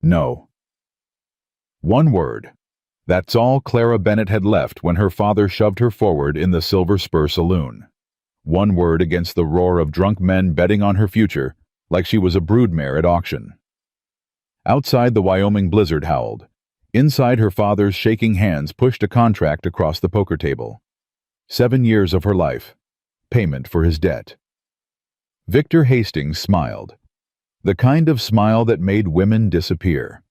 No. One word. That's all Clara Bennett had left when her father shoved her forward in the Silver Spur saloon. One word against the roar of drunk men betting on her future, like she was a broodmare at auction. Outside, the Wyoming blizzard howled. Inside, her father's shaking hands pushed a contract across the poker table. 7 years of her life. Payment for his debt. Victor Hastings smiled. The kind of smile that made women disappear.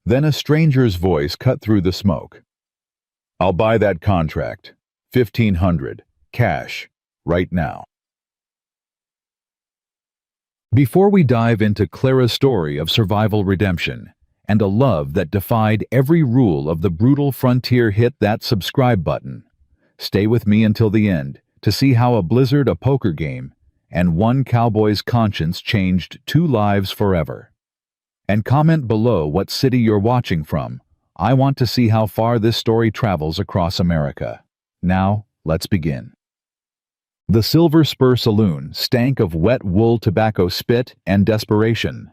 Then a stranger's voice cut through the smoke. I'll buy that contract. 1,500. Cash. Right now. Before we dive into Clara's story of survival redemption and a love that defied every rule of the brutal frontier, hit that subscribe button. Stay with me until the end to see how a blizzard, a poker game, and one cowboy's conscience changed 2 lives forever. And comment below what city you're watching from. I want to see how far this story travels across America. Now, let's begin. The Silver Spur Saloon stank of wet wool, tobacco spit, and desperation.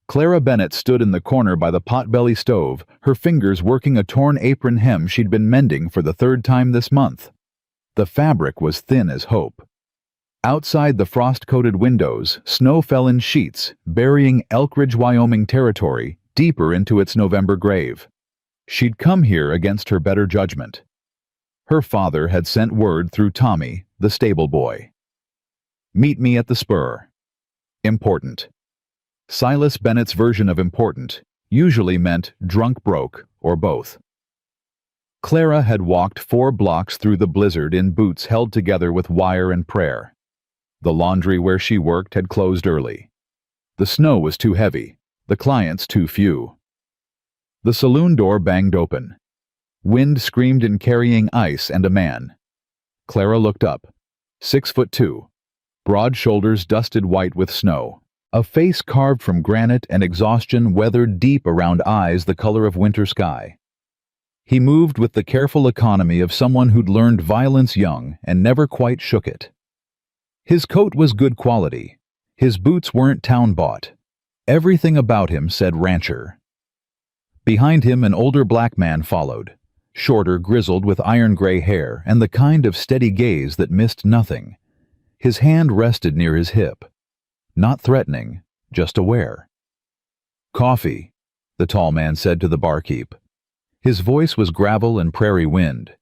Clara Bennett stood in the corner by the potbelly stove, her fingers working a torn apron hem she'd been mending for the 3rd time this month. The fabric was thin as hope. Outside the frost-coated windows, snow fell in sheets, burying Elkridge, Wyoming territory deeper into its November grave. She'd come here against her better judgment. Her father had sent word through Tommy, the stable boy. Meet me at the Spur. Important. Silas Bennett's version of important usually meant drunk broke or both. Clara had walked 4 blocks through the blizzard in boots held together with wire and prayer. The laundry where she worked had closed early. The snow was too heavy, the clients too few. The saloon door banged open. Wind screamed in carrying ice and a man. Clara looked up. 6'2", broad shoulders dusted white with snow, a face carved from granite and exhaustion weathered deep around eyes the color of winter sky. He moved with the careful economy of someone who'd learned violence young and never quite shook it. His coat was good quality. His boots weren't town-bought. Everything about him said rancher. Behind him, an older black man followed, shorter, grizzled, with iron-gray hair and the kind of steady gaze that missed nothing. His hand rested near his hip. Not threatening, just aware. "Coffee," the tall man said to the barkeep. His voice was gravel and prairie wind.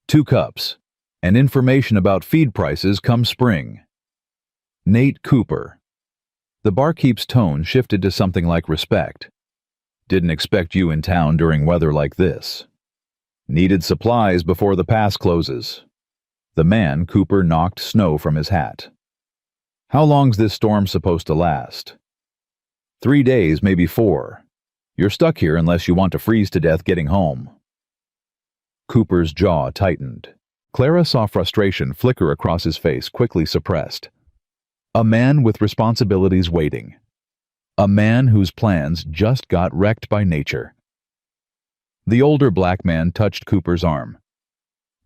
2 cups, and information about feed prices come spring. Nate Cooper. The barkeep's tone shifted to something like respect. Didn't expect you in town during weather like this. Needed supplies before the pass closes. The man, Cooper, knocked snow from his hat. How long's this storm supposed to last? 3 days, maybe 4. You're stuck here unless you want to freeze to death getting home. Cooper's jaw tightened. Clara saw frustration flicker across his face, quickly suppressed. A man with responsibilities waiting. A man whose plans just got wrecked by nature. The older black man touched Cooper's arm.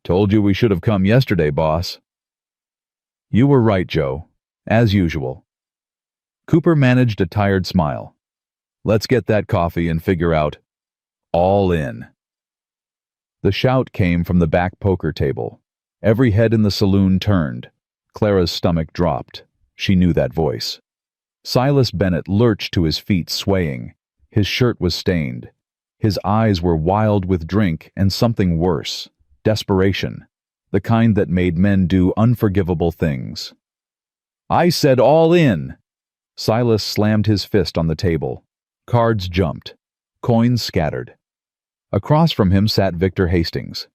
Told you we should have come yesterday, boss. You were right, Joe. As usual. Cooper managed a tired smile. Let's get that coffee and figure out. All in. The shout came from the back poker table. Every head in the saloon turned. Clara's stomach dropped. She knew that voice. Silas Bennett lurched to his feet, swaying. His shirt was stained. His eyes were wild with drink and something worse. Desperation. The kind that made men do unforgivable things. I said all in! Silas slammed his fist on the table. Cards jumped. Coins scattered. Across from him sat Victor Hastings.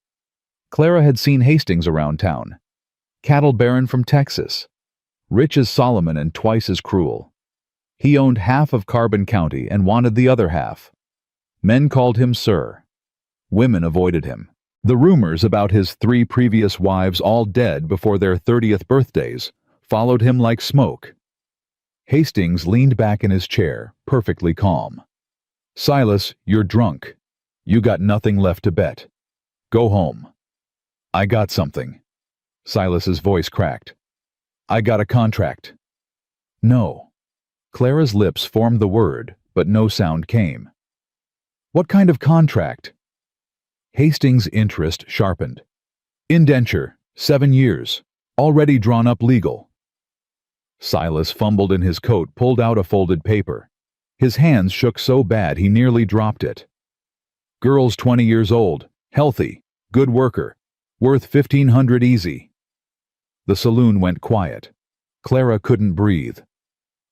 Clara had seen Hastings around town. Cattle baron from Texas. Rich as Solomon and twice as cruel. He owned half of Carbon County and wanted the other half. Men called him Sir. Women avoided him. The rumors about his 3 previous wives, all dead before their 30th birthdays, followed him like smoke. Hastings leaned back in his chair, perfectly calm. Silas, you're drunk. You got nothing left to bet. Go home. I got something. Silas's voice cracked. I got a contract. No. Clara's lips formed the word, but no sound came. What kind of contract? Hastings' interest sharpened. Indenture, 7 years, already drawn up legal. Silas fumbled in his coat, pulled out a folded paper. His hands shook so bad he nearly dropped it. Girl's 20 years old, healthy, good worker, worth $1,500 easy. The saloon went quiet. Clara couldn't breathe.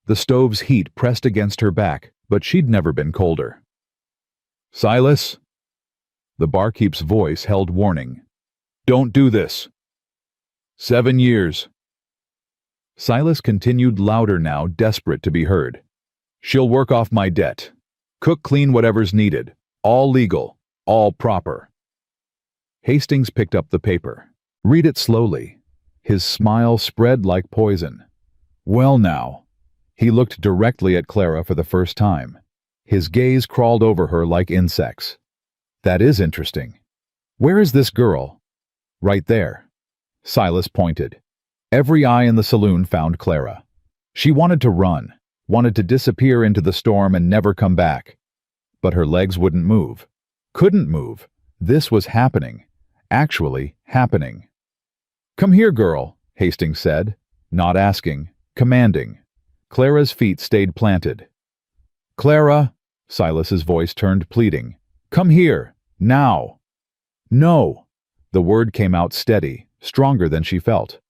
The stove's heat pressed against her back, but she'd never been colder. Silas? The barkeep's voice held warning. Don't do this. 7 years. Silas continued louder now, desperate to be heard. She'll work off my debt. Cook clean whatever's needed. All legal. All proper. Hastings picked up the paper. Read it slowly. His smile spread like poison. Well now. He looked directly at Clara for the first time. His gaze crawled over her like insects. That is interesting. Where is this girl? Right there. Silas pointed. Every eye in the saloon found Clara. She wanted to run, wanted to disappear into the storm and never come back. But her legs wouldn't move. Couldn't move. This was happening. Actually happening. Come here, girl, Hastings said, not asking, commanding. Clara's feet stayed planted. Clara, Silas's voice turned pleading. Come here, now. No. The word came out steady, stronger than she felt.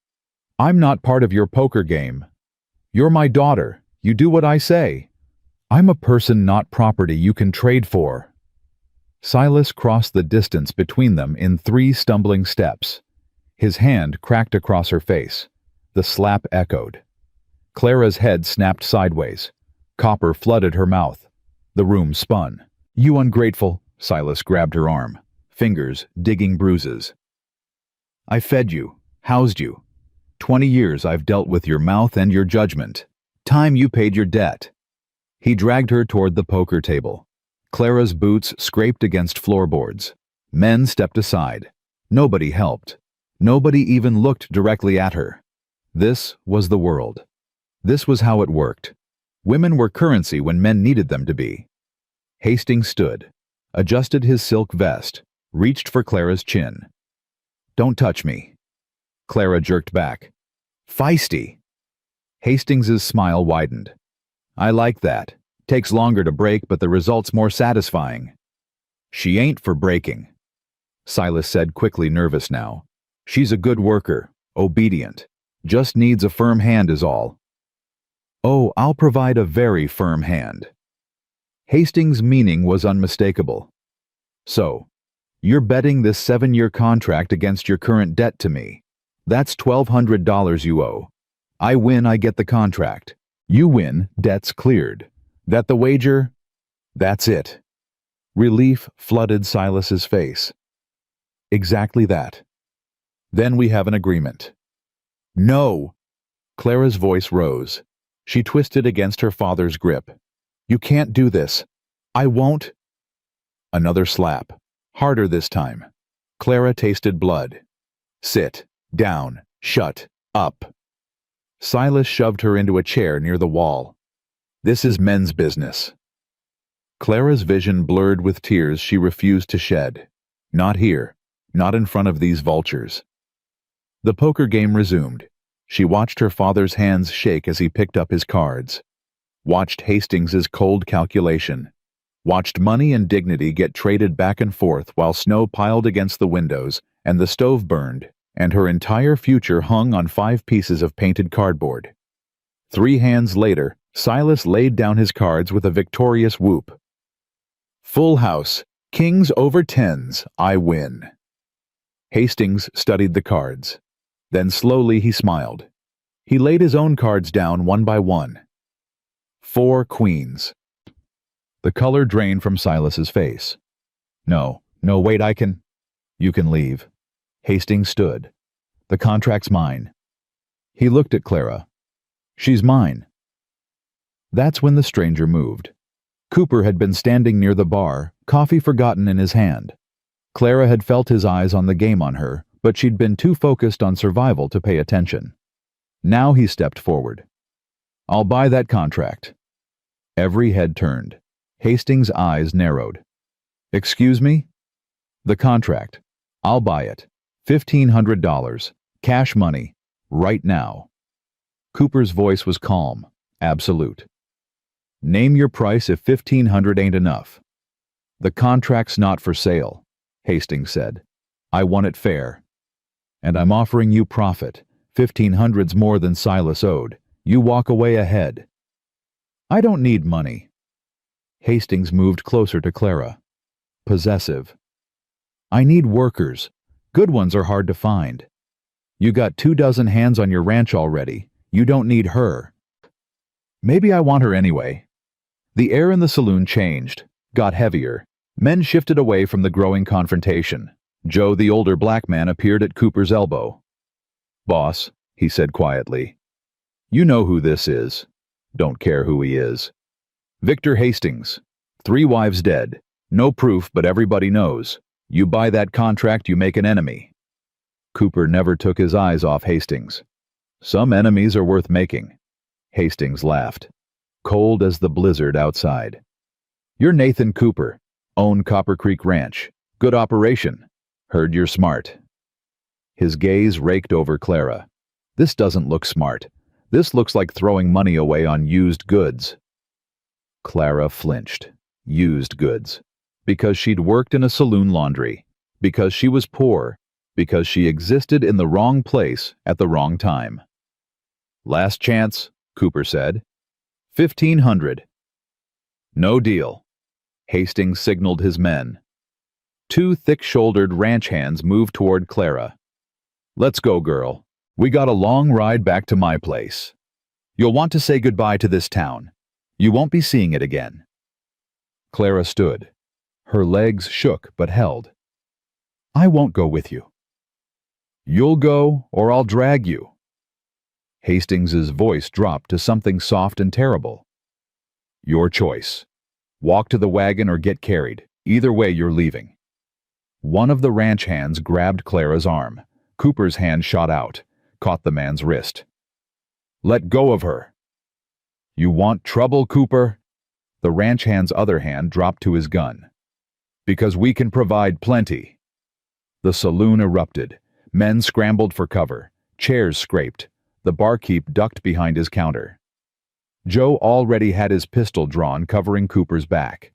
I'm not part of your poker game. You're my daughter. You do what I say. I'm a person, not property you can trade for. Silas crossed the distance between them in 3 stumbling steps. His hand cracked across her face. The slap echoed. Clara's head snapped sideways. Copper flooded her mouth. The room spun. You ungrateful, Silas grabbed her arm, fingers digging bruises. I fed you, housed you. 20 years I've dealt with your mouth and your judgment. Time you paid your debt. He dragged her toward the poker table. Clara's boots scraped against floorboards. Men stepped aside. Nobody helped. Nobody even looked directly at her. This was the world. This was how it worked. Women were currency when men needed them to be. Hastings stood, adjusted his silk vest, reached for Clara's chin. Don't touch me. Clara jerked back. Feisty. Hastings's smile widened. I like that. Takes longer to break, but the result's more satisfying. She ain't for breaking, Silas said quickly, nervous now. She's a good worker, obedient. Just needs a firm hand is all. Oh, I'll provide a very firm hand. Hastings' meaning was unmistakable. So, you're betting this 7-year contract against your current debt to me. That's $1,200 you owe. I win, I get the contract. You win, debt's cleared. That the wager? That's it. Relief flooded Silas's face. Exactly that. Then we have an agreement. No! Clara's voice rose. She twisted against her father's grip. You can't do this. I won't. Another slap. Harder this time. Clara tasted blood. Sit. Down. Shut. Up. Silas shoved her into a chair near the wall. This is men's business. Clara's vision blurred with tears she refused to shed. Not here. Not in front of these vultures. The poker game resumed. She watched her father's hands shake as he picked up his cards. Watched Hastings's cold calculation. Watched money and dignity get traded back and forth while snow piled against the windows and the stove burned, and her entire future hung on 5 pieces of painted cardboard. 3 hands later, Silas laid down his cards with a victorious whoop. Full house, kings over 10s, I win. Hastings studied the cards. Then slowly he smiled. He laid his own cards down one by one. 4 queens. The color drained from Silas's face. No, wait, You can leave. Hastings stood. The contract's mine. He looked at Clara. She's mine. That's when the stranger moved. Cooper had been standing near the bar, coffee forgotten in his hand. Clara had felt his eyes on the game on her, but she'd been too focused on survival to pay attention. Now he stepped forward. I'll buy that contract. Every head turned. Hastings' eyes narrowed. Excuse me? The contract. I'll buy it. $1,500. Cash money. Right now. Cooper's voice was calm, absolute. Name your price if $1,500 ain't enough. The contract's not for sale, Hastings said. I want it fair. And I'm offering you profit. $1,500's more than Silas owed. You walk away ahead. I don't need money. Hastings moved closer to Clara. Possessive. I need workers. Good ones are hard to find. You got 24 hands on your ranch already. You don't need her. Maybe I want her anyway. The air in the saloon changed, got heavier. Men shifted away from the growing confrontation. Joe, the older black man, appeared at Cooper's elbow. Boss, he said quietly. You know who this is. Don't care who he is. Victor Hastings. 3 wives dead. No proof, but everybody knows. You buy that contract, you make an enemy. Cooper never took his eyes off Hastings. Some enemies are worth making. Hastings laughed, cold as the blizzard outside. You're Nathan Cooper. Own Copper Creek Ranch. Good operation. Heard you're smart. His gaze raked over Clara. This doesn't look smart. This looks like throwing money away on used goods. Clara flinched. Used goods. Because she'd worked in a saloon laundry. Because she was poor. Because she existed in the wrong place at the wrong time. Last chance, Cooper said. 1,500. No deal. Hastings signaled his men. 2 thick-shouldered ranch hands moved toward Clara. Let's go, girl. We got a long ride back to my place. You'll want to say goodbye to this town. You won't be seeing it again. Clara stood. Her legs shook but held. I won't go with you. You'll go, or I'll drag you. Hastings's voice dropped to something soft and terrible. Your choice. Walk to the wagon or get carried. Either way, you're leaving. One of the ranch hands grabbed Clara's arm. Cooper's hand shot out, caught the man's wrist. Let go of her. You want trouble, Cooper? The ranch hand's other hand dropped to his gun. Because we can provide plenty. The saloon erupted. Men scrambled for cover. Chairs scraped. The barkeep ducked behind his counter. Joe already had his pistol drawn, covering Cooper's back.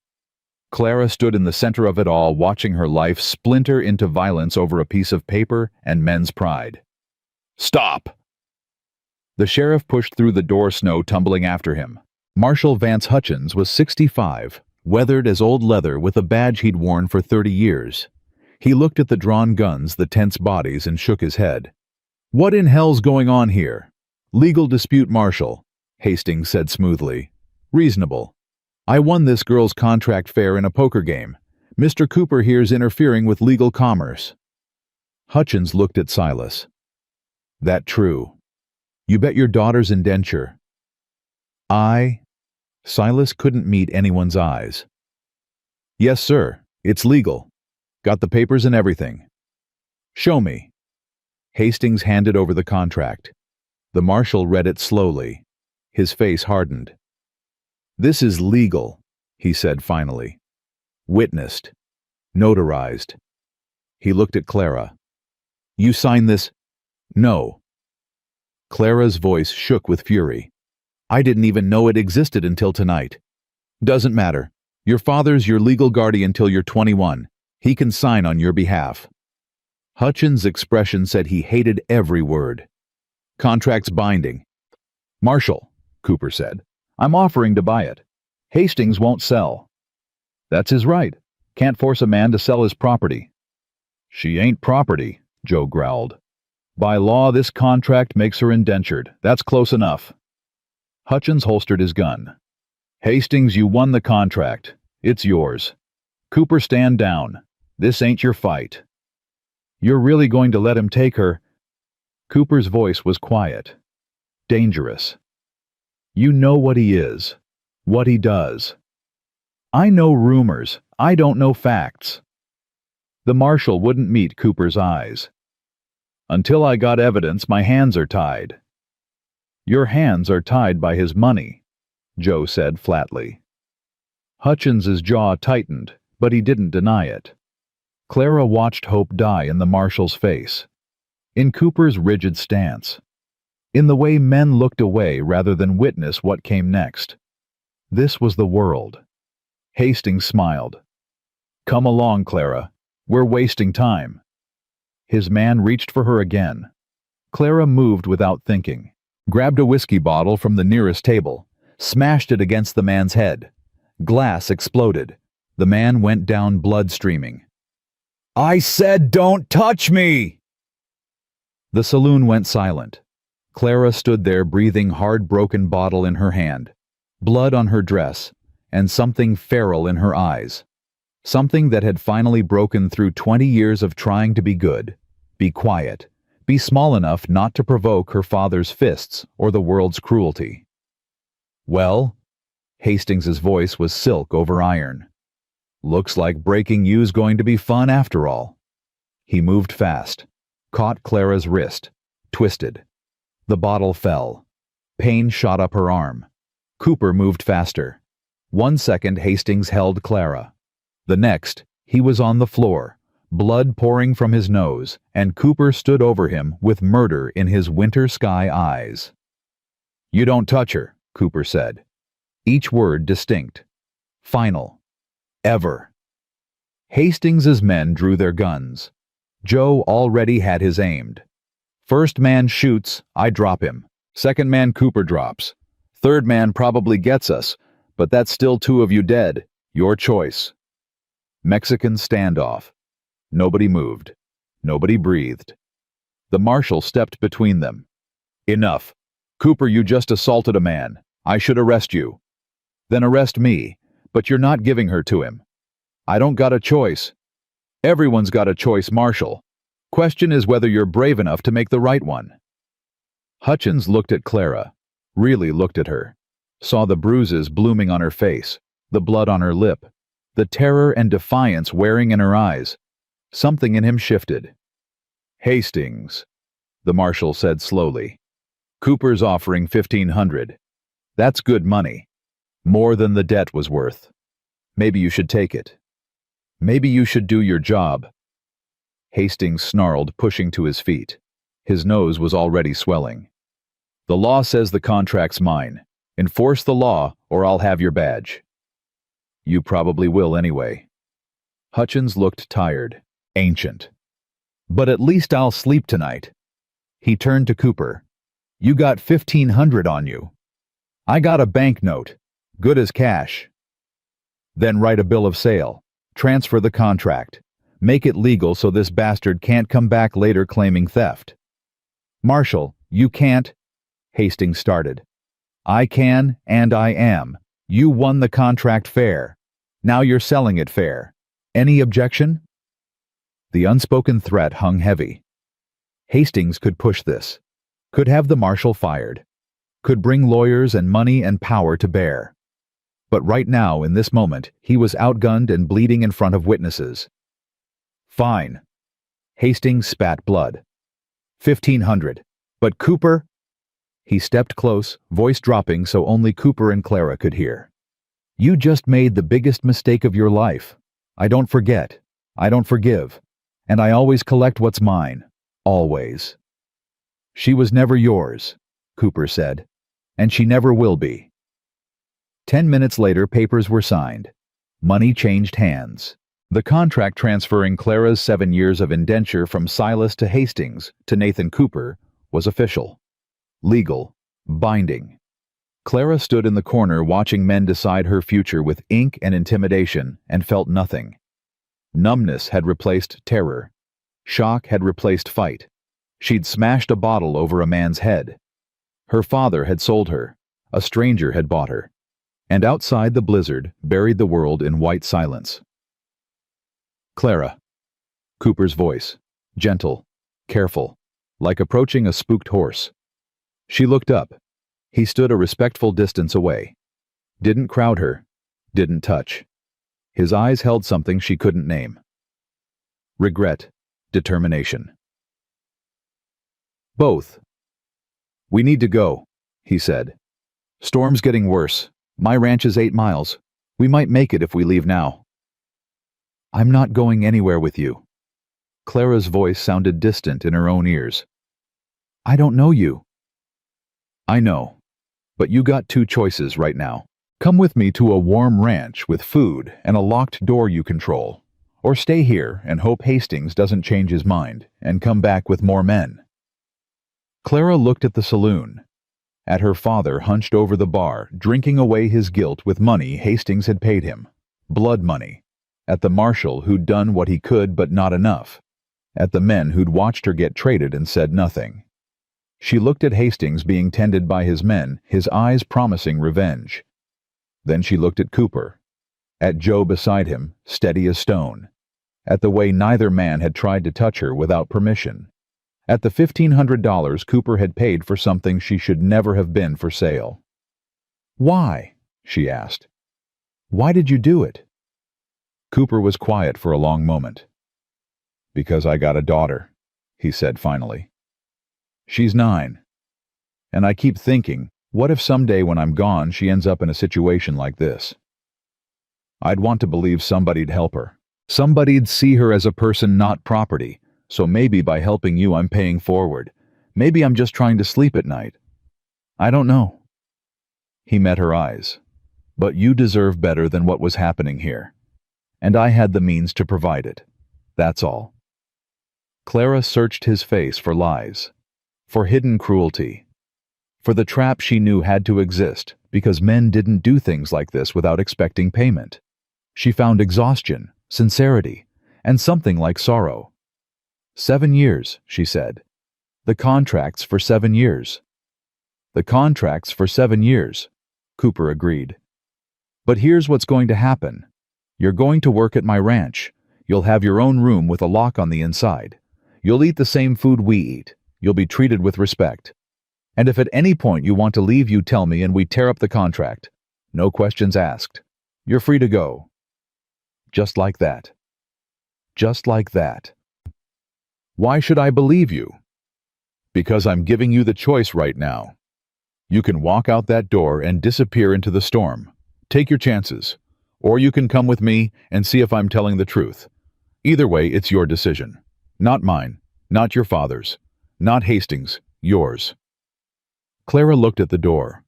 Clara stood in the center of it all, watching her life splinter into violence over a piece of paper and men's pride. Stop! The sheriff pushed through the door, snow tumbling after him. Marshal Vance Hutchins was 65, weathered as old leather with a badge he'd worn for 30 years. He looked at the drawn guns, the tense bodies, and shook his head. What in hell's going on here? Legal dispute, Marshal, Hastings said smoothly. Reasonable. I won this girl's contract fair in a poker game. Mr. Cooper here's interfering with legal commerce. Hutchins looked at Silas. That true? You bet your daughter's indenture. Silas couldn't meet anyone's eyes. Yes, sir. It's legal. Got the papers and everything. Show me. Hastings handed over the contract. The marshal read it slowly. His face hardened. This is legal, he said finally. Witnessed. Notarized. He looked at Clara. You sign this? No. Clara's voice shook with fury. I didn't even know it existed until tonight. Doesn't matter. Your father's your legal guardian till you're 21. He can sign on your behalf. Hutchins' expression said he hated every word. Contract's binding. Marshal, Cooper said, I'm offering to buy it. Hastings won't sell. That's his right. Can't force a man to sell his property. She ain't property, Joe growled. By law, this contract makes her indentured. That's close enough. Hutchins holstered his gun. Hastings, you won the contract. It's yours. Cooper, stand down. This ain't your fight. You're really going to let him take her? Cooper's voice was quiet. Dangerous. You know what he is. What he does. I know rumors. I don't know facts. The marshal wouldn't meet Cooper's eyes. Until I got evidence, my hands are tied. Your hands are tied by his money, Joe said flatly. Hutchins's jaw tightened, but he didn't deny it. Clara watched hope die in the marshal's face, in Cooper's rigid stance, in the way men looked away rather than witness what came next. This was the world. Hastings smiled. "Come along, Clara. We're wasting time." His man reached for her again. Clara moved without thinking, grabbed a whiskey bottle from the nearest table, smashed it against the man's head. Glass exploded. The man went down blood streaming. "I said don't touch me!" The saloon went silent. Clara stood there breathing hard broken bottle in her hand, blood on her dress, and something feral in her eyes. Something that had finally broken through 20 years of trying to be good, be quiet, be small enough not to provoke her father's fists or the world's cruelty. "Well?" Hastings's voice was silk over iron. "Looks like breaking you's going to be fun after all." He moved fast, caught Clara's wrist, twisted. The bottle fell. Pain shot up her arm. Cooper moved faster. 1 second Hastings held Clara. The next, he was on the floor, blood pouring from his nose, and Cooper stood over him with murder in his winter sky eyes. "You don't touch her," Cooper said. Each word distinct. Final. Ever. Hastings's men drew their guns. Joe already had his aimed. "First man shoots, I drop him. Second man Cooper drops. Third man probably gets us, but that's still 2 of you dead. Your choice." Mexican standoff. Nobody moved. Nobody breathed. The marshal stepped between them. "Enough. Cooper, you just assaulted a man. I should arrest you." "Then arrest me, but you're not giving her to him." "I don't got a choice." "Everyone's got a choice, Marshal. Question is whether you're brave enough to make the right one." Hutchins looked at Clara, really looked at her, saw the bruises blooming on her face, the blood on her lip, the terror and defiance wearing in her eyes. Something in him shifted. "Hastings," the marshal said slowly. "Cooper's offering 1,500. That's good money. More than the debt was worth. Maybe you should take it. Maybe you should do your job." Hastings snarled, pushing to his feet. His nose was already swelling. "The law says the contract's mine. Enforce the law, or I'll have your badge." "You probably will anyway." Hutchins looked tired, ancient. "But at least I'll sleep tonight." He turned to Cooper. "You got 1,500 on you." "I got a banknote. Good as cash." "Then write a bill of sale. Transfer the contract. Make it legal so this bastard can't come back later claiming theft." "Marshal, you can't," Hastings started. "I can, and I am. You won the contract fair. Now you're selling it fair. Any objection?" The unspoken threat hung heavy. Hastings could push this, could have the marshal fired, could bring lawyers and money and power to bear. But right now, in this moment, he was outgunned and bleeding in front of witnesses. "Fine." Hastings spat blood. 1,500. "But Cooper—" He stepped close, voice dropping so only Cooper and Clara could hear. "You just made the biggest mistake of your life. I don't forget. I don't forgive. And I always collect what's mine. Always." "She was never yours," Cooper said. "And she never will be." 10 minutes later, papers were signed. Money changed hands. The contract transferring Clara's 7 years of indenture from Silas to Hastings to Nathan Cooper was official. Legal. Binding. Clara stood in the corner watching men decide her future with ink and intimidation and felt nothing. Numbness had replaced terror. Shock had replaced fight. She'd smashed a bottle over a man's head. Her father had sold her. A stranger had bought her. And outside the blizzard buried the world in white silence. "Clara." Cooper's voice. Gentle. Careful. Like approaching a spooked horse. She looked up. He stood a respectful distance away. Didn't crowd her. Didn't touch. His eyes held something she couldn't name. Regret. Determination. "Both." "We need to go," he said. "Storm's getting worse. My ranch is 8 miles. We might make it if we leave now. I'm not going anywhere with you. Clara's voice sounded distant in her own ears. I don't know you. I know, but you got two choices right now. Come with me to a warm ranch with food and a locked door you control, or stay here and hope Hastings doesn't change his mind and come back with more men. Clara looked at the saloon, at her father hunched over the bar, drinking away his guilt with money Hastings had paid him, blood money, at the marshal who'd done what he could but not enough, at the men who'd watched her get traded and said nothing. She looked at Hastings being tended by his men, his eyes promising revenge. Then she looked at Cooper, at Joe beside him, steady as stone, at the way neither man had tried to touch her without permission, at the $1,500 Cooper had paid for something she should never have been for sale. Why? She asked. Why did you do it? Cooper was quiet for a long moment. Because I got a daughter, he said finally. She's 9. And I keep thinking, what if someday when I'm gone she ends up in a situation like this? I'd want to believe somebody'd help her. Somebody'd see her as a person, not property. So maybe by helping you I'm paying forward. Maybe I'm just trying to sleep at night. I don't know. He met her eyes. But you deserve better than what was happening here. And I had the means to provide it. That's all. Clara searched his face for lies, for hidden cruelty, for the trap she knew had to exist because men didn't do things like this without expecting payment. She found exhaustion, sincerity, and something like sorrow. 7 years, she said. The contract's for 7 years. The contract's for 7 years, Cooper agreed. But here's what's going to happen. You're going to work at my ranch. You'll have your own room with a lock on the inside. You'll eat the same food we eat. You'll be treated with respect. And if at any point you want to leave, you tell me and we tear up the contract. No questions asked. You're free to go. Just like that. Just like that. Why should I believe you? Because I'm giving you the choice right now. You can walk out that door and disappear into the storm. Take your chances. Or you can come with me and see if I'm telling the truth. Either way, it's your decision. Not mine. Not your father's. Not Hastings. Yours. Clara looked at the door,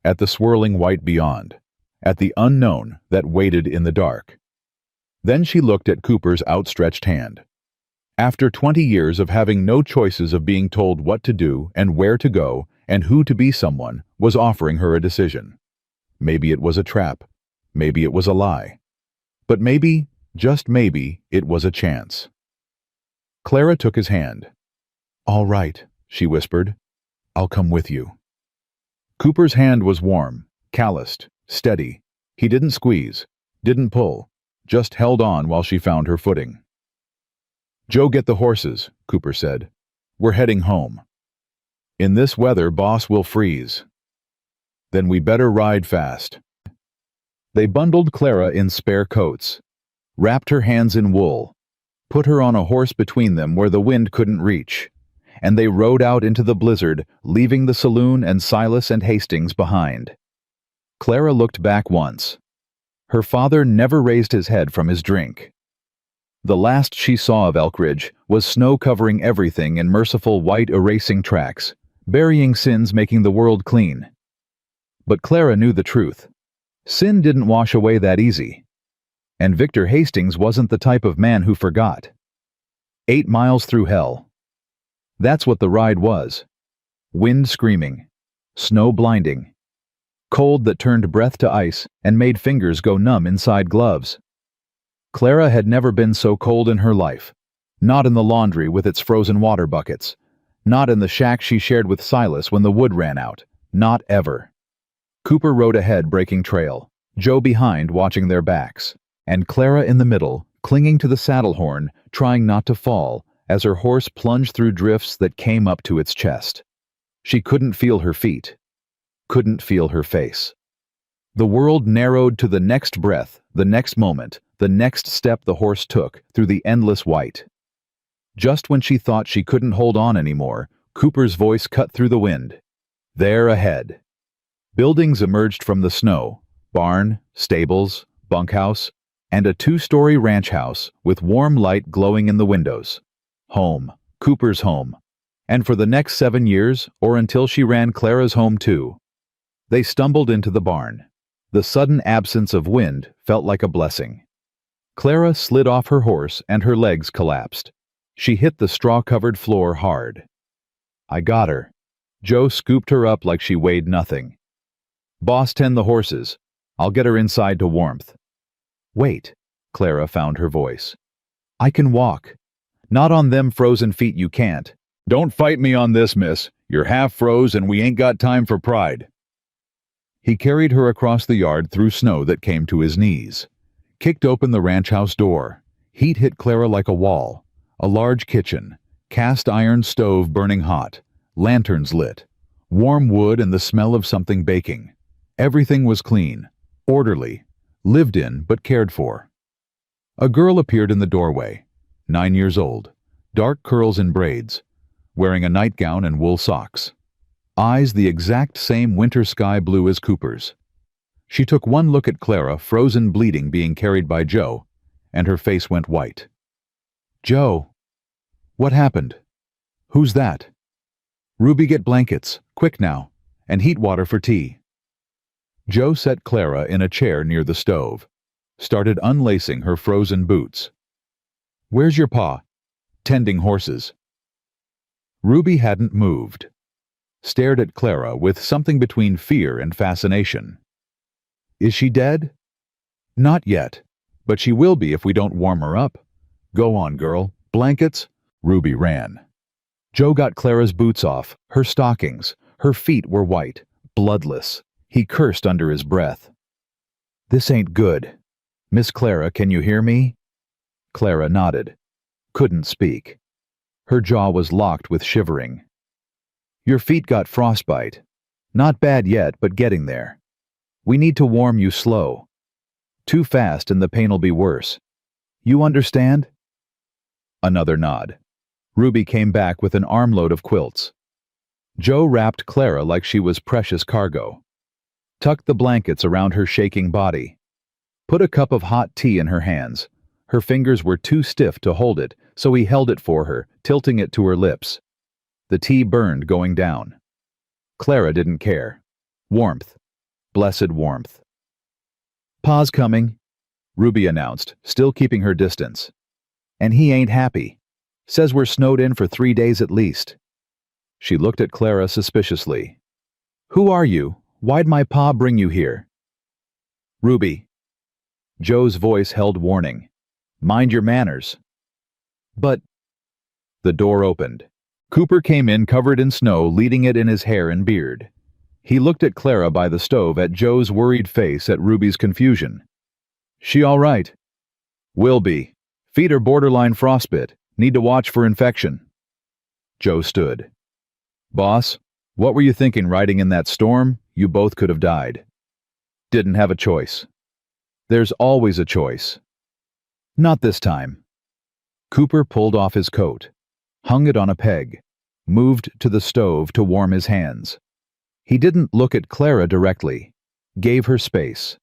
at the swirling white beyond, at the unknown that waited in the dark. Then she looked at Cooper's outstretched hand. After 20 years of having no choices, of being told what to do and where to go and who to be, someone was offering her a decision. Maybe it was a trap. Maybe it was a lie. But maybe, just maybe, it was a chance. Clara took his hand. All right, she whispered. I'll come with you. Cooper's hand was warm, calloused, steady. He didn't squeeze, didn't pull, just held on while she found her footing. Joe, get the horses, Cooper said. We're heading home. In this weather, boss will freeze. Then we better ride fast. They bundled Clara in spare coats, wrapped her hands in wool, put her on a horse between them where the wind couldn't reach, and they rode out into the blizzard, leaving the saloon and Silas and Hastings behind. Clara looked back once. Her father never raised his head from his drink. The last she saw of Elkridge was snow covering everything in merciful white erasing tracks, burying sins, making the world clean. But Clara knew the truth. Sin didn't wash away that easy. And Victor Hastings wasn't the type of man who forgot. 8 miles through hell. That's what the ride was. Wind screaming, snow blinding, cold that turned breath to ice and made fingers go numb inside gloves. Clara had never been so cold in her life. Not in the laundry with its frozen water buckets. Not in the shack she shared with Silas when the wood ran out. Not ever. Cooper rode ahead, breaking trail, Joe behind, watching their backs, and Clara in the middle, clinging to the saddle horn, trying not to fall, as her horse plunged through drifts that came up to its chest. She couldn't feel her feet, couldn't feel her face. The world narrowed to the next breath, the next moment, the next step the horse took through the endless white. Just when she thought she couldn't hold on anymore, Cooper's voice cut through the wind. There ahead. Buildings emerged from the snow, barn, stables, bunkhouse, and a two-story ranch house with warm light glowing in the windows. Home, Cooper's home. And for the next 7 years, or until she ran Clara's home too. They stumbled into the barn. The sudden absence of wind felt like a blessing. Clara slid off her horse and her legs collapsed. She hit the straw-covered floor hard. "I got her." Joe scooped her up like she weighed nothing. "Boss, tend the horses. I'll get her inside to warmth." "Wait," Clara found her voice. "I can walk. Not on them frozen feet you can't." "Don't fight me on this, miss. You're half froze and we ain't got time for pride." He carried her across the yard through snow that came to his knees. Kicked open the ranch house door. Heat hit Clara like a wall. A large kitchen, cast iron stove burning hot, lanterns lit, warm wood and the smell of something baking. Everything was clean, orderly, lived in but cared for. A girl appeared in the doorway, 9 years old, dark curls in braids, wearing a nightgown and wool socks. Eyes the exact same winter sky blue as Cooper's. She took one look at Clara, frozen bleeding being carried by Joe, and her face went white. "Joe, what happened? Who's that?" "Ruby, get blankets, quick now, and heat water for tea." Joe set Clara in a chair near the stove, started unlacing her frozen boots. "Where's your pa?" "Tending horses." Ruby hadn't moved. Stared at Clara with something between fear and fascination. "Is she dead?" "Not yet, but she will be if we don't warm her up." "Go on, girl. Blankets?" Ruby ran. Joe got Clara's boots off, her stockings. Her feet were white, bloodless. He cursed under his breath. "This ain't good. Miss Clara, can you hear me?" Clara nodded. Couldn't speak. Her jaw was locked with shivering. "Your feet got frostbite. Not bad yet, but getting there. We need to warm you slow. Too fast and the pain'll be worse. You understand?" Another nod. Ruby came back with an armload of quilts. Joe wrapped Clara like she was precious cargo. Tucked the blankets around her shaking body. Put a cup of hot tea in her hands. Her fingers were too stiff to hold it, so he held it for her, tilting it to her lips. The tea burned going down. Clara didn't care. Warmth. Blessed warmth. "Pa's coming," Ruby announced, still keeping her distance. "And he ain't happy. Says we're snowed in for 3 days at least." She looked at Clara suspiciously. "Who are you? Why'd my pa bring you here?" "Ruby." Joe's voice held warning. "Mind your manners." "But—" The door opened. Cooper came in covered in snow, leading it in his hair and beard. He looked at Clara by the stove, at Joe's worried face, at Ruby's confusion. "She all right?" "Will be. Feet are borderline frostbite. Need to watch for infection." Joe stood. "Boss, what were you thinking riding in that storm? You both could have died." "Didn't have a choice." "There's always a choice." "Not this time." Cooper pulled off his coat, hung it on a peg, moved to the stove to warm his hands. He didn't look at Clara directly, gave her space.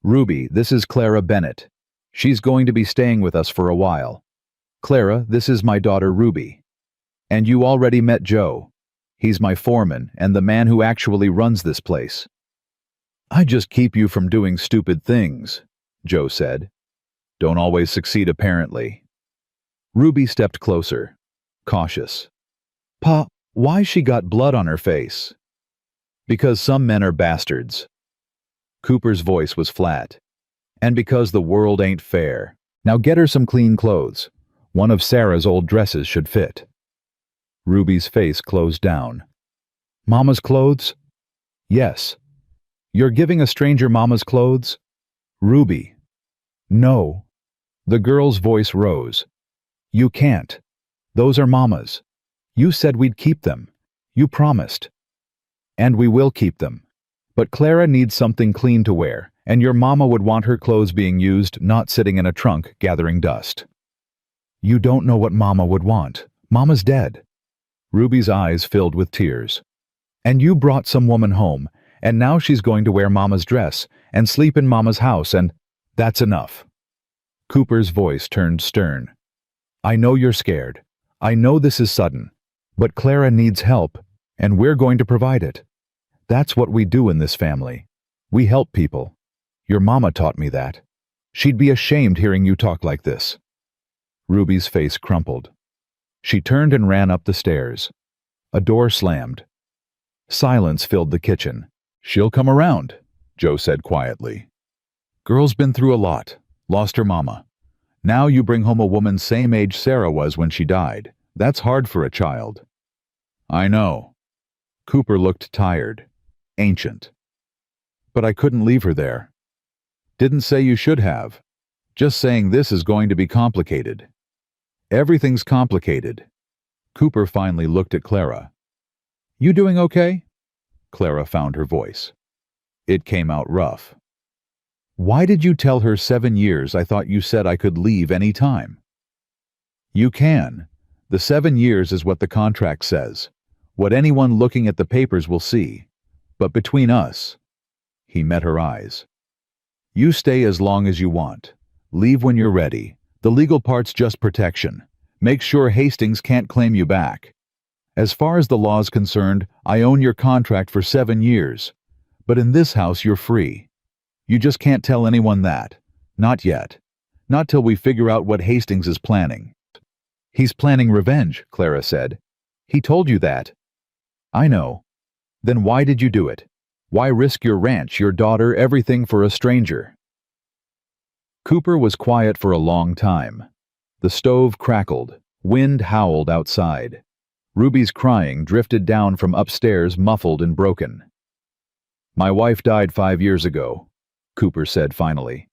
"Ruby, this is Clara Bennett. She's going to be staying with us for a while. Clara, this is my daughter Ruby. And you already met Joe. He's my foreman and the man who actually runs this place." "I just keep you from doing stupid things," Joe said. "Don't always succeed apparently." Ruby stepped closer, cautious. "Pa, why she got blood on her face?" "Because some men are bastards." Cooper's voice was flat. "And because the world ain't fair. Now get her some clean clothes. One of Sarah's old dresses should fit." Ruby's face closed down. "Mama's clothes?" "Yes." "You're giving a stranger Mama's clothes?" "Ruby." "No." The girl's voice rose. "You can't. Those are Mama's. You said we'd keep them. You promised. And we will keep them. But Clara needs something clean to wear, and your mama would want her clothes being used, not sitting in a trunk gathering dust." "You don't know what Mama would want. Mama's dead." Ruby's eyes filled with tears. "And you brought some woman home, and now she's going to wear Mama's dress and sleep in Mama's house and—" That's enough. Cooper's voice turned stern. I know you're scared. I know this is sudden. But Clara needs help, and we're going to provide it. That's what we do in this family. We help people. Your mama taught me that. She'd be ashamed hearing you talk like this. Ruby's face crumpled. She turned and ran up the stairs. A door slammed. Silence filled the kitchen. She'll come around, Joe said quietly. Girl's been through a lot. Lost her mama. Now you bring home a woman same age Sarah was when she died. That's hard for a child. I know. Cooper looked tired. Ancient. But I couldn't leave her there. Didn't say you should have. Just saying this is going to be complicated. Everything's complicated. Cooper finally looked at Clara. You doing okay? Clara found her voice. It came out rough. Why did you tell her 7 years? I thought you said I could leave any time. You can. The 7 years is what the contract says. What anyone looking at the papers will see. But between us, he met her eyes. You stay as long as you want. Leave when you're ready. The legal part's just protection. Make sure Hastings can't claim you back. As far as the law's concerned, I own your contract for 7 years. But in this house, you're free. You just can't tell anyone that. Not yet. Not till we figure out what Hastings is planning. He's planning revenge, Clara said. He told you that. I know. Then why did you do it? Why risk your ranch, your daughter, everything for a stranger? Cooper was quiet for a long time. The stove crackled. Wind howled outside. Ruby's crying drifted down from upstairs, muffled and broken. My wife died 5 years ago, Cooper said finally.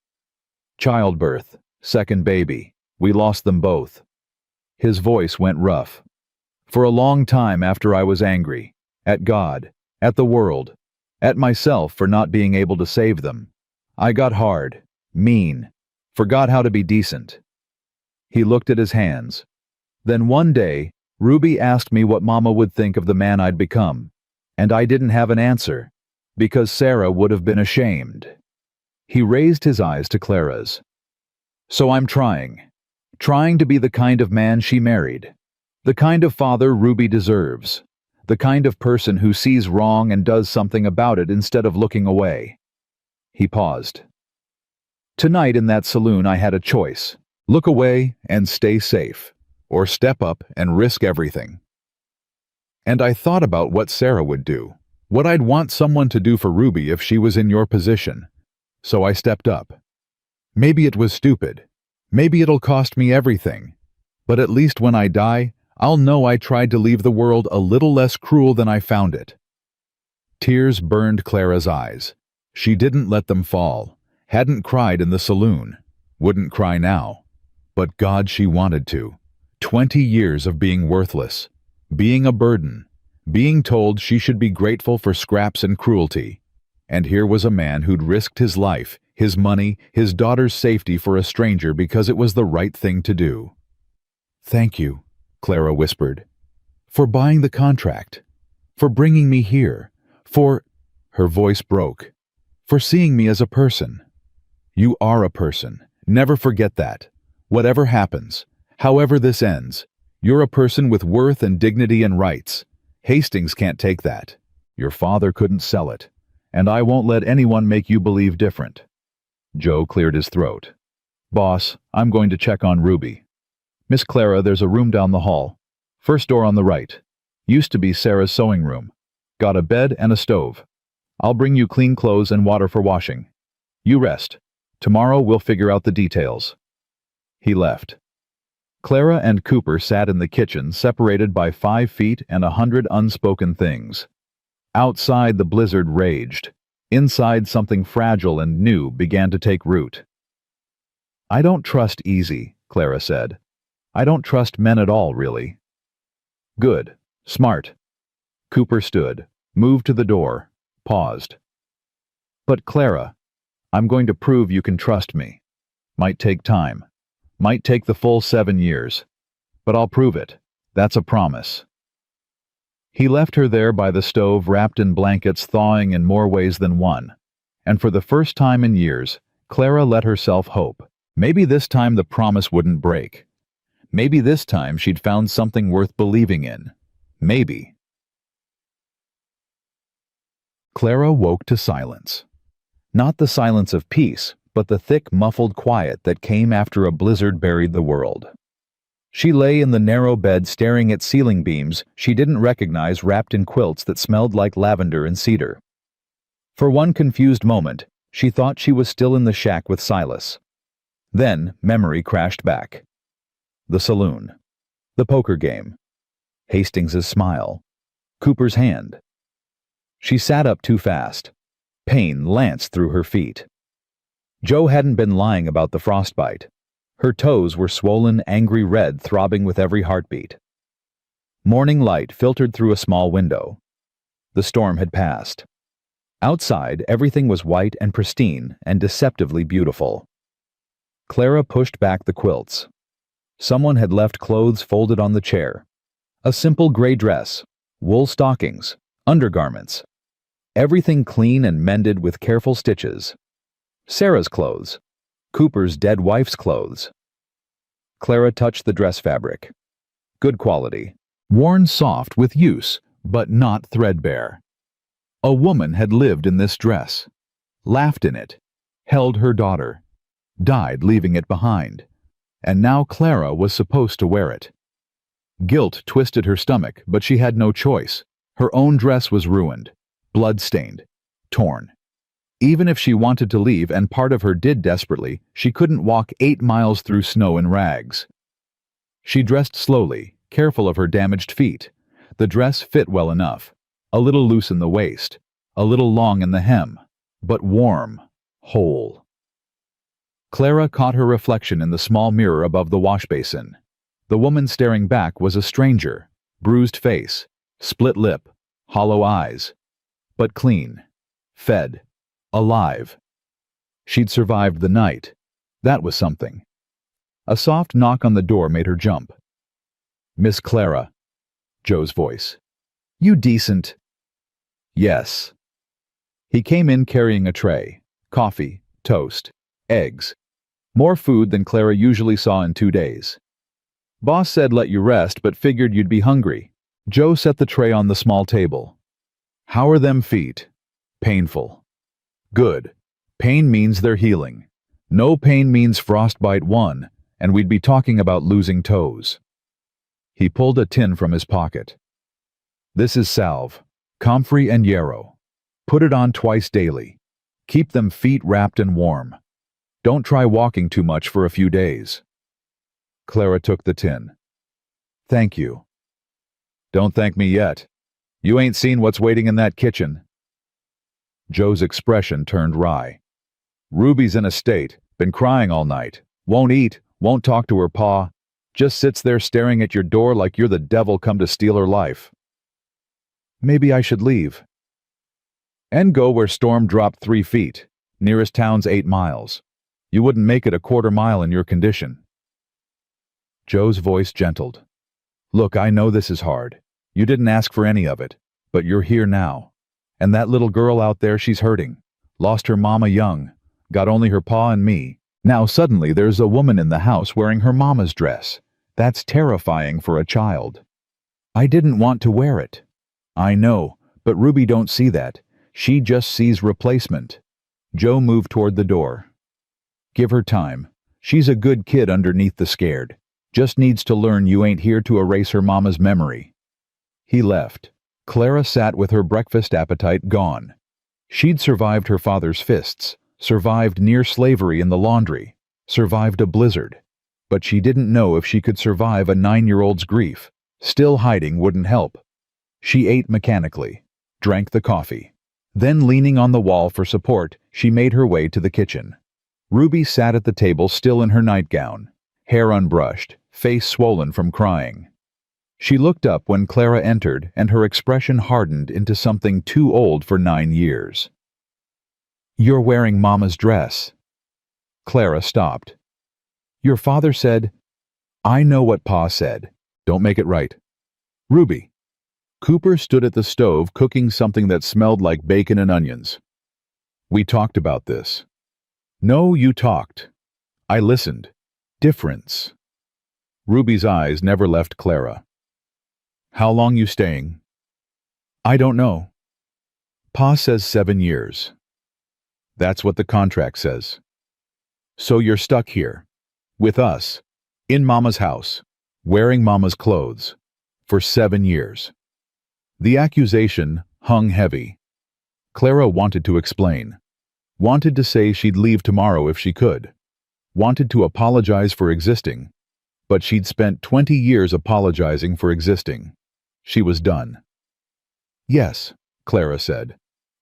Childbirth, second baby. We lost them both. His voice went rough. For a long time after I was angry. At God. At the world. At myself for not being able to save them. I got hard. Mean. Forgot how to be decent. He looked at his hands. Then one day, Ruby asked me what Mama would think of the man I'd become. And I didn't have an answer. Because Sarah would have been ashamed. He raised his eyes to Clara's. So I'm trying. Trying to be the kind of man she married. The kind of father Ruby deserves. The kind of person who sees wrong and does something about it instead of looking away. He paused. Tonight in that saloon I had a choice. Look away and stay safe. Or step up and risk everything. And I thought about what Sarah would do. What I'd want someone to do for Ruby if she was in your position. So I stepped up. Maybe it was stupid. Maybe it'll cost me everything. But at least when I die, I'll know I tried to leave the world a little less cruel than I found it. Tears burned Clara's eyes. She didn't let them fall. Hadn't cried in the saloon. Wouldn't cry now. But God, she wanted to. 20 years of being worthless. Being a burden. Being told she should be grateful for scraps and cruelty. And here was a man who'd risked his life, his money, his daughter's safety for a stranger because it was the right thing to do. Thank you, Clara whispered. For buying the contract. For bringing me here. For... Her voice broke. For seeing me as a person. You are a person. Never forget that. Whatever happens, however this ends, you're a person with worth and dignity and rights. Hastings can't take that. Your father couldn't sell it. And I won't let anyone make you believe different. Joe cleared his throat. Boss, I'm going to check on Ruby. Miss Clara, there's a room down the hall. First door on the right. Used to be Sarah's sewing room. Got a bed and a stove. I'll bring you clean clothes and water for washing. You rest. Tomorrow we'll figure out the details. He left. Clara and Cooper sat in the kitchen, separated by 5 feet and 100 unspoken things. Outside the blizzard raged. Inside something fragile and new began to take root. I don't trust easy, Clara said. I don't trust men at all, really. Good. Smart. Cooper stood, moved to the door, paused. But Clara, I'm going to prove you can trust me. Might take time. Might take the full 7 years. But I'll prove it. That's a promise. He left her there by the stove, wrapped in blankets, thawing in more ways than one. And for the first time in years, Clara let herself hope. Maybe this time the promise wouldn't break. Maybe this time she'd found something worth believing in. Maybe. Clara woke to silence. Not the silence of peace, but the thick, muffled quiet that came after a blizzard buried the world. She lay in the narrow bed staring at ceiling beams she didn't recognize wrapped in quilts that smelled like lavender and cedar. For one confused moment, she thought she was still in the shack with Silas. Then memory crashed back. The saloon. The poker game. Hastings's smile. Cooper's hand. She sat up too fast. Pain lanced through her feet. Joe hadn't been lying about the frostbite. Her toes were swollen, angry red, throbbing with every heartbeat. Morning light filtered through a small window. The storm had passed. Outside, everything was white and pristine and deceptively beautiful. Clara pushed back the quilts. Someone had left clothes folded on the chair. A simple gray dress, wool stockings, undergarments. Everything clean and mended with careful stitches. Sarah's clothes. Cooper's dead wife's clothes. Clara touched the dress fabric. Good quality. Worn soft with use, but not threadbare. A woman had lived in this dress. Laughed in it. Held her daughter. Died leaving it behind. And now Clara was supposed to wear it. Guilt twisted her stomach, but she had no choice. Her own dress was ruined. Blood-stained. Torn. Even if she wanted to leave, and part of her did desperately, she couldn't walk 8 miles through snow in rags. She dressed slowly, careful of her damaged feet. The dress fit well enough. A little loose in the waist. A little long in the hem. But warm. Whole. Clara caught her reflection in the small mirror above the wash basin. The woman staring back was a stranger. Bruised face. Split lip. Hollow eyes. But clean. Fed. Alive. She'd survived the night. That was something. A soft knock on the door made her jump. "Miss Clara." Joe's voice. "You decent." "Yes." He came in carrying a tray. Coffee, toast, eggs. More food than Clara usually saw in 2 days. "Boss said let you rest, but figured you'd be hungry." Joe set the tray on the small table. "How are them feet?" "Painful." "Good. Pain means they're healing. No pain means frostbite 1, and we'd be talking about losing toes." He pulled a tin from his pocket. "This is salve. Comfrey and yarrow. Put it on twice daily. Keep them feet wrapped and warm. Don't try walking too much for a few days." Clara took the tin. "Thank you." "Don't thank me yet. You ain't seen what's waiting in that kitchen." Joe's expression turned wry. "Ruby's in a state, been crying all night, won't eat, won't talk to her pa, just sits there staring at your door like you're the devil come to steal her life." "Maybe I should leave." "And go where storm dropped 3 feet, nearest town's 8 miles. You wouldn't make it a quarter mile in your condition." Joe's voice gentled. "Look, I know this is hard. You didn't ask for any of it, but you're here now. And that little girl out there, she's hurting. Lost her mama young. Got only her pa and me. Now suddenly there's a woman in the house wearing her mama's dress. That's terrifying for a child. I didn't want to wear it. I know, but Ruby don't see that. She just sees replacement." Joe moved toward the door. "Give her time. She's a good kid underneath the scared. Just needs to learn you ain't here to erase her mama's memory." He left. Clara sat with her breakfast appetite gone. She'd survived her father's fists, survived near slavery in the laundry, survived a blizzard. But she didn't know if she could survive a 9-year-old's grief. Still hiding wouldn't help. She ate mechanically, drank the coffee. Then, leaning on the wall for support, she made her way to the kitchen. Ruby sat at the table still in her nightgown, hair unbrushed, face swollen from crying. She looked up when Clara entered, and her expression hardened into something too old for 9 years. "You're wearing Mama's dress." Clara stopped. "Your father said—" "I know what Pa said. Don't make it right." "Ruby." Cooper stood at the stove cooking something that smelled like bacon and onions. "We talked about this." No, you talked. I listened. Difference. Ruby's eyes never left Clara. How long you staying? I don't know. Pa says 7 years. That's what the contract says. So you're stuck here. With us. In Mama's house. Wearing Mama's clothes. For 7 years. The accusation hung heavy. Clara wanted to explain. Wanted to say she'd leave tomorrow if she could. Wanted to apologize for existing. But she'd spent 20 years apologizing for existing. She was done. Yes, Clara said.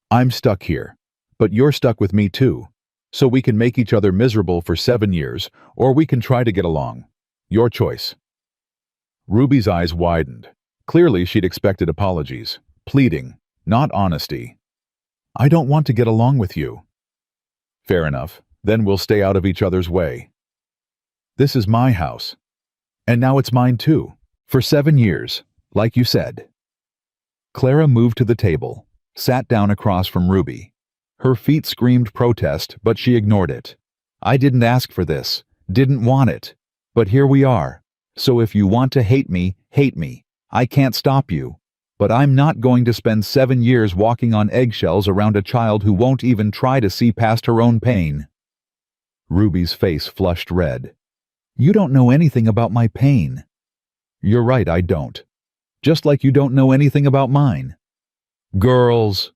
I'm stuck here. But you're stuck with me too. So we can make each other miserable for 7 years, or we can try to get along. Your choice. Ruby's eyes widened. Clearly she'd expected apologies. Pleading, not honesty. I don't want to get along with you. Fair enough. Then we'll stay out of each other's way. This is my house. And now it's mine too. For 7 years, like you said. Clara moved to the table, sat down across from Ruby. Her feet screamed protest, but she ignored it. I didn't ask for this, didn't want it. But here we are. So if you want to hate me, hate me. I can't stop you. But I'm not going to spend 7 years walking on eggshells around a child who won't even try to see past her own pain. Ruby's face flushed red. You don't know anything about my pain. You're right, I don't. Just like you don't know anything about mine. Girls.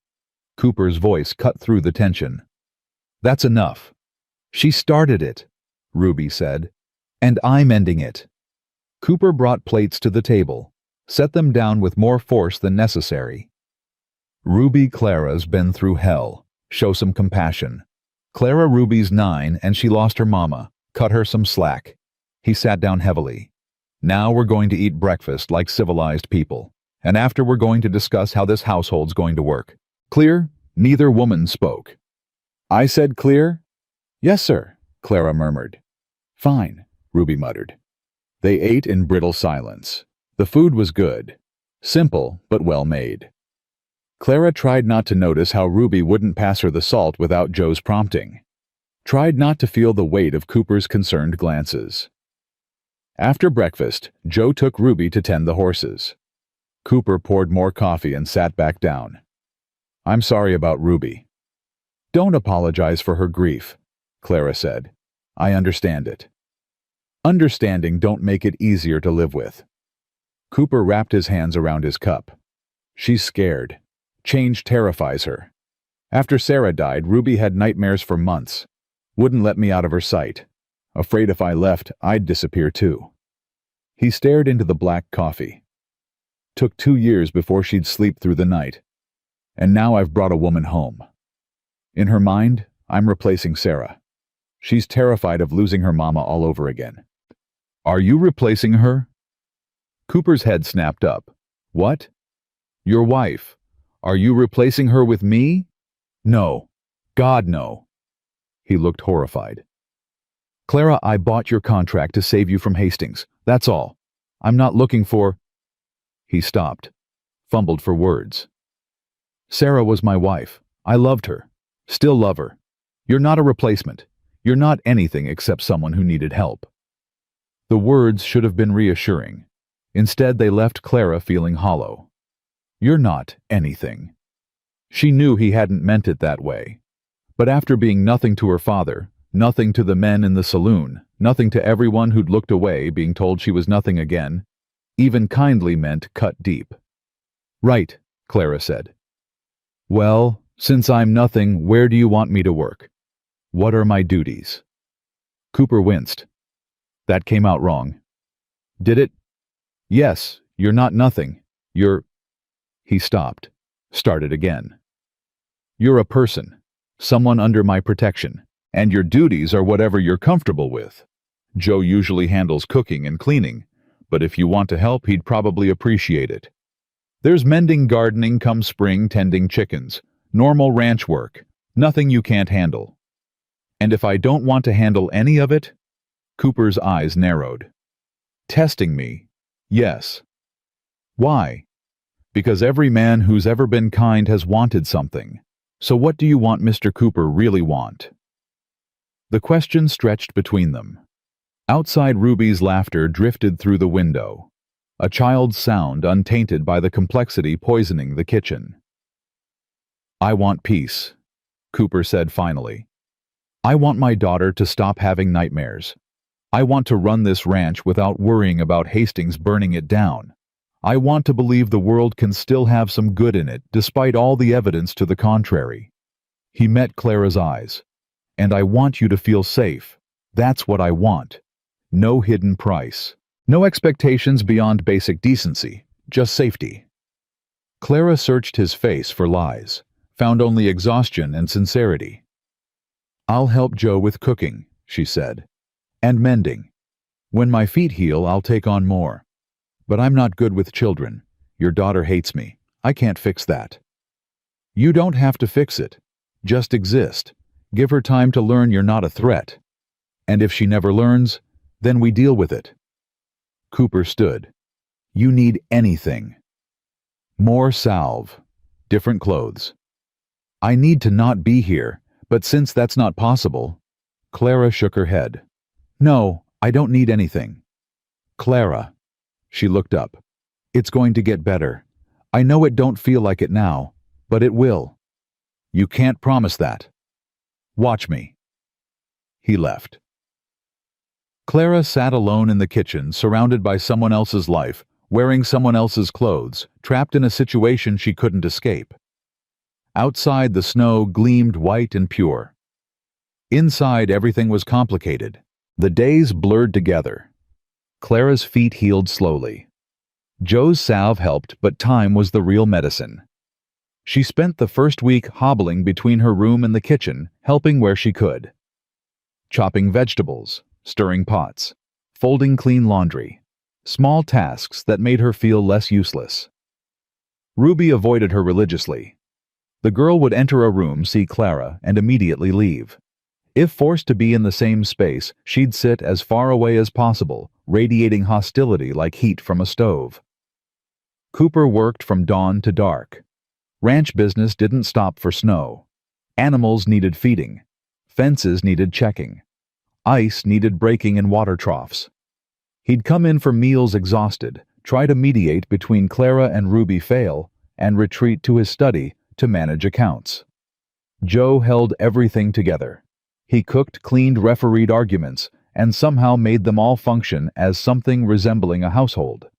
Cooper's voice cut through the tension. That's enough. She started it, Ruby said. And I'm ending it. Cooper brought plates to the table, set them down with more force than necessary. Ruby Clara's been through hell. Show some compassion. Clara Ruby's 9 and she lost her mama. Cut her some slack. He sat down heavily. Now we're going to eat breakfast like civilized people. And after we're going to discuss how this household's going to work. Clear? Neither woman spoke. I said clear? Yes, sir, Clara murmured. Fine, Ruby muttered. They ate in brittle silence. The food was good. Simple, but well made. Clara tried not to notice how Ruby wouldn't pass her the salt without Joe's prompting. Tried not to feel the weight of Cooper's concerned glances. After breakfast, Joe took Ruby to tend the horses. Cooper poured more coffee and sat back down. I'm sorry about Ruby. Don't apologize for her grief, Clara said. I understand it. Understanding don't make it easier to live with. Cooper wrapped his hands around his cup. She's scared. Change terrifies her. After Sarah died, Ruby had nightmares for months. Wouldn't let me out of her sight. Afraid if I left, I'd disappear too. He stared into the black coffee. Took 2 years before she'd sleep through the night. And now I've brought a woman home. In her mind, I'm replacing Sarah. She's terrified of losing her mama all over again. Are you replacing her? Cooper's head snapped up. What? Your wife. Are you replacing her with me? No. God, no. He looked horrified. Clara, I bought your contract to save you from Hastings. That's all. I'm not looking for... He stopped, fumbled for words. Sarah was my wife. I loved her. Still love her. You're not a replacement. You're not anything except someone who needed help. The words should have been reassuring. Instead, they left Clara feeling hollow. You're not anything. She knew he hadn't meant it that way. But after being nothing to her father, nothing to the men in the saloon, nothing to everyone who'd looked away, being told she was nothing again, even kindly meant cut deep. Right, Clara said. Well, since I'm nothing, where do you want me to work? What are my duties? Cooper winced. That came out wrong. Did it? Yes, you're not nothing. You're... He stopped, started again. You're a person, someone under my protection, and your duties are whatever you're comfortable with. Joe usually handles cooking and cleaning, but if you want to help, he'd probably appreciate it. There's mending gardening come spring, tending chickens, normal ranch work, nothing you can't handle. And if I don't want to handle any of it? Cooper's eyes narrowed. Testing me? Yes. Why? Because every man who's ever been kind has wanted something. So what do you want Mr. Cooper really want? The question stretched between them. Outside, Ruby's laughter drifted through the window, a child's sound untainted by the complexity poisoning the kitchen. "I want peace," Cooper said finally. "I want my daughter to stop having nightmares. I want to run this ranch without worrying about Hastings burning it down. I want to believe the world can still have some good in it, despite all the evidence to the contrary." He met Clara's eyes. "And I want you to feel safe. That's what I want. No hidden price. No expectations beyond basic decency, just safety." Clara searched his face for lies, found only exhaustion and sincerity. "I'll help Joe with cooking," she said, "and mending. When my feet heal, I'll take on more. But I'm not good with children. Your daughter hates me. I can't fix that." "You don't have to fix it. Just exist. Give her time to learn you're not a threat. And if she never learns, then we deal with it." Cooper stood. "You need anything." "More salve. Different clothes." "I need to not be here, but since that's not possible..." Clara shook her head. "No, I don't need anything." "Clara." She looked up. "It's going to get better. I know it don't feel like it now, but it will." "You can't promise that." "Watch me." He left. Clara sat alone in the kitchen, surrounded by someone else's life, wearing someone else's clothes, trapped in a situation she couldn't escape. Outside, the snow gleamed white and pure. Inside, everything was complicated. The days blurred together. Clara's feet healed slowly. Joe's salve helped, but time was the real medicine. She spent the first week hobbling between her room and the kitchen, helping where she could. Chopping vegetables, stirring pots, folding clean laundry, small tasks that made her feel less useless. Ruby avoided her religiously. The girl would enter a room, see Clara, and immediately leave. If forced to be in the same space, she'd sit as far away as possible, radiating hostility like heat from a stove. Cooper worked from dawn to dark. Ranch business didn't stop for snow. Animals needed feeding. Fences needed checking. Ice needed breaking in water troughs. He'd come in for meals exhausted, try to mediate between Clara and Ruby, fail, and retreat to his study to manage accounts. Joe held everything together. He cooked, cleaned, refereed arguments, and somehow made them all function as something resembling a household.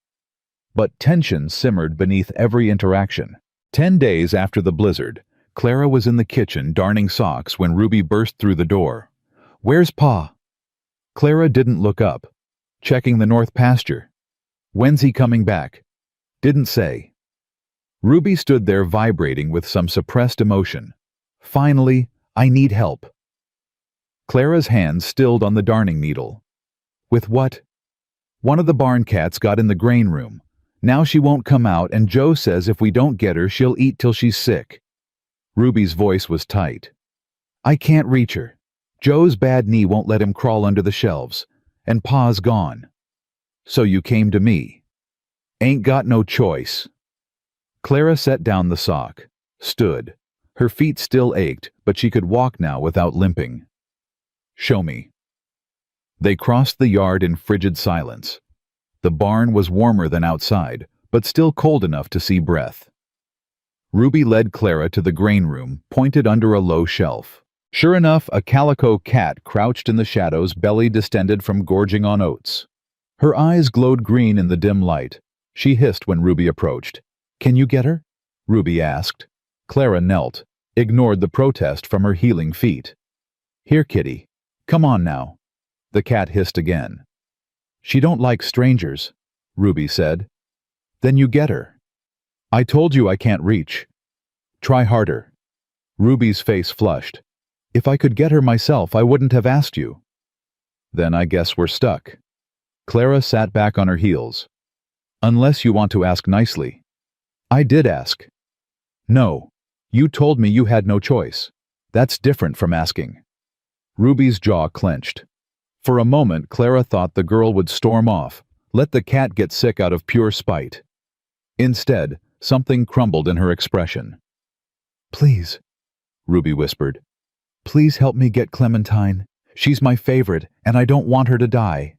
But tension simmered beneath every interaction. 10 days after the blizzard, Clara was in the kitchen darning socks when Ruby burst through the door. "Where's Pa?" Clara didn't look up. "Checking the north pasture." "When's he coming back?" "Didn't say." Ruby stood there vibrating with some suppressed emotion. "Finally, I need help." Clara's hand stilled on the darning needle. "With what?" "One of the barn cats got in the grain room. Now she won't come out, and Joe says if we don't get her, she'll eat till she's sick." Ruby's voice was tight. "I can't reach her. Joe's bad knee won't let him crawl under the shelves, and Pa's gone. So you came to me." "Ain't got no choice." Clara set down the sock, stood. Her feet still ached, but she could walk now without limping. "Show me." They crossed the yard in frigid silence. The barn was warmer than outside, but still cold enough to see breath. Ruby led Clara to the grain room, pointed under a low shelf. Sure enough, a calico cat crouched in the shadows, belly distended from gorging on oats. Her eyes glowed green in the dim light. She hissed when Ruby approached. "Can you get her?" Ruby asked. Clara knelt, ignored the protest from her healing feet. "Here, kitty. Come on now." The cat hissed again. "She don't like strangers," Ruby said. "Then you get her." "I told you I can't reach." "Try harder." Ruby's face flushed. "If I could get her myself, I wouldn't have asked you." "Then I guess we're stuck." Clara sat back on her heels. "Unless you want to ask nicely." "I did ask." "No. You told me you had no choice. That's different from asking." Ruby's jaw clenched. For a moment, Clara thought the girl would storm off, let the cat get sick out of pure spite. Instead, something crumbled in her expression. "Please," Ruby whispered. "Please help me get Clementine. She's my favorite, and I don't want her to die."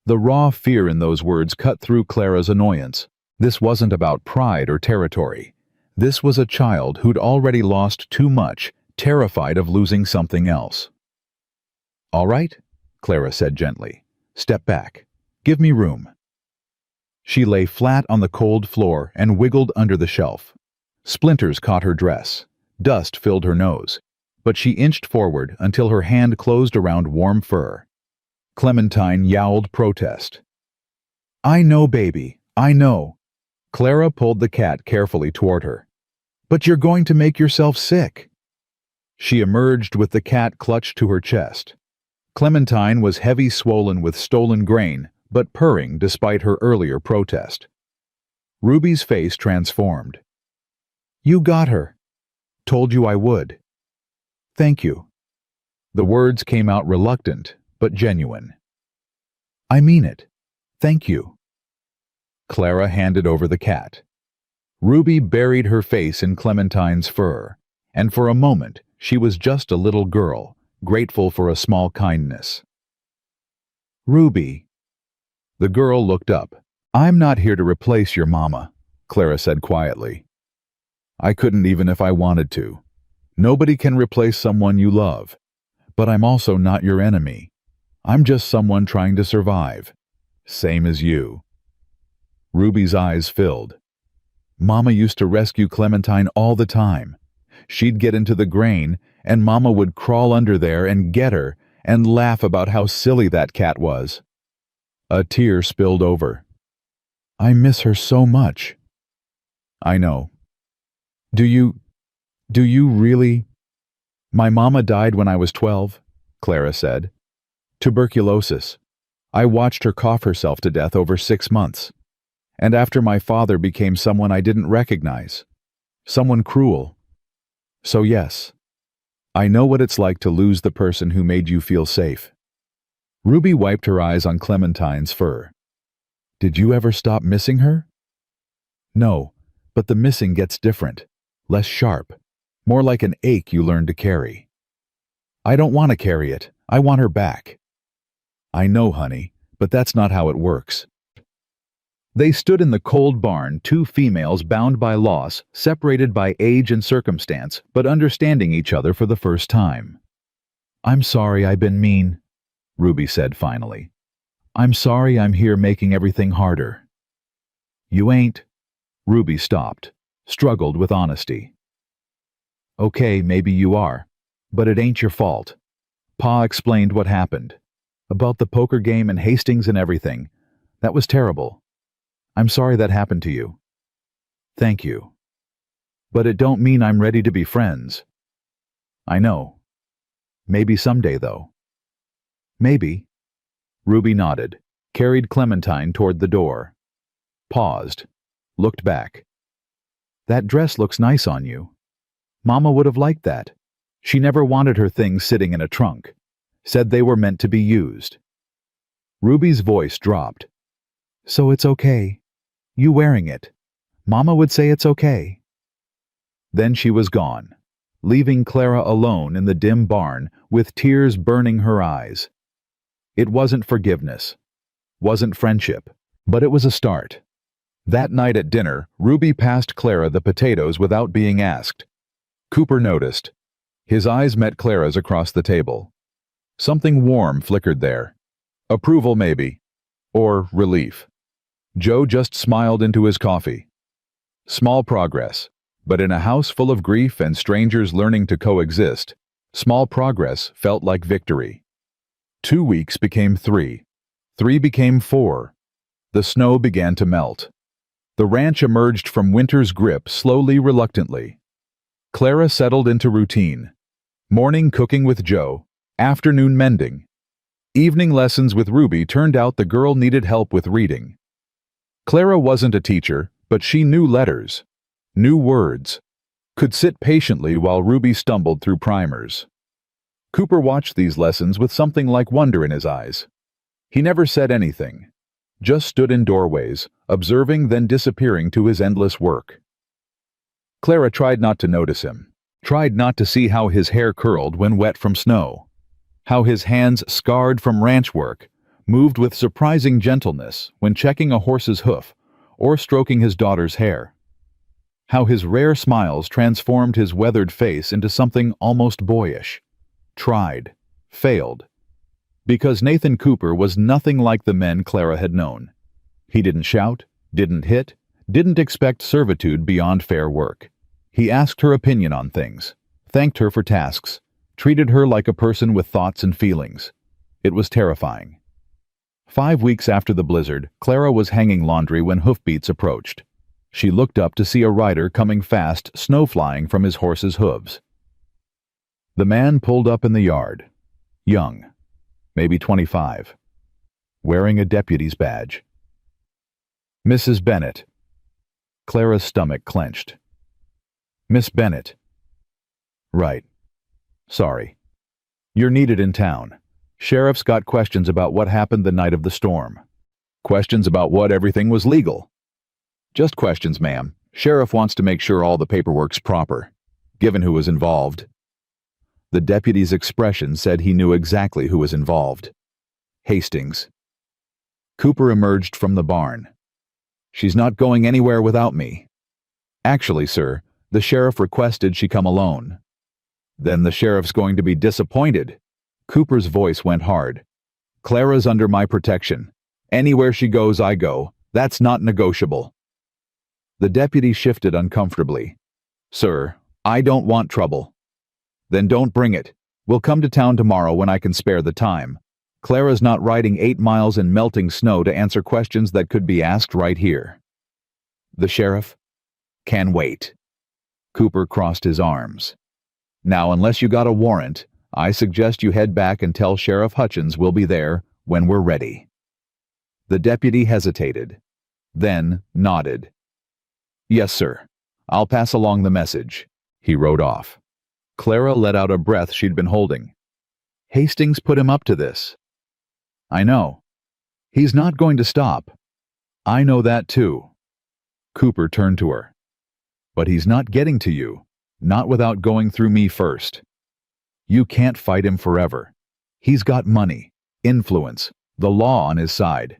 The raw fear in those words cut through Clara's annoyance. This wasn't about pride or territory. This was a child who'd already lost too much, terrified of losing something else. "All right," Clara said gently. "Step back. Give me room." She lay flat on the cold floor and wiggled under the shelf. Splinters caught her dress. Dust filled her nose. But she inched forward until her hand closed around warm fur. Clementine yowled protest. "I know, baby. I know." Clara pulled the cat carefully toward her. "But you're going to make yourself sick." She emerged with the cat clutched to her chest. Clementine was heavy, swollen with stolen grain, but purring despite her earlier protest. Ruby's face transformed. "You got her. Told you I would. Thank you." The words came out reluctant, but genuine. "I mean it. Thank you." Clara handed over the cat. Ruby buried her face in Clementine's fur, and for a moment she was just a little girl, grateful for a small kindness. "Ruby." The girl looked up. "I'm not here to replace your mama," Clara said quietly. "I couldn't even if I wanted to. Nobody can replace someone you love. But I'm also not your enemy. I'm just someone trying to survive. Same as you." Ruby's eyes filled. "Mama used to rescue Clementine all the time. She'd get into the grain, and Mama would crawl under there and get her and laugh about how silly that cat was." A tear spilled over. "I miss her so much." "I know. Do you really?" "My mama died when I was 12, Clara said. "Tuberculosis. I watched her cough herself to death over 6 months. And after my father became someone I didn't recognize. Someone cruel. So yes, I know what it's like to lose the person who made you feel safe." Ruby wiped her eyes on Clementine's fur. "Did you ever stop missing her?" "No, but the missing gets different. Less sharp. More like an ache you learn to carry." "I don't want to carry it. I want her back." "I know, honey, but that's not how it works." They stood in the cold barn, two females bound by loss, separated by age and circumstance, but understanding each other for the first time. "I'm sorry I've been mean," Ruby said finally. "I'm sorry I'm here making everything harder." "You ain't." Ruby stopped, struggled with honesty. "Okay, maybe you are, but it ain't your fault. Pa explained what happened. About the poker game and Hastings and everything. That was terrible. I'm sorry that happened to you." "Thank you. But it don't mean I'm ready to be friends." "I know. Maybe someday, though." "Maybe." Ruby nodded, carried Clementine toward the door. Paused, looked back. "That dress looks nice on you. Mama would have liked that. She never wanted her things sitting in a trunk. Said they were meant to be used." Ruby's voice dropped. "So it's okay. You wearing it. Mama would say it's okay." Then she was gone, leaving Clara alone in the dim barn with tears burning her eyes. It wasn't forgiveness, wasn't friendship, but it was a start. That night at dinner, Ruby passed Clara the potatoes without being asked. Cooper noticed. His eyes met Clara's across the table. Something warm flickered there. Approval, maybe. Or relief. Joe just smiled into his coffee. Small progress, but in a house full of grief and strangers learning to coexist, small progress felt like victory. 2 weeks became 3. 3 became 4. The snow began to melt. The ranch emerged from winter's grip slowly, reluctantly. Clara settled into routine. Morning cooking with Joe, afternoon mending. Evening lessons with Ruby turned out the girl needed help with reading. Clara wasn't a teacher, but she knew letters, knew words, could sit patiently while Ruby stumbled through primers. Cooper watched these lessons with something like wonder in his eyes. He never said anything, just stood in doorways, observing then disappearing to his endless work. Clara tried not to notice him, tried not to see how his hair curled when wet from snow. How his hands, scarred from ranch work, moved with surprising gentleness when checking a horse's hoof or stroking his daughter's hair. How his rare smiles transformed his weathered face into something almost boyish. Tried. Failed. Because Nathan Cooper was nothing like the men Clara had known. He didn't shout, didn't hit, didn't expect servitude beyond fair work. He asked her opinion on things, thanked her for tasks, treated her like a person with thoughts and feelings. It was terrifying. 5 weeks after the blizzard, Clara was hanging laundry when hoofbeats approached. She looked up to see a rider coming fast, snow flying from his horse's hooves. The man pulled up in the yard. Young, maybe 25, wearing a deputy's badge. Mrs. Bennett. Clara's stomach clenched. Miss Bennett. Right. Sorry. You're needed in town. Sheriff's got questions about what happened the night of the storm. Questions about what everything was legal. Just questions, ma'am. Sheriff wants to make sure all the paperwork's proper, given who was involved. The deputy's expression said he knew exactly who was involved. Hastings. Cooper emerged from the barn. She's not going anywhere without me. Actually, sir, the sheriff requested she come alone. Then the sheriff's going to be disappointed. Cooper's voice went hard. Clara's under my protection. Anywhere she goes, I go. That's not negotiable. The deputy shifted uncomfortably. Sir, I don't want trouble. Then don't bring it. We'll come to town tomorrow when I can spare the time. Clara's not riding 8 miles in melting snow to answer questions that could be asked right here. The sheriff can wait. Cooper crossed his arms. Now, unless you got a warrant, I suggest you head back and tell Sheriff Hutchins we'll be there when we're ready. The deputy hesitated, then nodded. Yes, sir. I'll pass along the message. He rode off. Clara let out a breath she'd been holding. Hastings put him up to this. I know. He's not going to stop. I know that too. Cooper turned to her. But he's not getting to you, not without going through me first. You can't fight him forever. He's got money, influence, the law on his side.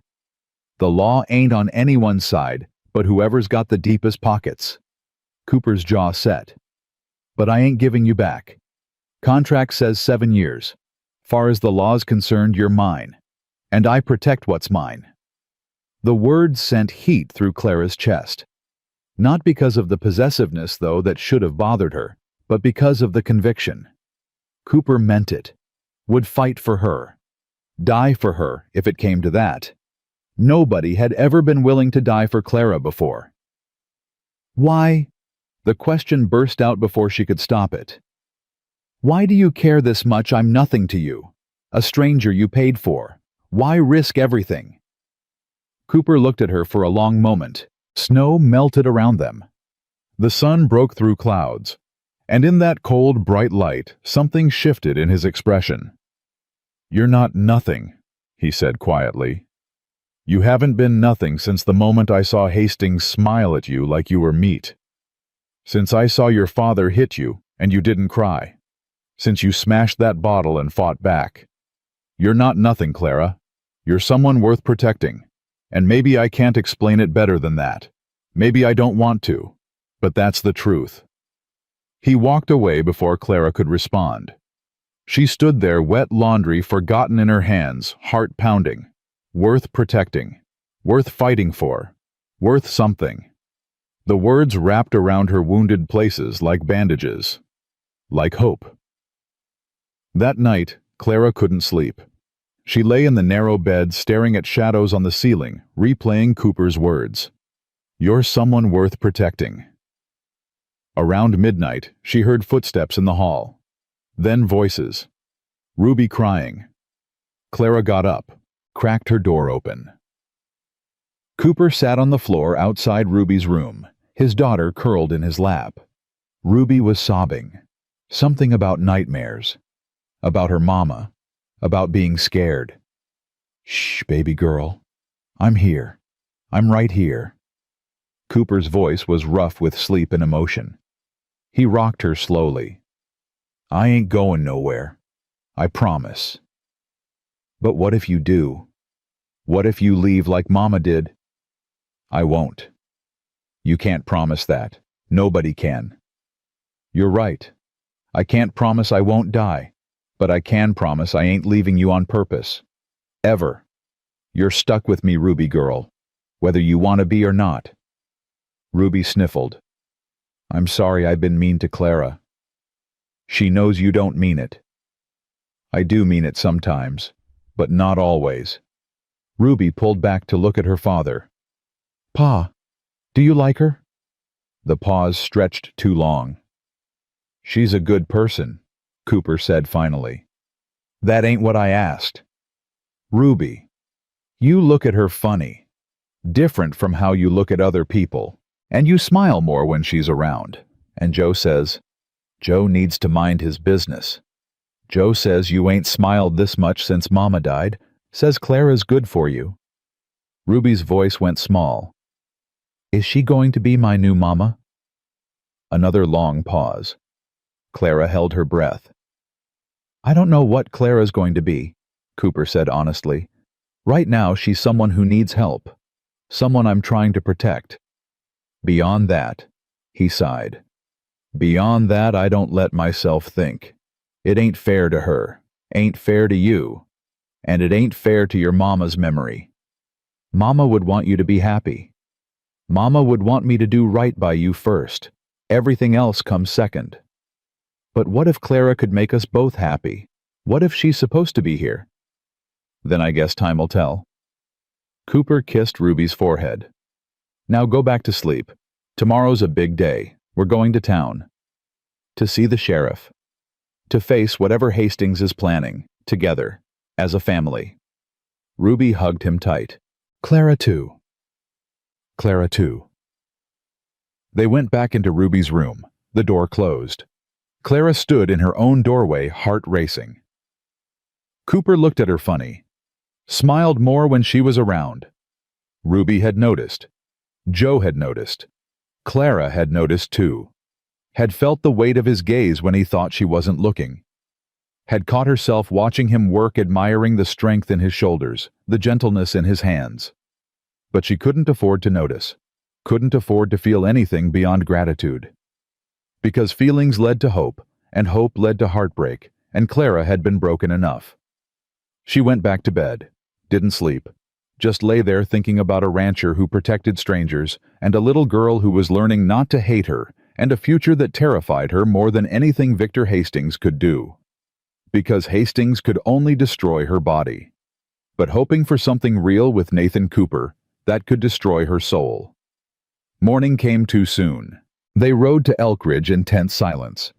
The law ain't on anyone's side, but whoever's got the deepest pockets. Cooper's jaw set. But I ain't giving you back. Contract says 7 years. Far as the law's concerned, you're mine. And I protect what's mine. The words sent heat through Clara's chest. Not because of the possessiveness, though, that should have bothered her, but because of the conviction. Cooper meant it. Would fight for her. Die for her, if it came to that. Nobody had ever been willing to die for Clara before. Why? The question burst out before she could stop it. Why do you care this much? I'm nothing to you. A stranger you paid for. Why risk everything? Cooper looked at her for a long moment. Snow melted around them. The sun broke through clouds, and in that cold, bright light, something shifted in his expression. You're not nothing, he said quietly. You haven't been nothing since the moment I saw Hastings smile at you like you were meat. Since I saw your father hit you and you didn't cry. Since you smashed that bottle and fought back. You're not nothing, Clara. You're someone worth protecting. And maybe I can't explain it better than that. Maybe I don't want to. But that's the truth. He walked away before Clara could respond. She stood there, wet laundry forgotten in her hands, heart pounding. Worth protecting. Worth fighting for. Worth something. The words wrapped around her wounded places like bandages. Like hope. That night, Clara couldn't sleep. She lay in the narrow bed staring at shadows on the ceiling, replaying Cooper's words. You're someone worth protecting. Around midnight, she heard footsteps in the hall. Then voices. Ruby crying. Clara got up, cracked her door open. Cooper sat on the floor outside Ruby's room, his daughter curled in his lap. Ruby was sobbing. Something about nightmares. About her mama. About being scared. Shh, baby girl. I'm here. I'm right here. Cooper's voice was rough with sleep and emotion. He rocked her slowly. I ain't going nowhere. I promise. But what if you do? What if you leave like Mama did? I won't. You can't promise that. Nobody can. You're right. I can't promise I won't die, but I can promise I ain't leaving you on purpose. Ever. You're stuck with me, Ruby girl, whether you want to be or not. Ruby sniffled. I'm sorry I've been mean to Clara. She knows you don't mean it. I do mean it sometimes, but not always. Ruby pulled back to look at her father. Pa, do you like her? The pause stretched too long. She's a good person, Cooper said finally. That ain't what I asked. Ruby, you look at her funny, different from how you look at other people, and you smile more when she's around. And Joe says, Joe needs to mind his business. Joe says you ain't smiled this much since Mama died, says Clara's good for you. Ruby's voice went small. Is she going to be my new mama? Another long pause. Clara held her breath. I don't know what Clara's going to be, Cooper said honestly. Right now she's someone who needs help, someone I'm trying to protect. Beyond that, he sighed. Beyond that, I don't let myself think. It ain't fair to her, ain't fair to you, and it ain't fair to your mama's memory. Mama would want you to be happy. Mama would want me to do right by you first. Everything else comes second. But what if Clara could make us both happy? What if she's supposed to be here? Then I guess time will tell. Cooper kissed Ruby's forehead. Now go back to sleep. Tomorrow's a big day. We're going to town. To see the sheriff. To face whatever Hastings is planning, together, as a family. Ruby hugged him tight. Clara too. Clara too. They went back into Ruby's room. The door closed. Clara stood in her own doorway, heart racing. Cooper looked at her funny. Smiled more when she was around. Ruby had noticed. Joe had noticed. Clara had noticed too. Had felt the weight of his gaze when he thought she wasn't looking. Had caught herself watching him work, admiring the strength in his shoulders, the gentleness in his hands. But she couldn't afford to notice. Couldn't afford to feel anything beyond gratitude. Because feelings led to hope, and hope led to heartbreak, and Clara had been broken enough. She went back to bed. Didn't sleep. Just lay there thinking about a rancher who protected strangers, and a little girl who was learning not to hate her, and a future that terrified her more than anything Victor Hastings could do. Because Hastings could only destroy her body. But hoping for something real with Nathan Cooper, that could destroy her soul. Morning came too soon. They rode to Elk Ridge in tense silence.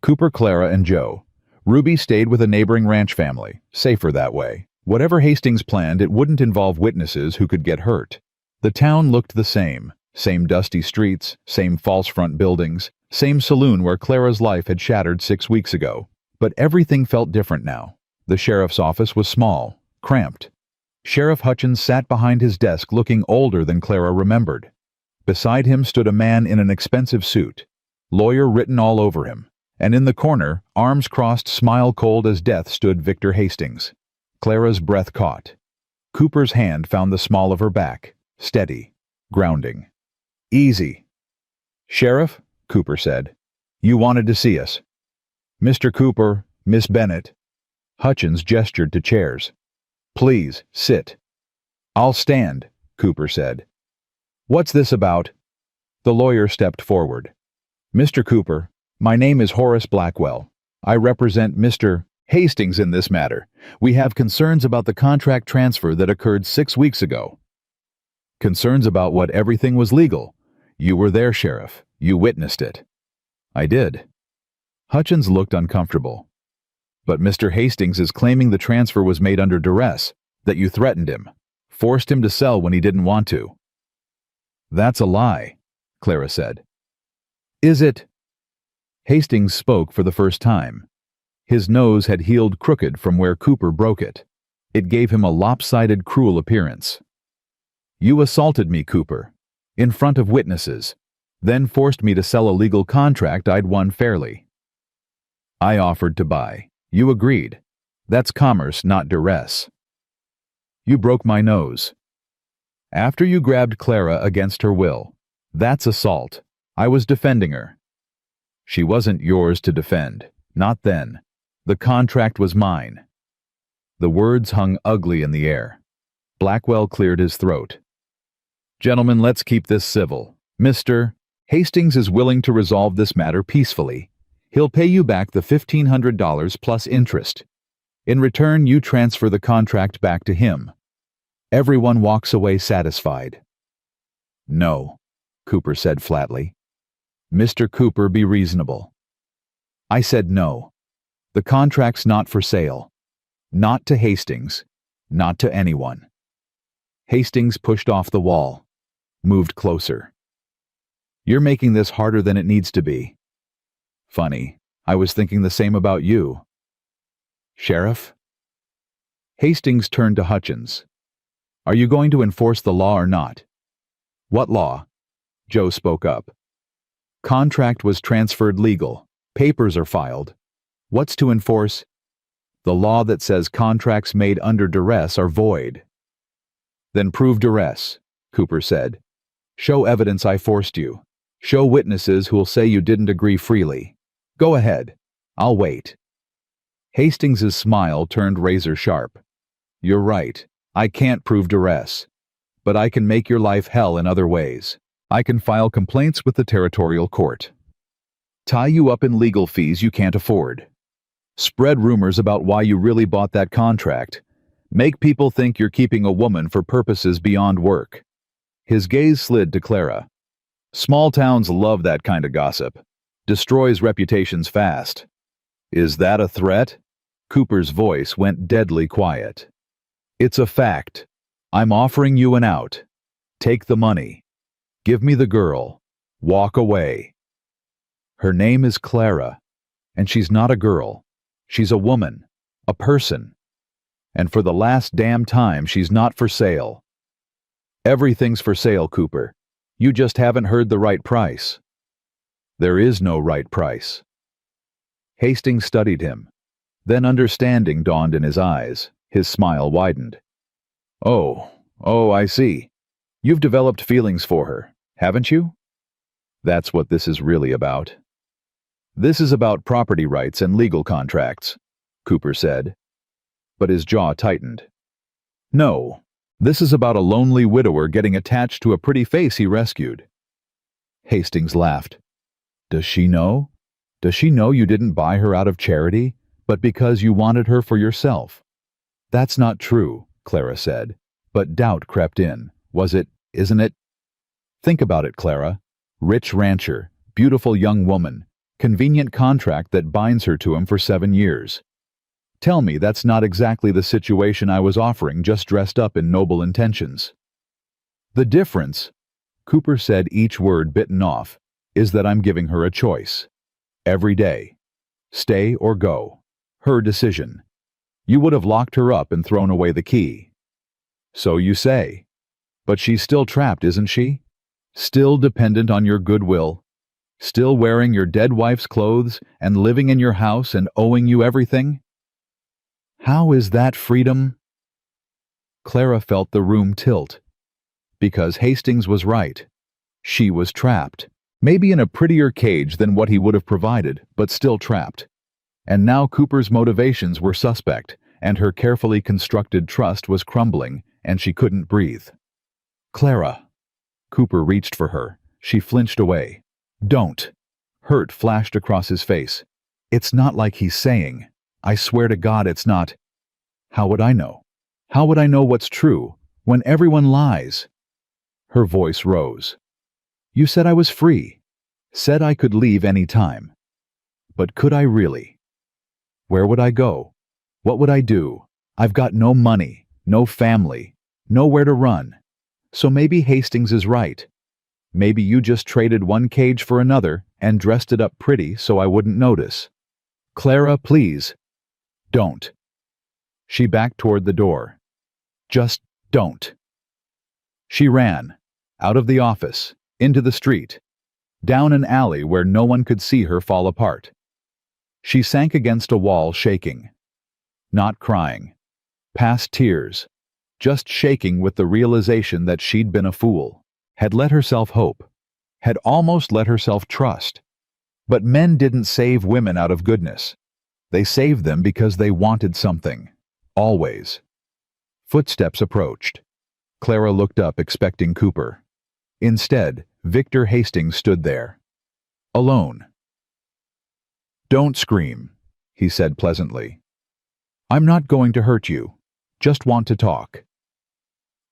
Cooper, Clara, and Joe. Ruby stayed with a neighboring ranch family, safer that way. Whatever Hastings planned, it wouldn't involve witnesses who could get hurt. The town looked the same. Same dusty streets, same false front buildings, same saloon where Clara's life had shattered 6 weeks ago. But everything felt different now. The sheriff's office was small, cramped. Sheriff Hutchins sat behind his desk looking older than Clara remembered. Beside him stood a man in an expensive suit, lawyer written all over him, and in the corner, arms crossed, smile cold as death, stood Victor Hastings. Clara's breath caught. Cooper's hand found the small of her back, steady, grounding. Easy. Sheriff, Cooper said, you wanted to see us. Mr. Cooper, Miss Bennett. Hutchins gestured to chairs. Please, sit. I'll stand, Cooper said. What's this about? The lawyer stepped forward. Mr. Cooper, my name is Horace Blackwell. I represent Mr. Hastings in this matter. We have concerns about the contract transfer that occurred 6 weeks ago. Concerns about what? Everything was legal. You were there, Sheriff. You witnessed it. I did. Hutchins looked uncomfortable. But Mr. Hastings is claiming the transfer was made under duress, that you threatened him, forced him to sell when he didn't want to. That's a lie, Clara said. Is it? Hastings spoke for the first time. His nose had healed crooked from where Cooper broke it. It gave him a lopsided, cruel appearance. You assaulted me, Cooper, in front of witnesses, then forced me to sell a legal contract I'd won fairly. I offered to buy. You agreed. That's commerce, not duress. You broke my nose. After you grabbed Clara against her will. That's assault. I was defending her. She wasn't yours to defend. Not then. The contract was mine. The words hung ugly in the air. Blackwell cleared his throat. Gentlemen, let's keep this civil. Mr. Hastings is willing to resolve this matter peacefully. He'll pay you back the $1,500 plus interest. In return, you transfer the contract back to him. Everyone walks away satisfied. No, Cooper said flatly. Mr. Cooper, be reasonable. I said no. The contract's not for sale. Not to Hastings. Not to anyone. Hastings pushed off the wall. Moved closer. You're making this harder than it needs to be. Funny, I was thinking the same about you. Sheriff? Hastings turned to Hutchins. Are you going to enforce the law or not? What law? Joe spoke up. Contract was transferred legal. Papers are filed. What's to enforce? The law that says contracts made under duress are void. Then prove duress, Cooper said. Show evidence I forced you. Show witnesses who'll say you didn't agree freely. Go ahead. I'll wait. Hastings's smile turned razor sharp. You're right. I can't prove duress. But I can make your life hell in other ways. I can file complaints with the territorial court. Tie you up in legal fees you can't afford. Spread rumors about why you really bought that contract. Make people think you're keeping a woman for purposes beyond work. His gaze slid to Clara. Small towns love that kind of gossip. Destroys reputations fast. Is that a threat? Cooper's voice went deadly quiet. It's a fact. I'm offering you an out. Take the money. Give me the girl. Walk away. Her name is Clara, and she's not a girl. She's a woman, a person. And for the last damn time, she's not for sale. Everything's for sale, Cooper. You just haven't heard the right price. There is no right price. Hastings studied him. Then understanding dawned in his eyes. His smile widened. Oh, I see. You've developed feelings for her, haven't you? That's what this is really about. This is about property rights and legal contracts, Cooper said. But his jaw tightened. No, this is about a lonely widower getting attached to a pretty face he rescued. Hastings laughed. Does she know? Does she know you didn't buy her out of charity, but because you wanted her for yourself? That's not true, Clara said, but doubt crept in. Was it, isn't it? Think about it, Clara. Rich rancher, beautiful young woman, convenient contract that binds her to him for 7 years. Tell me that's not exactly the situation I was offering, just dressed up in noble intentions. The difference, Cooper said, each word bitten off, is that I'm giving her a choice. Every day. Stay or go. Her decision. You would have locked her up and thrown away the key. So you say. But she's still trapped, isn't she? Still dependent on your goodwill. Still wearing your dead wife's clothes and living in your house and owing you everything? How is that freedom? Clara felt the room tilt. Because Hastings was right. She was trapped. Maybe in a prettier cage than what he would have provided, but still trapped. And now Cooper's motivations were suspect, and her carefully constructed trust was crumbling, and she couldn't breathe. Clara. Cooper reached for her. She flinched away. Don't. Hurt flashed across his face. It's not like he's saying. I swear to God it's not. How would I know? How would I know what's true, when everyone lies? Her voice rose. You said I was free. Said I could leave any time. But could I really? Where would I go? What would I do? I've got no money, no family, nowhere to run. So maybe Hastings is right. Maybe you just traded one cage for another and dressed it up pretty so I wouldn't notice. Clara, please. Don't. She backed toward the door. Just don't. She ran. Out of the office. Into the street. Down an alley where no one could see her fall apart. She sank against a wall, shaking. Not crying. Past tears. Just shaking with the realization that she'd been a fool. Had let herself hope. Had almost let herself trust. But men didn't save women out of goodness. They saved them because they wanted something. Always. Footsteps approached. Clara looked up, expecting Cooper. Instead, Victor Hastings stood there. Alone. "Don't scream," he said pleasantly. "I'm not going to hurt you. Just want to talk."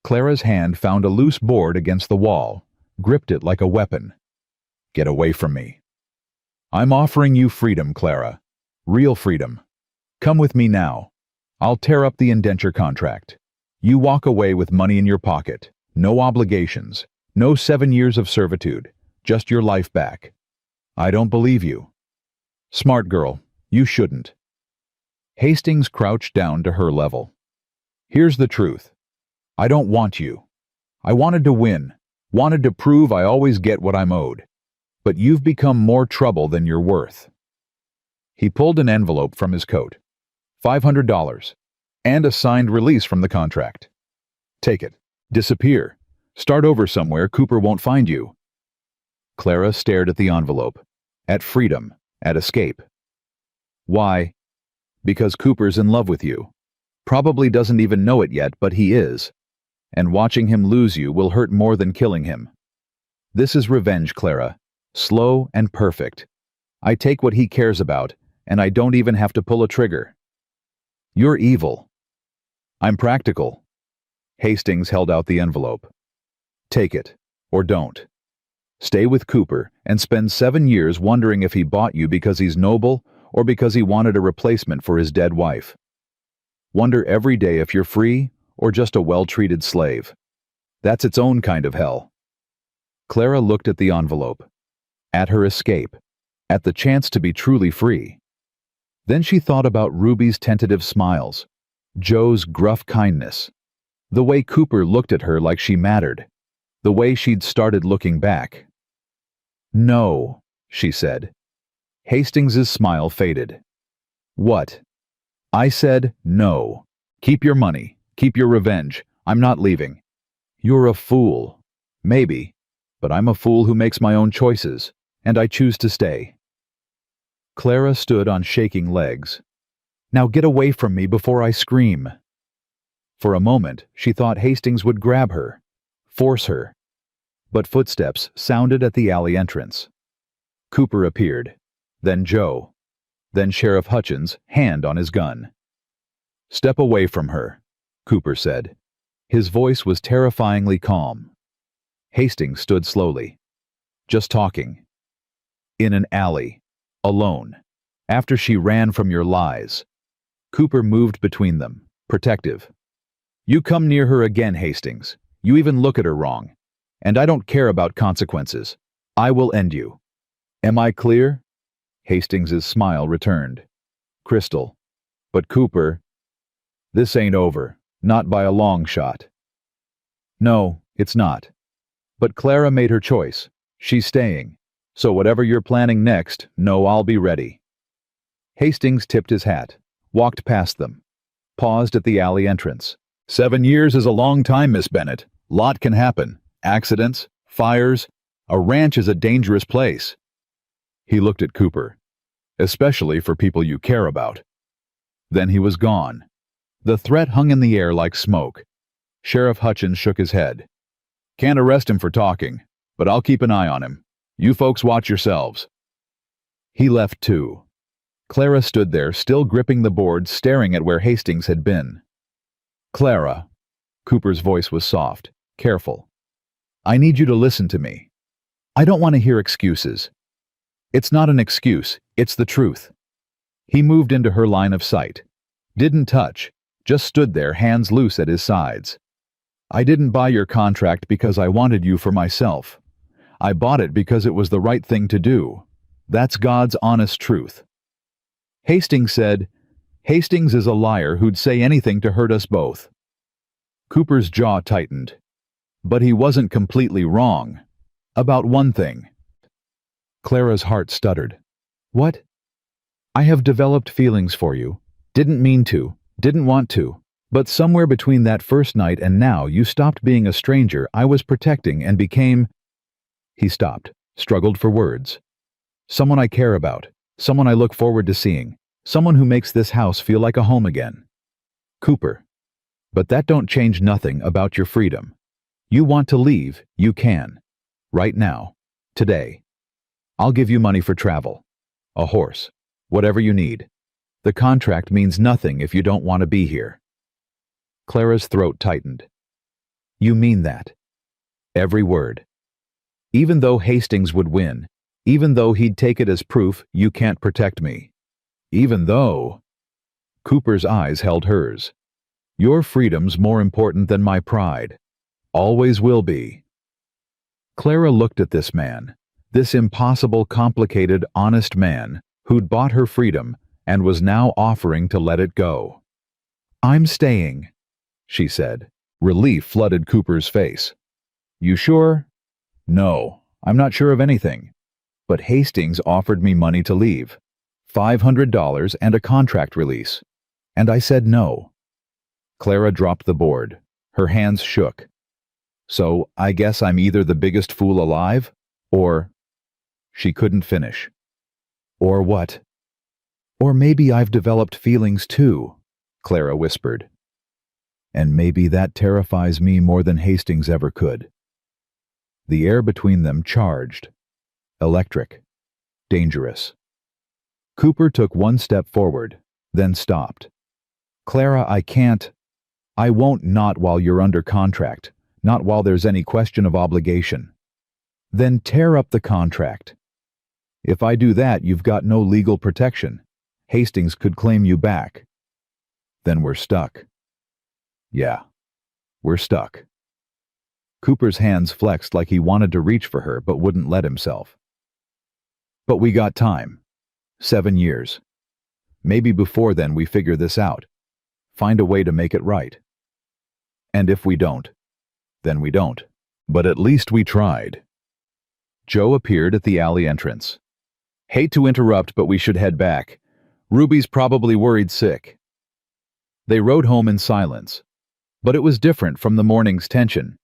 Clara's hand found a loose board against the wall, gripped it like a weapon. "Get away from me." "I'm offering you freedom, Clara. Real freedom. Come with me now. I'll tear up the indenture contract. You walk away with money in your pocket. No obligations. No 7 years of servitude. Just your life back." "I don't believe you." "Smart girl. You shouldn't." Hastings crouched down to her level. "Here's the truth. I don't want you. I wanted to win. Wanted to prove I always get what I'm owed. But you've become more trouble than you're worth." He pulled an envelope from his coat. $500. And a signed release from the contract. "Take it. Disappear. Start over somewhere Cooper won't find you." Clara stared at the envelope. At freedom. At escape. "Why?" "Because Cooper's in love with you. Probably doesn't even know it yet, but he is. And watching him lose you will hurt more than killing him. This is revenge, Clara. Slow and perfect. I take what he cares about, and I don't even have to pull a trigger." "You're evil." "I'm practical." Hastings held out the envelope. "Take it, or don't. Stay with Cooper and spend 7 years wondering if he bought you because he's noble or because he wanted a replacement for his dead wife. Wonder every day if you're free or just a well-treated slave. That's its own kind of hell." Clara looked at the envelope, at her escape, at the chance to be truly free. Then she thought about Ruby's tentative smiles, Joe's gruff kindness, the way Cooper looked at her like she mattered, the way she'd started looking back. "No," she said. Hastings's smile faded. "What?" "I said no. Keep your money. Keep your revenge. I'm not leaving." "You're a fool." "Maybe. But I'm a fool who makes my own choices, and I choose to stay." Clara stood on shaking legs. "Now get away from me before I scream." For a moment, she thought Hastings would grab her, force her. But footsteps sounded at the alley entrance. Cooper appeared, then Joe, then Sheriff Hutchins, hand on his gun. "Step away from her," Cooper said. His voice was terrifyingly calm. Hastings stood slowly. "Just talking." "In an alley. Alone. After she ran from your lies." Cooper moved between them, protective. "You come near her again, Hastings. You even look at her wrong. And I don't care about consequences. I will end you. Am I clear?" Hastings's smile returned. "Crystal. But Cooper, this ain't over. Not by a long shot." "No, it's not. But Clara made her choice. She's staying. So whatever you're planning next, know I'll be ready." Hastings tipped his hat, walked past them, paused at the alley entrance. 7 years is a long time, Miss Bennett. Lot can happen. Accidents, fires. A ranch is a dangerous place. He looked at Cooper. "Especially for people you care about." Then he was gone. The threat hung in the air like smoke. Sheriff Hutchins shook his head. "Can't arrest him for talking, but I'll keep an eye on him. You folks watch yourselves." He left too. Clara stood there, still gripping the board, staring at where Hastings had been. "Clara," Cooper's voice was soft, careful. "I need you to listen to me. I don't want to hear excuses. It's not an excuse, it's the truth." He moved into her line of sight. Didn't touch, just stood there, hands loose at his sides. "I didn't buy your contract because I wanted you for myself. I bought it because it was the right thing to do. That's God's honest truth." Hastings said, "Hastings is a liar who'd say anything to hurt us both." Cooper's jaw tightened. But he wasn't completely wrong. About one thing. Clara's heart stuttered. "What?" "I have developed feelings for you. Didn't mean to, Didn't want to. But somewhere between that first night and now, you stopped being a stranger I was protecting and became—" He stopped, struggled for words. "Someone I care about. Someone I look forward to seeing. Someone who makes this house feel like a home again. Cooper. But that don't change nothing about your freedom. You want to leave, you can. Right now. Today. I'll give you money for travel. A horse. Whatever you need. The contract means nothing if you don't want to be here." Clara's throat tightened. "You mean that?" "Every word. Even though Hastings would win, even though he'd take it as proof you can't protect me. Even though—" Cooper's eyes held hers. "Your freedom's more important than my pride. Always will be." Clara looked at this man, this impossible, complicated, honest man who'd bought her freedom and was now offering to let it go. "I'm staying," she said. Relief flooded Cooper's face. "You sure?" "No, I'm not sure of anything. But Hastings offered me money to leave. $500 and a contract release. And I said no." Clara dropped the board. Her hands shook. "So I guess I'm either the biggest fool alive, or—" She couldn't finish. "Or what?" "Or maybe I've developed feelings too," Clara whispered. "And maybe that terrifies me more than Hastings ever could." The air between them charged. Electric. Dangerous. Cooper took one step forward, then stopped. "Clara, I can't. I won't, not while you're under contract, not while there's any question of obligation." "Then tear up the contract." "If I do that, you've got no legal protection. Hastings could claim you back." "Then we're stuck." "Yeah, we're stuck." Cooper's hands flexed like he wanted to reach for her but wouldn't let himself. "But we got time. 7 years. Maybe before then we figure this out. Find a way to make it right. And if we don't, then we don't. But at least we tried." Joe appeared at the alley entrance. "Hate to interrupt, but we should head back. Ruby's probably worried sick." They rode home in silence. But it was different from the morning's tension.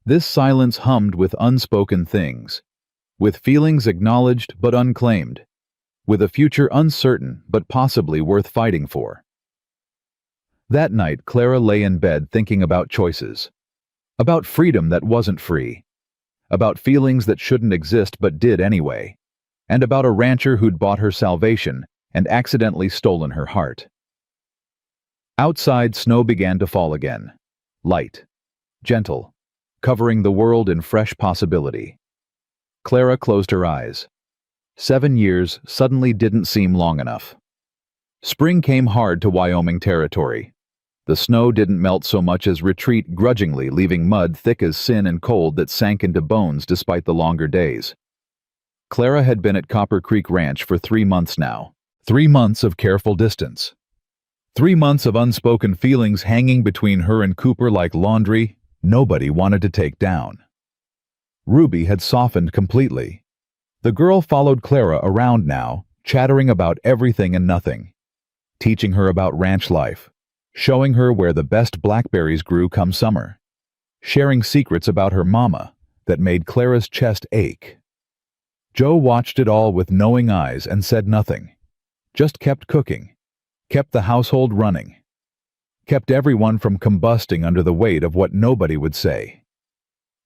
This silence hummed with unspoken things, with feelings acknowledged but unclaimed, with a future uncertain but possibly worth fighting for. That night, Clara lay in bed thinking about choices, about freedom that wasn't free, about feelings that shouldn't exist but did anyway, and about a rancher who'd bought her salvation and accidentally stolen her heart. Outside, snow began to fall again, light, gentle, covering the world in fresh possibility. Clara closed her eyes. 7 years suddenly didn't seem long enough. Spring came hard to Wyoming territory. The snow didn't melt so much as retreat grudgingly, leaving mud thick as sin and cold that sank into bones despite the longer days. Clara had been at Copper Creek Ranch for 3 months now. 3 months of careful distance. 3 months of unspoken feelings hanging between her and Cooper like laundry nobody wanted to take down. Ruby had softened completely. The girl followed Clara around now, chattering about everything and nothing, teaching her about ranch life, showing her where the best blackberries grew come summer, sharing secrets about her mama that made Clara's chest ache. Joe watched it all with knowing eyes and said nothing, just kept cooking, kept the household running, kept everyone from combusting under the weight of what nobody would say.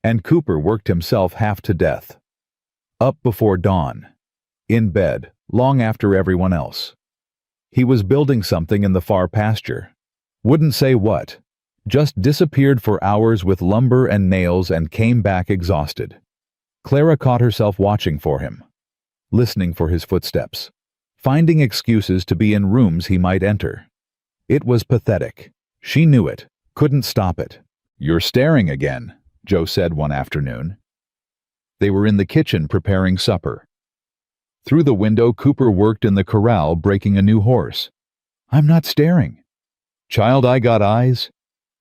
And Cooper worked himself half to death. Up before dawn, in bed long after everyone else. He was building something in the far pasture. Wouldn't say what, just disappeared for hours with lumber and nails and came back exhausted. Clara caught herself watching for him, listening for his footsteps, finding excuses to be in rooms he might enter. It was pathetic. She knew it, couldn't stop it. "You're staring again," Joe said one afternoon. They were in the kitchen preparing supper. Through the window, Cooper worked in the corral breaking a new horse. "I'm not staring." "Child, I got eyes.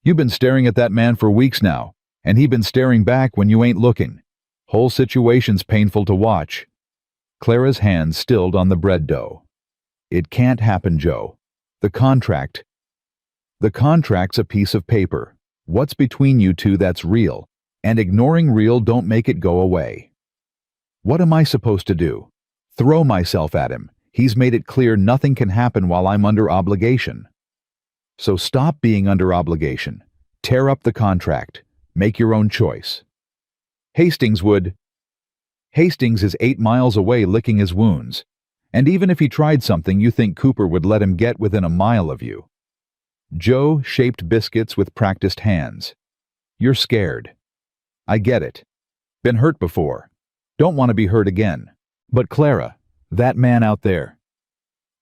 You've been staring at that man for weeks now, and he been staring back when you ain't looking. Whole situation's painful to watch." Clara's hand stilled on the bread dough. "It can't happen, Joe. The contract—" The contract's a piece of paper. What's between you two that's real? And ignoring real don't make it go away. What am I supposed to do? Throw myself at him. He's made it clear nothing can happen while I'm under obligation. So stop being under obligation. Tear up the contract. Make your own choice. Hastings is 8 miles away licking his wounds. And even if he tried something, you think Cooper would let him get within a mile of you. Joe shaped biscuits with practiced hands. You're scared. I get it. Been hurt before. Don't want to be hurt again. But Clara, that man out there.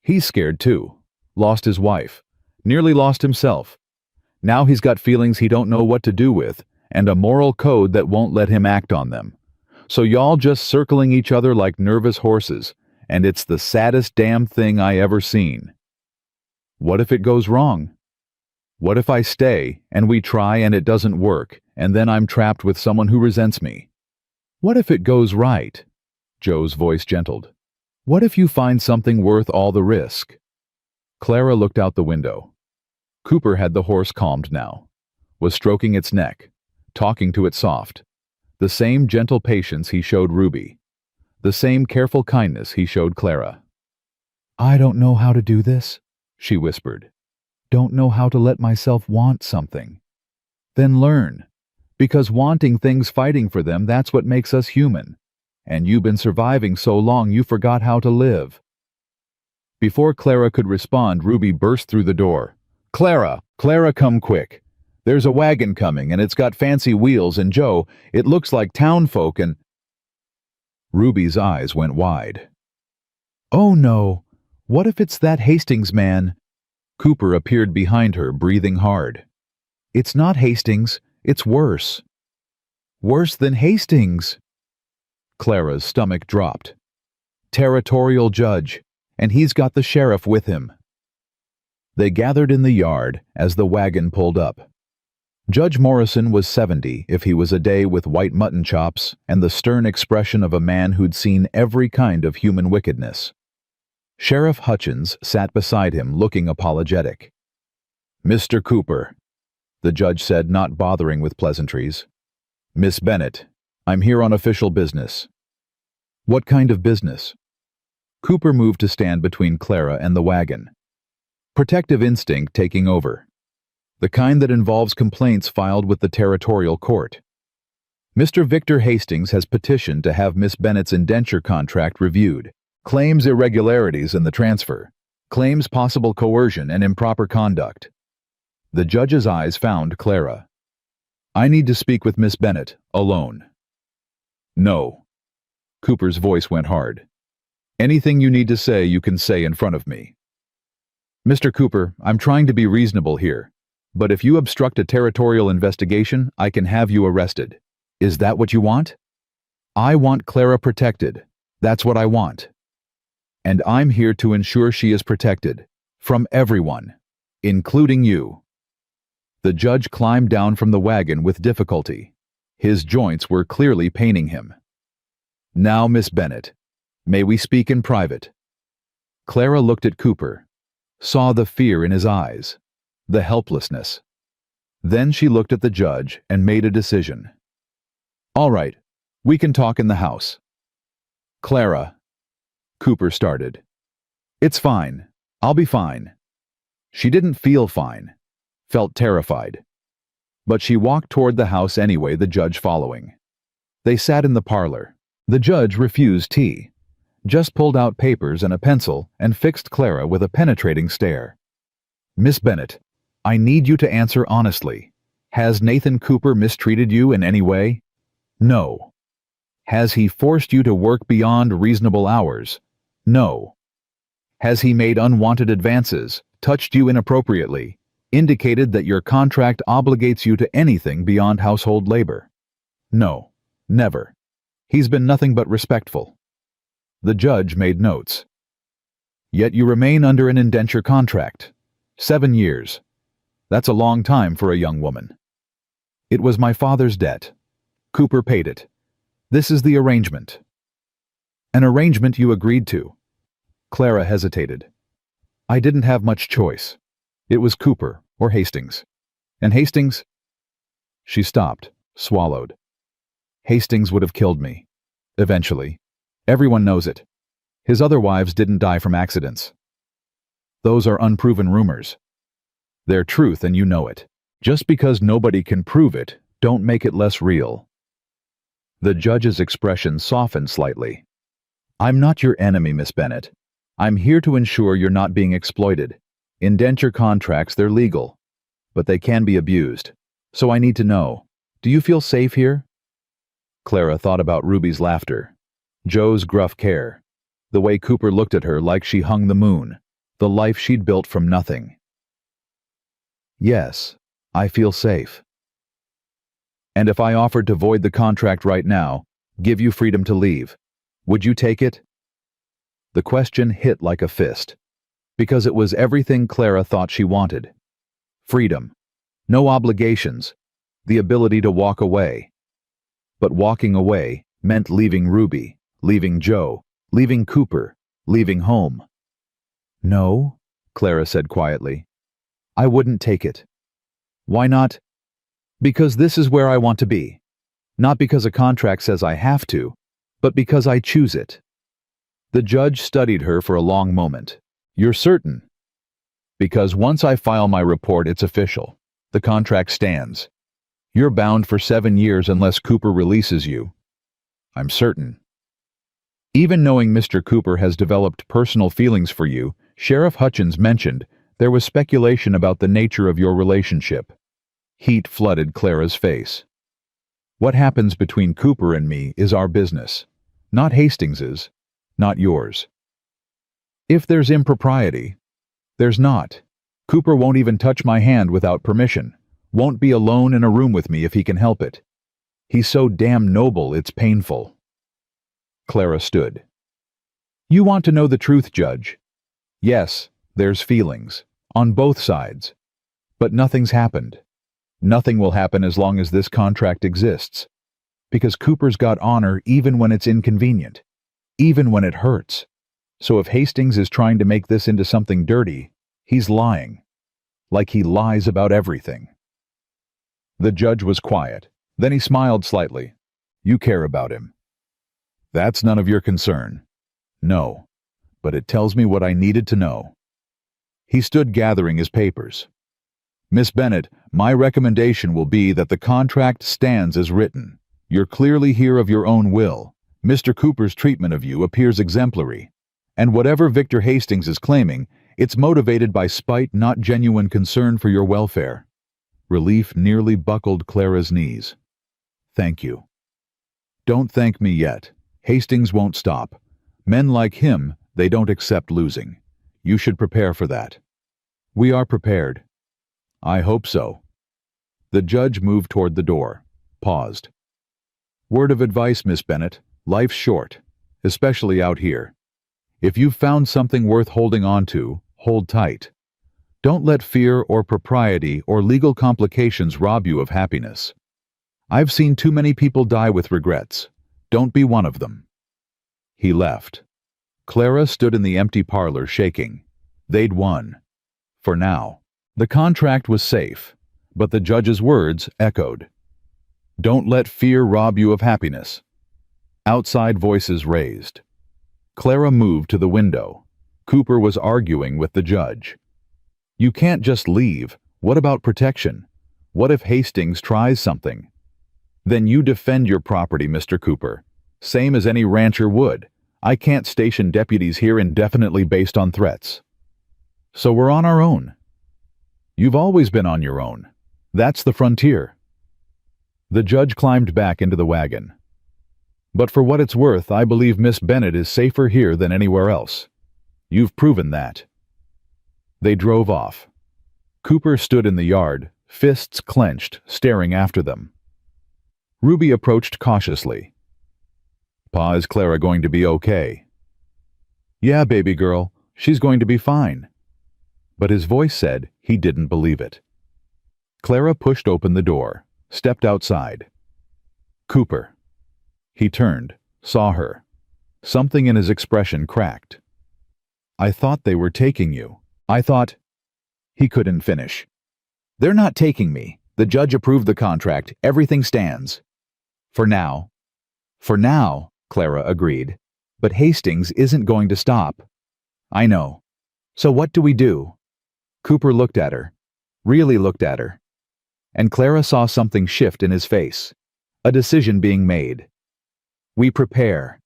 He's scared too. Lost his wife. Nearly lost himself. Now he's got feelings he don't know what to do with, and a moral code that won't let him act on them. So y'all just circling each other like nervous horses, and it's the saddest damn thing I ever seen. What if it goes wrong? What if I stay, and we try and it doesn't work, and then I'm trapped with someone who resents me? What if it goes right? Joe's voice gentled. What if you find something worth all the risk? Clara looked out the window. Cooper had the horse calmed now, was stroking its neck, talking to it soft. The same gentle patience he showed Ruby. The same careful kindness he showed Clara. I don't know how to do this, she whispered. Don't know how to let myself want something. Then learn. Because wanting things, fighting for them, that's what makes us human. And you've been surviving so long you forgot how to live. Before Clara could respond, Ruby burst through the door. Clara, come quick. There's a wagon coming, and it's got fancy wheels, and Joe, it looks like town folk and... Ruby's eyes went wide. Oh no, what if it's that Hastings man? Cooper appeared behind her, breathing hard. It's not Hastings, it's worse. Worse than Hastings. Clara's stomach dropped. Territorial judge, and he's got the sheriff with him. They gathered in the yard as the wagon pulled up. Judge Morrison was 70 if he was a day with white mutton chops and the stern expression of a man who'd seen every kind of human wickedness. Sheriff Hutchins sat beside him, looking apologetic. Mr. Cooper, the judge said, not bothering with pleasantries. Miss Bennett, I'm here on official business. What kind of business? Cooper moved to stand between Clara and the wagon. Protective instinct taking over. The kind that involves complaints filed with the territorial court. Mr. Victor Hastings has petitioned to have Miss Bennett's indenture contract reviewed. Claims irregularities in the transfer. Claims possible coercion and improper conduct. The judge's eyes found Clara. I need to speak with Miss Bennett, alone. No. Cooper's voice went hard. Anything you need to say, you can say in front of me. Mr. Cooper, I'm trying to be reasonable here, but if you obstruct a territorial investigation, I can have you arrested. Is that what you want? I want Clara protected. That's what I want. And I'm here to ensure she is protected. From everyone. Including you. The judge climbed down from the wagon with difficulty. His joints were clearly paining him. Now, Miss Bennett, may we speak in private? Clara looked at Cooper, saw the fear in his eyes, the helplessness. Then she looked at the judge and made a decision. All right, we can talk in the house. Clara, Cooper started. It's fine. I'll be fine. She didn't feel fine, felt terrified. But she walked toward the house anyway, the judge following. They sat in the parlor. The judge refused tea, just pulled out papers and a pencil and fixed Clara with a penetrating stare. Miss Bennett, I need you to answer honestly. Has Nathan Cooper mistreated you in any way? No. Has he forced you to work beyond reasonable hours? No. Has he made unwanted advances, touched you inappropriately, indicated that your contract obligates you to anything beyond household labor? No. Never. He's been nothing but respectful. The judge made notes. Yet you remain under an indenture contract. 7 years. That's a long time for a young woman. It was my father's debt. Cooper paid it. This is the arrangement. An arrangement you agreed to. Clara hesitated. I didn't have much choice. It was Cooper, Or Hastings. And Hastings? She stopped, swallowed. Hastings would have killed me. Eventually. Everyone knows it. His other wives didn't die from accidents. Those are unproven rumors. They're truth and you know it. Just because nobody can prove it, don't make it less real. The judge's expression softened slightly. I'm not your enemy, Miss Bennett. I'm here to ensure you're not being exploited. Indenture contracts, they're legal, but they can be abused. So I need to know, do you feel safe here? Clara thought about Ruby's laughter, Joe's gruff care, the way Cooper looked at her like she hung the moon, the life she'd built from nothing. Yes, I feel safe. And if I offered to void the contract right now, give you freedom to leave, would you take it? The question hit like a fist, because it was everything Clara thought she wanted. Freedom, no obligations, the ability to walk away. But walking away meant leaving Ruby, leaving Joe, leaving Cooper, leaving home. No, Clara said quietly. I wouldn't take it. Why not? Because this is where I want to be. Not because a contract says I have to, but because I choose it. The judge studied her for a long moment. You're certain? Because once I file my report, it's official. The contract stands. You're bound for 7 years unless Cooper releases you. I'm certain. Even knowing Mr. Cooper has developed personal feelings for you, Sheriff Hutchins mentioned there was speculation about the nature of your relationship. Heat flooded Clara's face. What happens between Cooper and me is our business. Not Hastings's, not yours. If there's impropriety, there's not. Cooper won't even touch my hand without permission. Won't be alone in a room with me if he can help it. He's so damn noble, it's painful. Clara stood. You want to know the truth, Judge? Yes, there's feelings. On both sides. But nothing's happened. Nothing will happen as long as this contract exists. Because Cooper's got honor even when it's inconvenient. Even when it hurts. So if Hastings is trying to make this into something dirty, he's lying. Like he lies about everything. The judge was quiet. Then he smiled slightly. You care about him. That's none of your concern. No. But it tells me what I needed to know. He stood gathering his papers. Miss Bennett, my recommendation will be that the contract stands as written. You're clearly here of your own will. Mr. Cooper's treatment of you appears exemplary. And whatever Victor Hastings is claiming, it's motivated by spite, not genuine concern for your welfare. Relief nearly buckled Clara's knees. Thank you. Don't thank me yet. Hastings won't stop. Men like him, they don't accept losing. You should prepare for that. We are prepared. I hope so. The judge moved toward the door, paused. Word of advice, Miss Bennett. Life's short, especially out here. If you've found something worth holding on to, hold tight. Don't let fear or propriety or legal complications rob you of happiness. I've seen too many people die with regrets. Don't be one of them. He left. Clara stood in the empty parlor shaking. They'd won. For now. The contract was safe, but the judge's words echoed. Don't let fear rob you of happiness. Outside voices raised. Clara moved to the window. Cooper was arguing with the judge. You can't just leave. What about protection? What if Hastings tries something? Then you defend your property, Mr. Cooper. Same as any rancher would. I can't station deputies here indefinitely based on threats. So we're on our own. You've always been on your own. That's the frontier. The judge climbed back into the wagon. But for what it's worth, I believe Miss Bennett is safer here than anywhere else. You've proven that. They drove off. Cooper stood in the yard, fists clenched, staring after them. Ruby approached cautiously. Pa, is Clara going to be okay? Yeah, baby girl, she's going to be fine. But his voice said he didn't believe it. Clara pushed open the door, stepped outside. Cooper. He turned, saw her. Something in his expression cracked. I thought they were taking you. I thought... He couldn't finish. They're not taking me. The judge approved the contract. Everything stands. For now. For now, Clara agreed. But Hastings isn't going to stop. I know. So what do we do? Cooper looked at her. Really looked at her. And Clara saw something shift in his face. A decision being made. We prepare.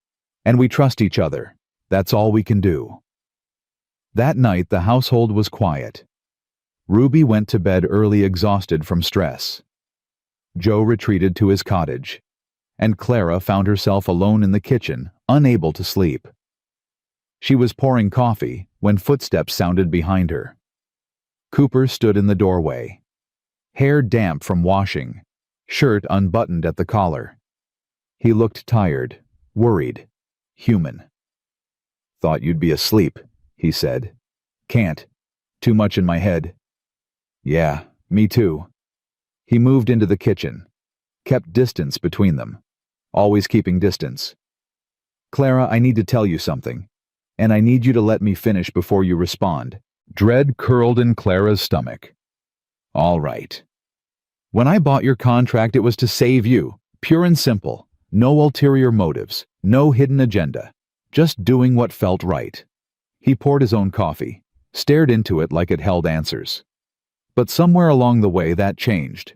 And we trust each other. That's all we can do. That night the household was quiet. Ruby went to bed early, exhausted from stress. Joe retreated to his cottage. And Clara found herself alone in the kitchen, unable to sleep. She was pouring coffee when footsteps sounded behind her. Cooper stood in the doorway. Hair damp from washing, shirt unbuttoned at the collar. He looked tired, worried, human. Thought you'd be asleep, he said. Can't. Too much in my head. Yeah, me too. He moved into the kitchen, kept distance between them, always keeping distance. Clara, I need to tell you something, and I need you to let me finish before you respond. Dread curled in Clara's stomach. All right. When I bought your contract, it was to save you, pure and simple. No ulterior motives, no hidden agenda. Just doing what felt right. He poured his own coffee, stared into it like it held answers. But somewhere along the way that changed.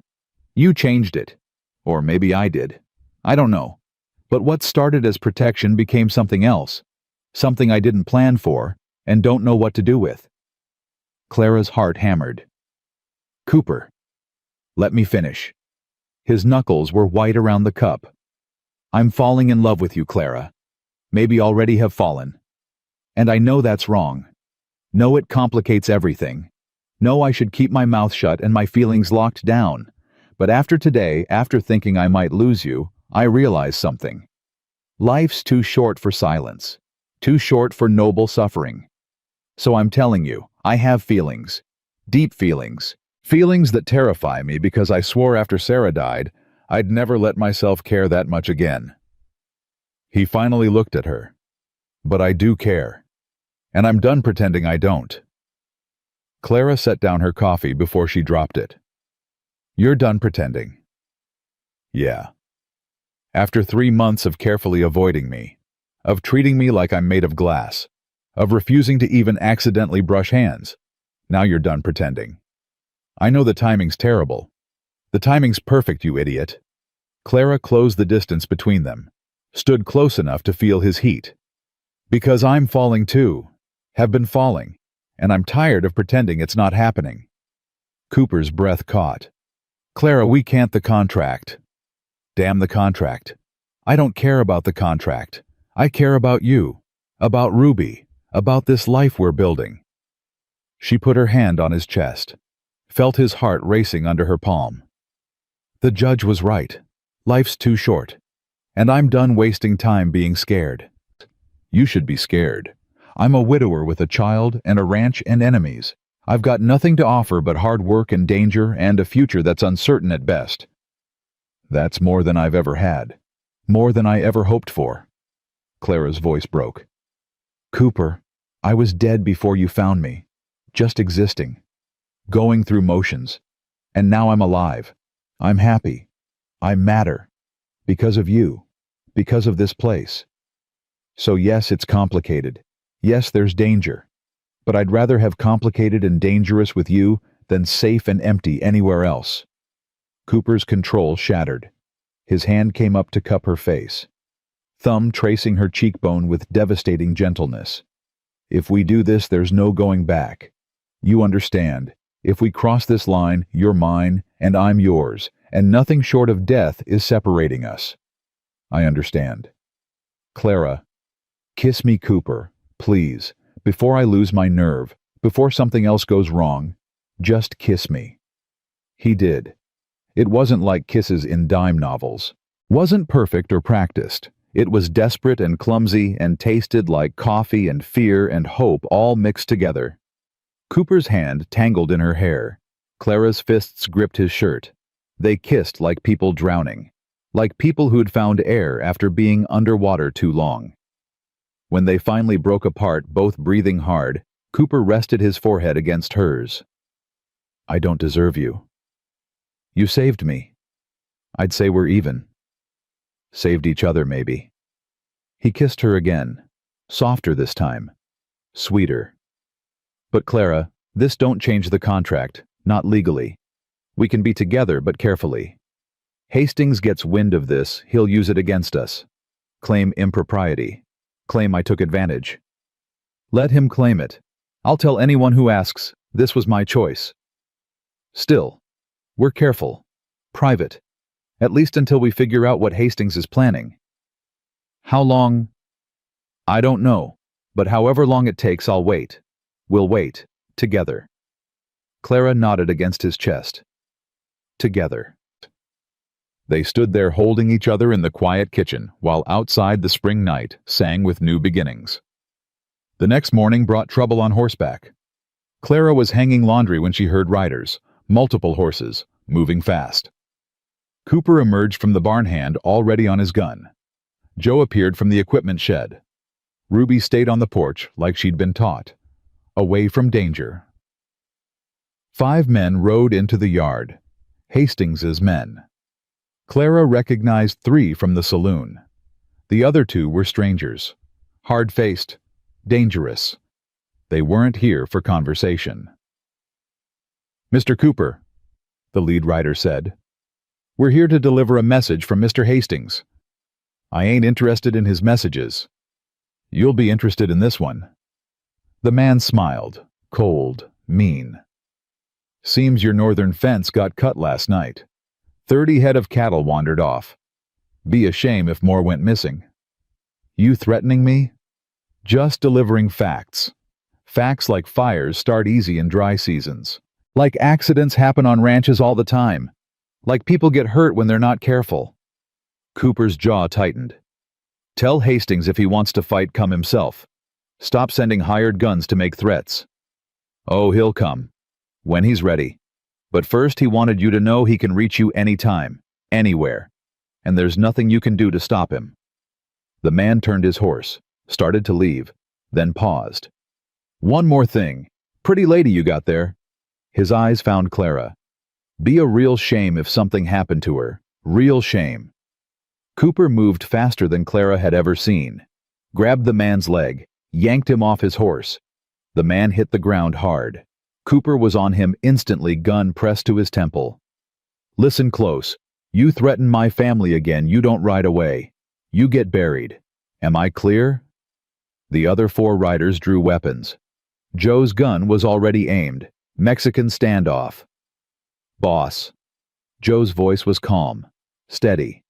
You changed it. Or maybe I did. I don't know. But what started as protection became something else. Something I didn't plan for, and don't know what to do with. Clara's heart hammered. Cooper. Let me finish. His knuckles were white around the cup. I'm falling in love with you, Clara. Maybe already have fallen. And I know that's wrong. Know it complicates everything. Know I should keep my mouth shut and my feelings locked down. But after today, after thinking I might lose you, I realize something. Life's too short for silence. Too short for noble suffering. So I'm telling you, I have feelings. Deep feelings. Feelings that terrify me because I swore after Sarah died, I'd never let myself care that much again. He finally looked at her. But I do care. And I'm done pretending I don't. Clara set down her coffee before she dropped it. You're done pretending. Yeah. After 3 months of carefully avoiding me, of treating me like I'm made of glass, of refusing to even accidentally brush hands, now you're done pretending. I know the timing's terrible. The timing's perfect, you idiot. Clara closed the distance between them, stood close enough to feel his heat. Because I'm falling too, have been falling, and I'm tired of pretending it's not happening. Cooper's breath caught. Clara, we can't. The contract. Damn the contract. I don't care about the contract. I care about you, about Ruby, about this life we're building. She put her hand on his chest, felt his heart racing under her palm. The judge was right. Life's too short, and I'm done wasting time being scared. You should be scared. I'm a widower with a child and a ranch and enemies. I've got nothing to offer but hard work and danger and a future that's uncertain at best. That's more than I've ever had. More than I ever hoped for. Clara's voice broke. Cooper, I was dead before you found me. Just existing. Going through motions. And now I'm alive. I'm happy. I matter. Because of you. Because of this place. So yes, it's complicated. Yes, there's danger. But I'd rather have complicated and dangerous with you than safe and empty anywhere else. Cooper's control shattered. His hand came up to cup her face, thumb tracing her cheekbone with devastating gentleness. If we do this, there's no going back. You understand. If we cross this line, you're mine and I'm yours, and nothing short of death is separating us. I understand. Clara, kiss me, Cooper, please. Before I lose my nerve, before something else goes wrong, just kiss me. He did. It wasn't like kisses in dime novels. Wasn't perfect or practiced. It was desperate and clumsy and tasted like coffee and fear and hope all mixed together. Cooper's hand tangled in her hair. Clara's fists gripped his shirt. They kissed like people drowning, like people who'd found air after being underwater too long. When they finally broke apart, both breathing hard, Cooper rested his forehead against hers. I don't deserve you. You saved me. I'd say we're even. Saved each other, maybe. He kissed her again, softer this time, sweeter. But Clara, this don't change the contract, not legally. We can be together, but carefully. Hastings gets wind of this, he'll use it against us. Claim impropriety. Claim I took advantage. Let him claim it. I'll tell anyone who asks, this was my choice. Still, we're careful. Private. At least until we figure out what Hastings is planning. How long? I don't know, but however long it takes, I'll wait. We'll wait, together. Clara nodded against his chest. Together. They stood there holding each other in the quiet kitchen, while outside the spring night sang with new beginnings. The next morning brought trouble on horseback. Clara was hanging laundry when she heard riders, multiple horses, moving fast. Cooper emerged from the barn hand already on his gun. Joe appeared from the equipment shed. Ruby stayed on the porch like she'd been taught, away from danger. 5 men rode into the yard, Hastings's men. Clara recognized 3 from the saloon. The other 2 were strangers, hard-faced, dangerous. They weren't here for conversation. Mr. Cooper, the lead rider said, we're here to deliver a message from Mr. Hastings. I ain't interested in his messages. You'll be interested in this one. The man smiled, cold, mean. Seems your northern fence got cut last night. 30 head of cattle wandered off. Be a shame if more went missing. You threatening me? Just delivering facts. Facts like fires start easy in dry seasons. Like accidents happen on ranches all the time. Like people get hurt when they're not careful. Cooper's jaw tightened. Tell Hastings if he wants to fight, come himself. Stop sending hired guns to make threats. Oh, he'll come. When he's ready. But first he wanted you to know he can reach you anytime, anywhere. And there's nothing you can do to stop him. The man turned his horse, started to leave, then paused. One more thing. Pretty lady you got there. His eyes found Clara. Be a real shame if something happened to her. Real shame. Cooper moved faster than Clara had ever seen. Grabbed the man's leg, yanked him off his horse. The man hit the ground hard. Cooper was on him instantly, gun pressed to his temple. Listen close. You threaten my family again, you don't ride away. You get buried. Am I clear? The other 4 riders drew weapons. Joe's gun was already aimed. Mexican standoff. Boss. Joe's voice was calm, steady.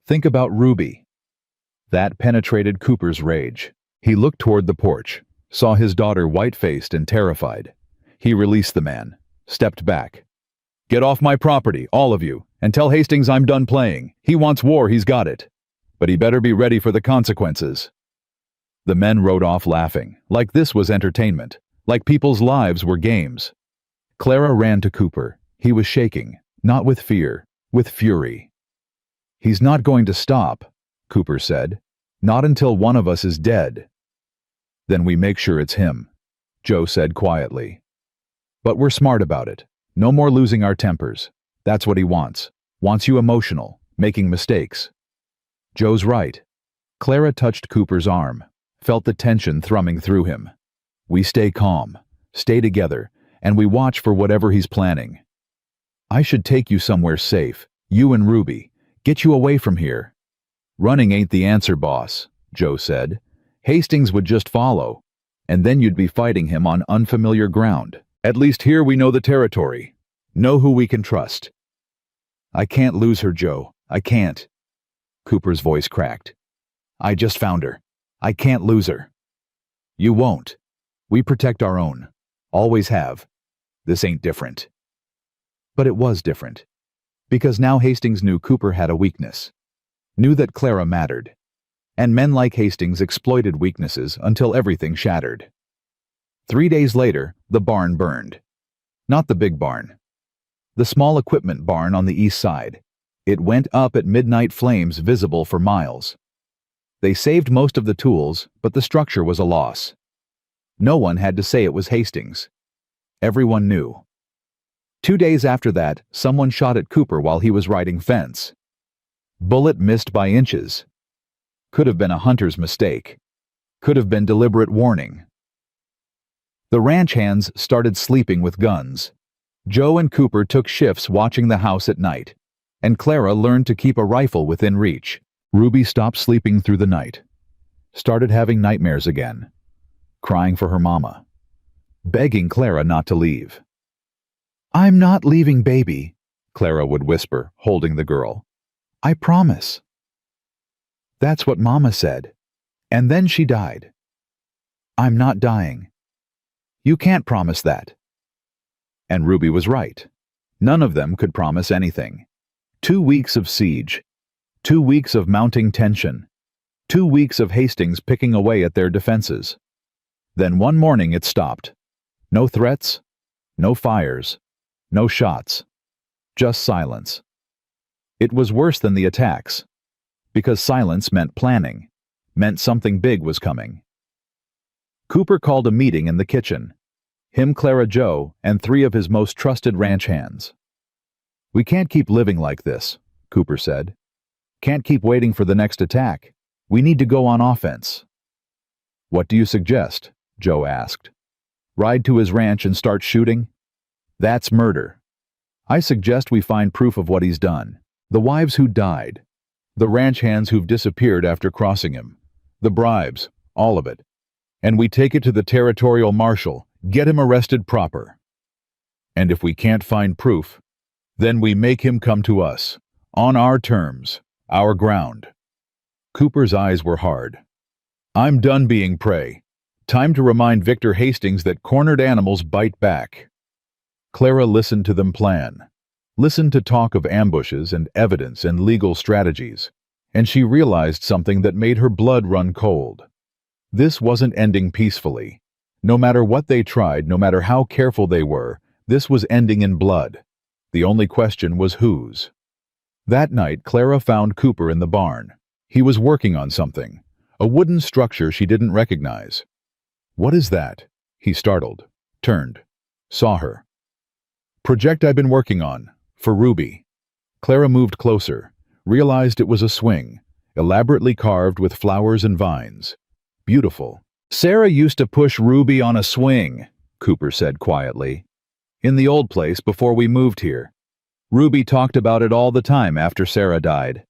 Think about Ruby. That penetrated Cooper's rage. He looked toward the porch, saw his daughter white-faced and terrified. He released the man, stepped back. Get off my property, all of you, and tell Hastings I'm done playing. He wants war, he's got it. But he better be ready for the consequences. The men rode off laughing, like this was entertainment, like people's lives were games. Clara ran to Cooper. He was shaking, not with fear, with fury. He's not going to stop, Cooper said. Not until one of us is dead. Then we make sure it's him, Joe said quietly. But we're smart about it. No more losing our tempers. That's what he wants. Wants you emotional, making mistakes. Joe's right. Clara touched Cooper's arm, felt the tension thrumming through him. We stay calm, stay together, and we watch for whatever he's planning. I should take you somewhere safe, you and Ruby, get you away from here. Running ain't the answer, boss, Joe said. Hastings would just follow, and then you'd be fighting him on unfamiliar ground. At least here we know the territory, know who we can trust. I can't lose her, Joe, I can't. Cooper's voice cracked. I just found her. I can't lose her. You won't. We protect our own. Always have. This ain't different. But it was different. Because now Hastings knew Cooper had a weakness. Knew that Clara mattered. And men like Hastings exploited weaknesses until everything shattered. 3 days later, the barn burned. Not the big barn. The small equipment barn on the east side. It went up at midnight, flames visible for miles. They saved most of the tools, but the structure was a loss. No one had to say it was Hastings. Everyone knew. 2 days after that, someone shot at Cooper while he was riding fence. Bullet missed by inches. Could have been a hunter's mistake. Could have been deliberate warning. The ranch hands started sleeping with guns. Joe and Cooper took shifts watching the house at night, and Clara learned to keep a rifle within reach. Ruby stopped sleeping through the night. Started having nightmares again. Crying for her mama. Begging Clara not to leave. "I'm not leaving, baby," Clara would whisper, holding the girl. "I promise." That's what Mama said. And then she died. "I'm not dying." "You can't promise that." And Ruby was right. None of them could promise anything. 2 weeks of siege. 2 weeks of mounting tension. 2 weeks of Hastings picking away at their defenses. Then one morning it stopped. No threats, no fires, no shots. Just silence. It was worse than the attacks, because silence meant planning, meant something big was coming. Cooper called a meeting in the kitchen. Him, Clara, Joe, and 3 of his most trusted ranch hands. "We can't keep living like this," Cooper said. "Can't keep waiting for the next attack. We need to go on offense." "What do you suggest?" Joe asked. "Ride to his ranch and start shooting? That's murder. I suggest we find proof of what he's done. The wives who died. The ranch hands who've disappeared after crossing him. The bribes, all of it. And we take it to the territorial marshal, get him arrested proper. And if we can't find proof, then we make him come to us, on our terms, our ground." Cooper's eyes were hard. "I'm done being prey. Time to remind Victor Hastings that cornered animals bite back." Clara listened to them plan. Listened to talk of ambushes and evidence and legal strategies, and she realized something that made her blood run cold. This wasn't ending peacefully. No matter what they tried, no matter how careful they were, this was ending in blood. The only question was whose. That night, Clara found Cooper in the barn. He was working on something, a wooden structure she didn't recognize. "What is that?" He startled, turned, saw her. "Project I've been working on, for Ruby." Clara moved closer, realized it was a swing, elaborately carved with flowers and vines. Beautiful. "Sarah used to push Ruby on a swing," Cooper said quietly. "In the old place before we moved here. Ruby talked about it all the time after Sarah died.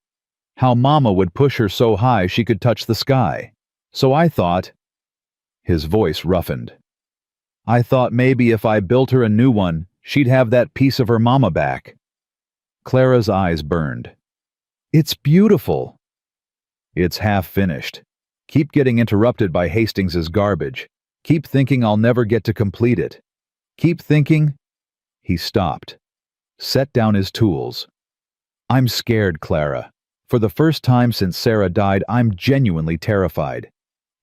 How Mama would push her so high she could touch the sky. So I thought—" His voice roughened. "I thought maybe if I built her a new one, she'd have that piece of her mama back." Clara's eyes burned. "It's beautiful." "It's half finished. Keep getting interrupted by Hastings's garbage. Keep thinking I'll never get to complete it. Keep thinking—" He stopped. Set down his tools. "I'm scared, Clara. For the first time since Sarah died, I'm genuinely terrified.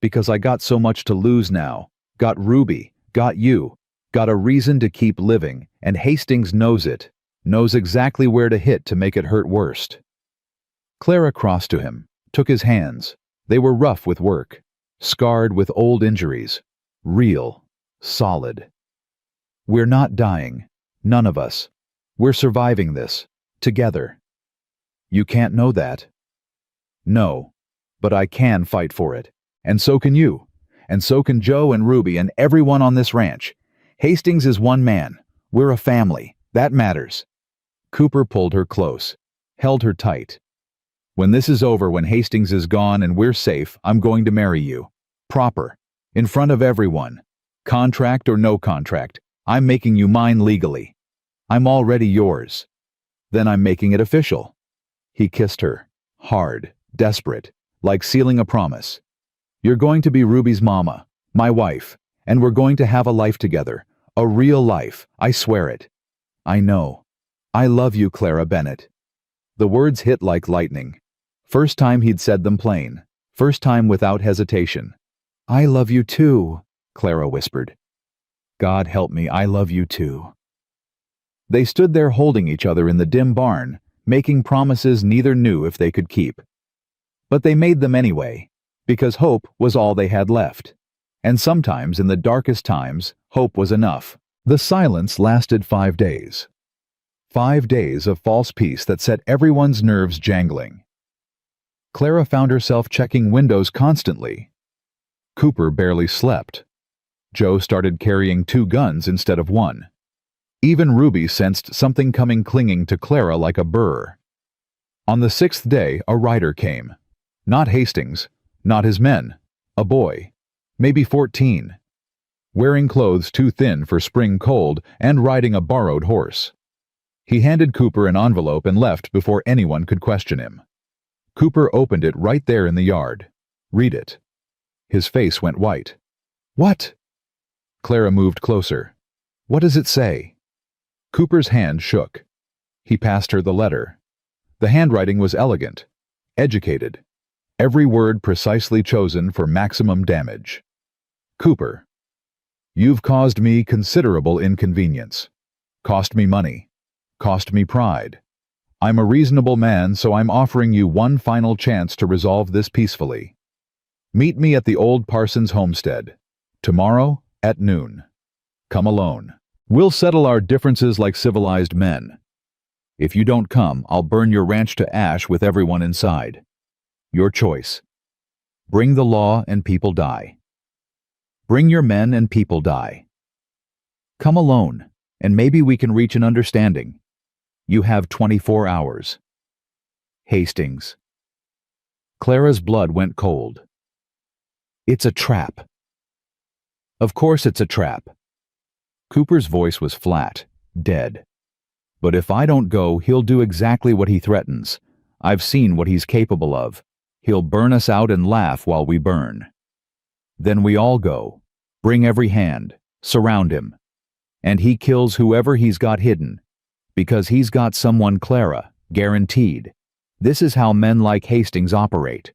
Because I got so much to lose now. Got Ruby, got you, got a reason to keep living, and Hastings knows it. Knows exactly where to hit to make it hurt worst." Clara crossed to him, took his hands. They were rough with work, scarred with old injuries. Real, solid. "We're not dying. None of us. We're surviving this. Together." "You can't know that." "No. But I can fight for it. And so can you. And so can Joe and Ruby and everyone on this ranch. Hastings is one man. We're a family. That matters." Cooper pulled her close, held her tight. "When this is over, when Hastings is gone and we're safe, I'm going to marry you. Proper. In front of everyone. Contract or no contract, I'm making you mine legally. I'm already yours. Then I'm making it official." He kissed her, hard, desperate, like sealing a promise. "You're going to be Ruby's mama, my wife, and we're going to have a life together. A real life, I swear it." "I know. I love you, Clara Bennett." The words hit like lightning. First time he'd said them plain. First time without hesitation. "I love you too," Clara whispered. "God help me, I love you too." They stood there holding each other in the dim barn, making promises neither knew if they could keep. But they made them anyway, because hope was all they had left. And sometimes, in the darkest times, hope was enough. The silence lasted 5 days. 5 days of false peace that set everyone's nerves jangling. Clara found herself checking windows constantly. Cooper barely slept. Joe started carrying 2 guns instead of 1. Even Ruby sensed something coming, clinging to Clara like a burr. On the 6th day, a rider came. Not Hastings, not his men. A boy, maybe 14. Wearing clothes too thin for spring cold and riding a borrowed horse. He handed Cooper an envelope and left before anyone could question him. Cooper opened it right there in the yard. "Read it." His face went white. "What?" Clara moved closer. "What does it say?" Cooper's hand shook. He passed her the letter. The handwriting was elegant, educated, every word precisely chosen for maximum damage. "Cooper, you've caused me considerable inconvenience. Cost me money. Cost me pride. I'm a reasonable man, so I'm offering you one final chance to resolve this peacefully. Meet me at the old Parsons homestead. Tomorrow at noon. Come alone. We'll settle our differences like civilized men. If you don't come, I'll burn your ranch to ash with everyone inside. Your choice. Bring the law and people die. Bring your men and people die. Come alone, and maybe we can reach an understanding. You have 24 hours. Hastings." Clara's blood went cold. "It's a trap." "Of course it's a trap." Cooper's voice was flat, dead. "But if I don't go, he'll do exactly what he threatens. I've seen what he's capable of. He'll burn us out and laugh while we burn. Then we all go. Bring every hand. Surround him. And he kills whoever he's got hidden. Because he's got someone, Clara, guaranteed. This is how men like Hastings operate.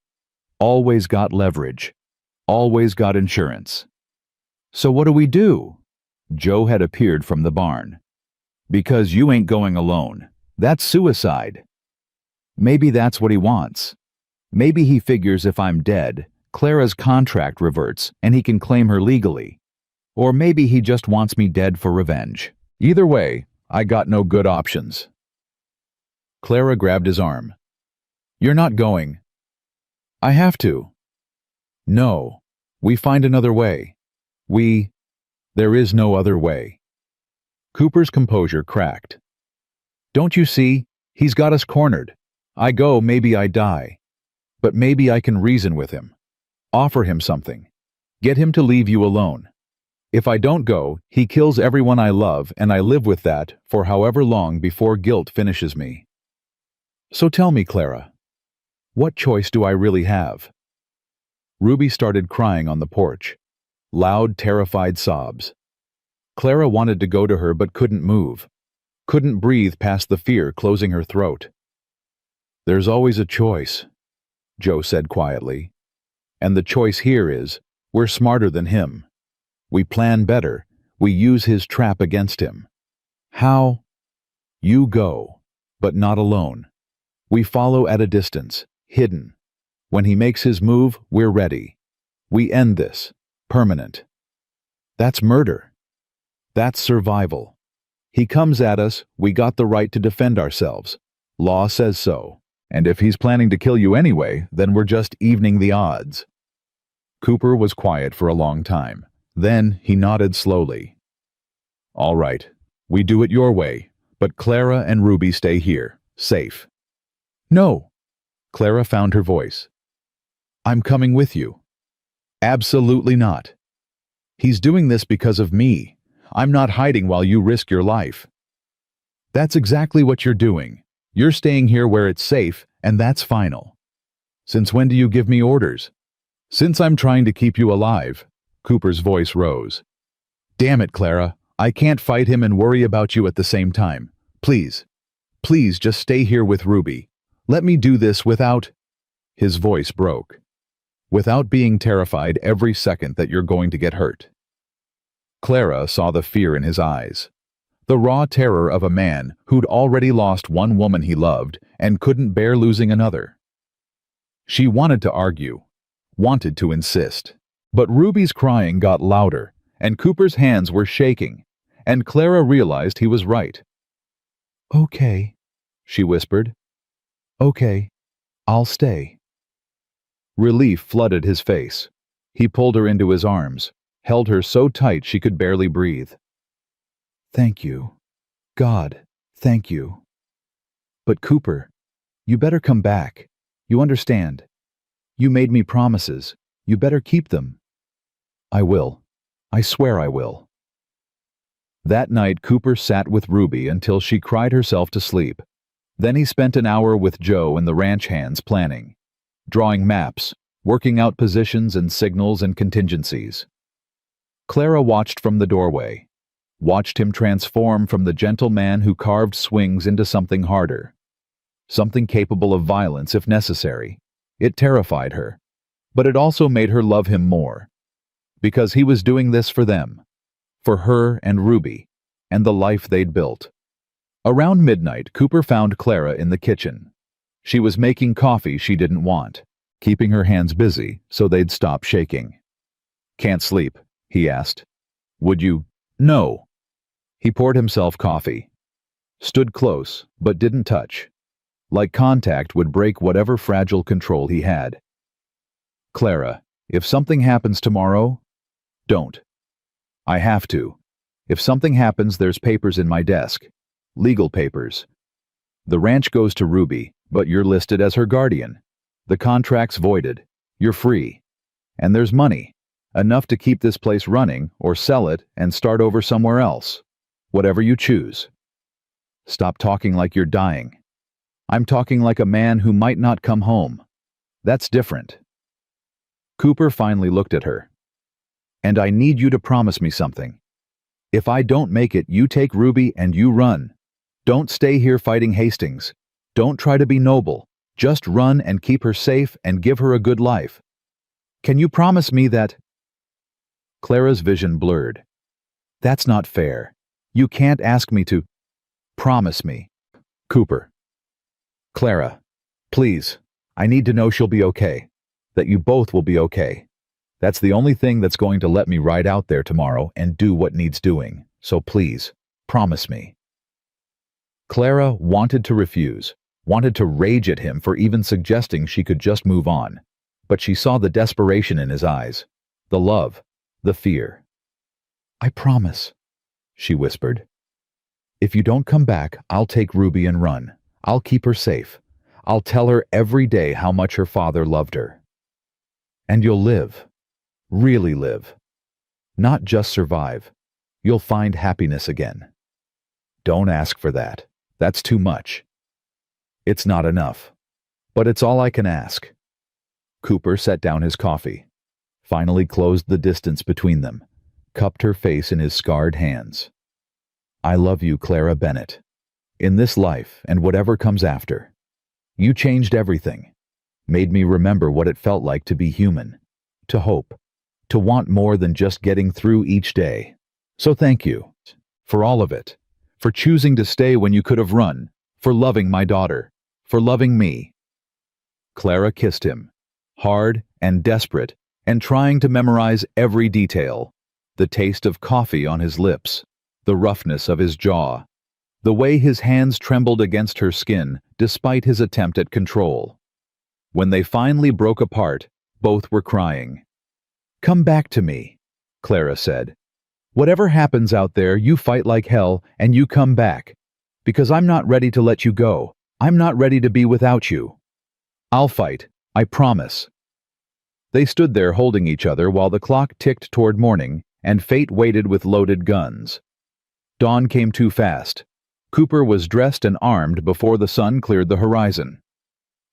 Always got leverage. Always got insurance." "So what do we do?" Joe had appeared from the barn. "Because you ain't going alone. That's suicide." "Maybe that's what he wants. Maybe he figures if I'm dead, Clara's contract reverts and he can claim her legally. Or maybe he just wants me dead for revenge. Either way, I got no good options." Clara grabbed his arm. "You're not going." "I have to." "No. We find another way. There is no other way." Cooper's composure cracked. "Don't you see? He's got us cornered. I go, maybe I die. But maybe I can reason with him. Offer him something. Get him to leave you alone. If I don't go, he kills everyone I love, and I live with that for however long before guilt finishes me. So tell me, Clara, what choice do I really have?" Ruby started crying on the porch. Loud, terrified sobs. Clara wanted to go to her but couldn't move. Couldn't breathe past the fear closing her throat. "There's always a choice," Joe said quietly. "And the choice here is, we're smarter than him. We plan better. We use his trap against him." "How?" "You go, but not alone. We follow at a distance, hidden. When he makes his move, we're ready. We end this. Permanent." "That's murder." "That's survival. He comes at us, we got the right to defend ourselves. Law says so. And if he's planning to kill you anyway, then we're just evening the odds." Cooper was quiet for a long time. Then he nodded slowly. "All right, we do it your way, but Clara and Ruby stay here, safe." "No." Clara found her voice. "I'm coming with you." "Absolutely not. He's doing this because of me. I'm not hiding while you risk your life." "That's exactly what you're doing. You're staying here where it's safe, and that's final." "Since when do you give me orders?" "Since I'm trying to keep you alive." Cooper's voice rose. "Damn it, Clara. I can't fight him and worry about you at the same time. Please, please just stay here with Ruby. Let me do this without—" His voice broke. "Without being terrified every second that you're going to get hurt." Clara saw the fear in his eyes. The raw terror of a man who'd already lost one woman he loved and couldn't bear losing another. She wanted to argue, wanted to insist. But Ruby's crying got louder, and Cooper's hands were shaking, and Clara realized he was right. Okay, she whispered. Okay, I'll stay. Relief flooded his face. He pulled her into his arms, held her so tight she could barely breathe. Thank you. God, thank you. But Cooper, you better come back. You understand. You made me promises. You better keep them. I will. I swear I will. That night, Cooper sat with Ruby until she cried herself to sleep. Then he spent an hour with Joe and the ranch hands planning, drawing maps, working out positions and signals and contingencies. Clara watched from the doorway, watched him transform from the gentle man who carved swings into something harder, something capable of violence if necessary. It terrified her, but it also made her love him more, because he was doing this for them, for her and Ruby, and the life they'd built. Around midnight, Cooper found Clara in the kitchen. She was making coffee she didn't want, keeping her hands busy so they'd stop shaking. Can't sleep, he asked. Would you? No. He poured himself coffee, stood close, but didn't touch, like contact would break whatever fragile control he had. Clara, if something happens tomorrow, don't. I have to. If something happens, there's papers in my desk. Legal papers. The ranch goes to Ruby, but you're listed as her guardian. The contract's voided. You're free. And there's money. Enough to keep this place running, or sell it and start over somewhere else. Whatever you choose. Stop talking like you're dying. I'm talking like a man who might not come home. That's different. Cooper finally looked at her. And I need you to promise me something. If I don't make it, you take Ruby and you run. Don't stay here fighting Hastings. Don't try to be noble. Just run and keep her safe and give her a good life. Can you promise me that? Clara's vision blurred. That's not fair. You can't ask me to. Promise me. Cooper. Clara, please, I need to know she'll be okay. That you both will be okay. That's the only thing that's going to let me ride out there tomorrow and do what needs doing. So please, promise me. Clara wanted to refuse, wanted to rage at him for even suggesting she could just move on. But she saw the desperation in his eyes, the love, the fear. I promise, she whispered. If you don't come back, I'll take Ruby and run. I'll keep her safe. I'll tell her every day how much her father loved her. And you'll live. Really live. Not just survive. You'll find happiness again. Don't ask for that. That's too much. It's not enough. But it's all I can ask. Cooper set down his coffee, finally closed the distance between them, cupped her face in his scarred hands. I love you, Clara Bennett. In this life and whatever comes after. You changed everything. Made me remember what it felt like to be human. To hope. To want more than just getting through each day. So thank you. For all of it. For choosing to stay when you could have run. For loving my daughter. For loving me. Clara kissed him. Hard and desperate, and trying to memorize every detail. The taste of coffee on his lips. The roughness of his jaw. The way his hands trembled against her skin, despite his attempt at control. When they finally broke apart, both were crying. Come back to me, Clara said. Whatever happens out there, you fight like hell, and you come back. Because I'm not ready to let you go. I'm not ready to be without you. I'll fight, I promise. They stood there holding each other while the clock ticked toward morning, and fate waited with loaded guns. Dawn came too fast. Cooper was dressed and armed before the sun cleared the horizon.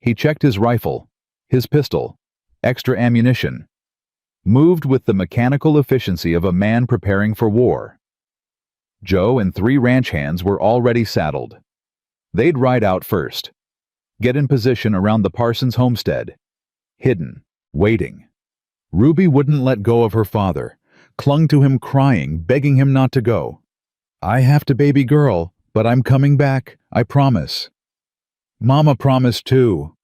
He checked his rifle, his pistol, extra ammunition. Moved with the mechanical efficiency of a man preparing for war. Joe and 3 ranch hands were already saddled. They'd ride out first. Get in position around the Parsons homestead. Hidden, waiting. Ruby wouldn't let go of her father, clung to him crying, begging him not to go. I have to, baby girl, but I'm coming back, I promise. Mama promised too.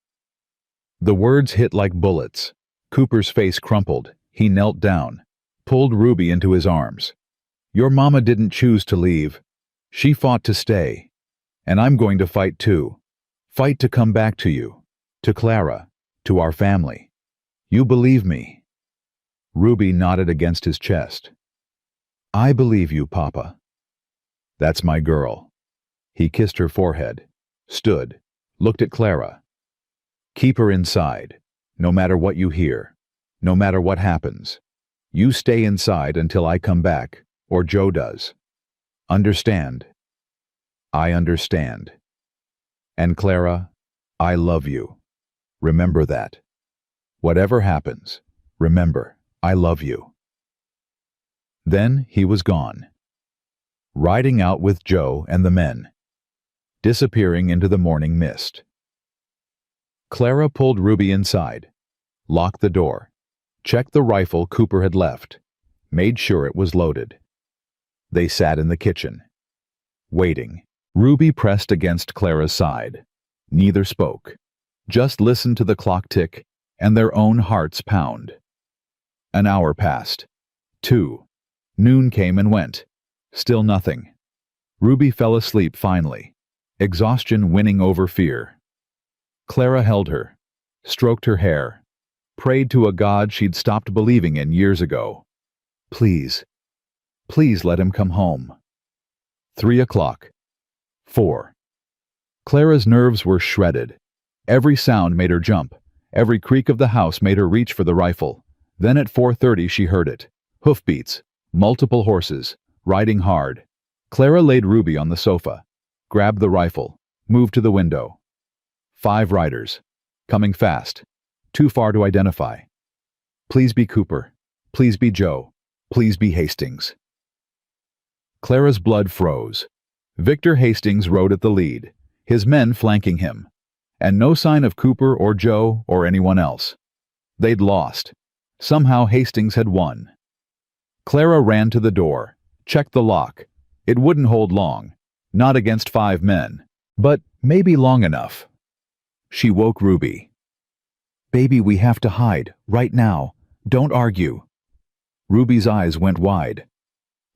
The words hit like bullets. Cooper's face crumpled. He knelt down, pulled Ruby into his arms. Your mama didn't choose to leave. She fought to stay. And I'm going to fight too. Fight to come back to you, to Clara, to our family. You believe me?" Ruby nodded against his chest. "I believe you, Papa." "That's my girl." He kissed her forehead, stood, looked at Clara. "Keep her inside, no matter what you hear, no matter what happens. You stay inside until I come back, or Joe does. Understand?" "I understand." "And Clara, I love you. Remember that. Whatever happens, remember, I love you." Then he was gone, riding out with Joe and the men, disappearing into the morning mist. Clara pulled Ruby inside, locked the door, checked the rifle Cooper had left, made sure it was loaded. They sat in the kitchen, waiting. Ruby pressed against Clara's side. Neither spoke, just listened to the clock tick and their own hearts pound. An hour passed. 2. Noon came and went. Still nothing. Ruby fell asleep finally, exhaustion winning over fear. Clara held her, stroked her hair, prayed to a God she'd stopped believing in years ago. Please, please let him come home. 3 o'clock. 4. Clara's nerves were shredded. Every sound made her jump. Every creak of the house made her reach for the rifle. Then at 4:30 she heard it. Hoofbeats, multiple horses, riding hard. Clara laid Ruby on the sofa, grabbed the rifle, moved to the window. 5 riders, coming fast, too far to identify. Please be Cooper. Please be Joe. Please be Hastings. Clara's blood froze. Victor Hastings rode at the lead, his men flanking him, and no sign of Cooper or Joe or anyone else. They'd lost. Somehow Hastings had won. Clara ran to the door, checked the lock. It wouldn't hold long, not against 5 men, but maybe long enough. She woke Ruby. "Baby, we have to hide, right now. Don't argue." Ruby's eyes went wide.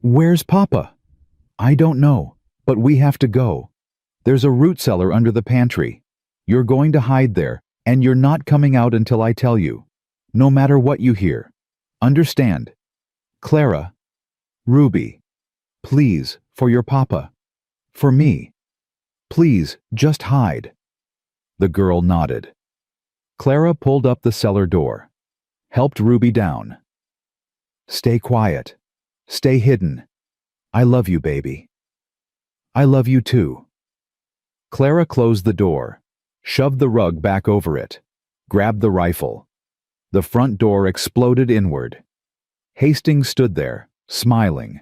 "Where's Papa?" "I don't know, but we have to go. There's a root cellar under the pantry. You're going to hide there, and you're not coming out until I tell you. No matter what you hear. Understand? Clara, Ruby, please, for your Papa. For me. Please, just hide." The girl nodded. Clara pulled up the cellar door, helped Ruby down. "Stay quiet. Stay hidden. I love you, baby." "I love you too." Clara closed the door, shoved the rug back over it, grabbed the rifle. The front door exploded inward. Hastings stood there, smiling,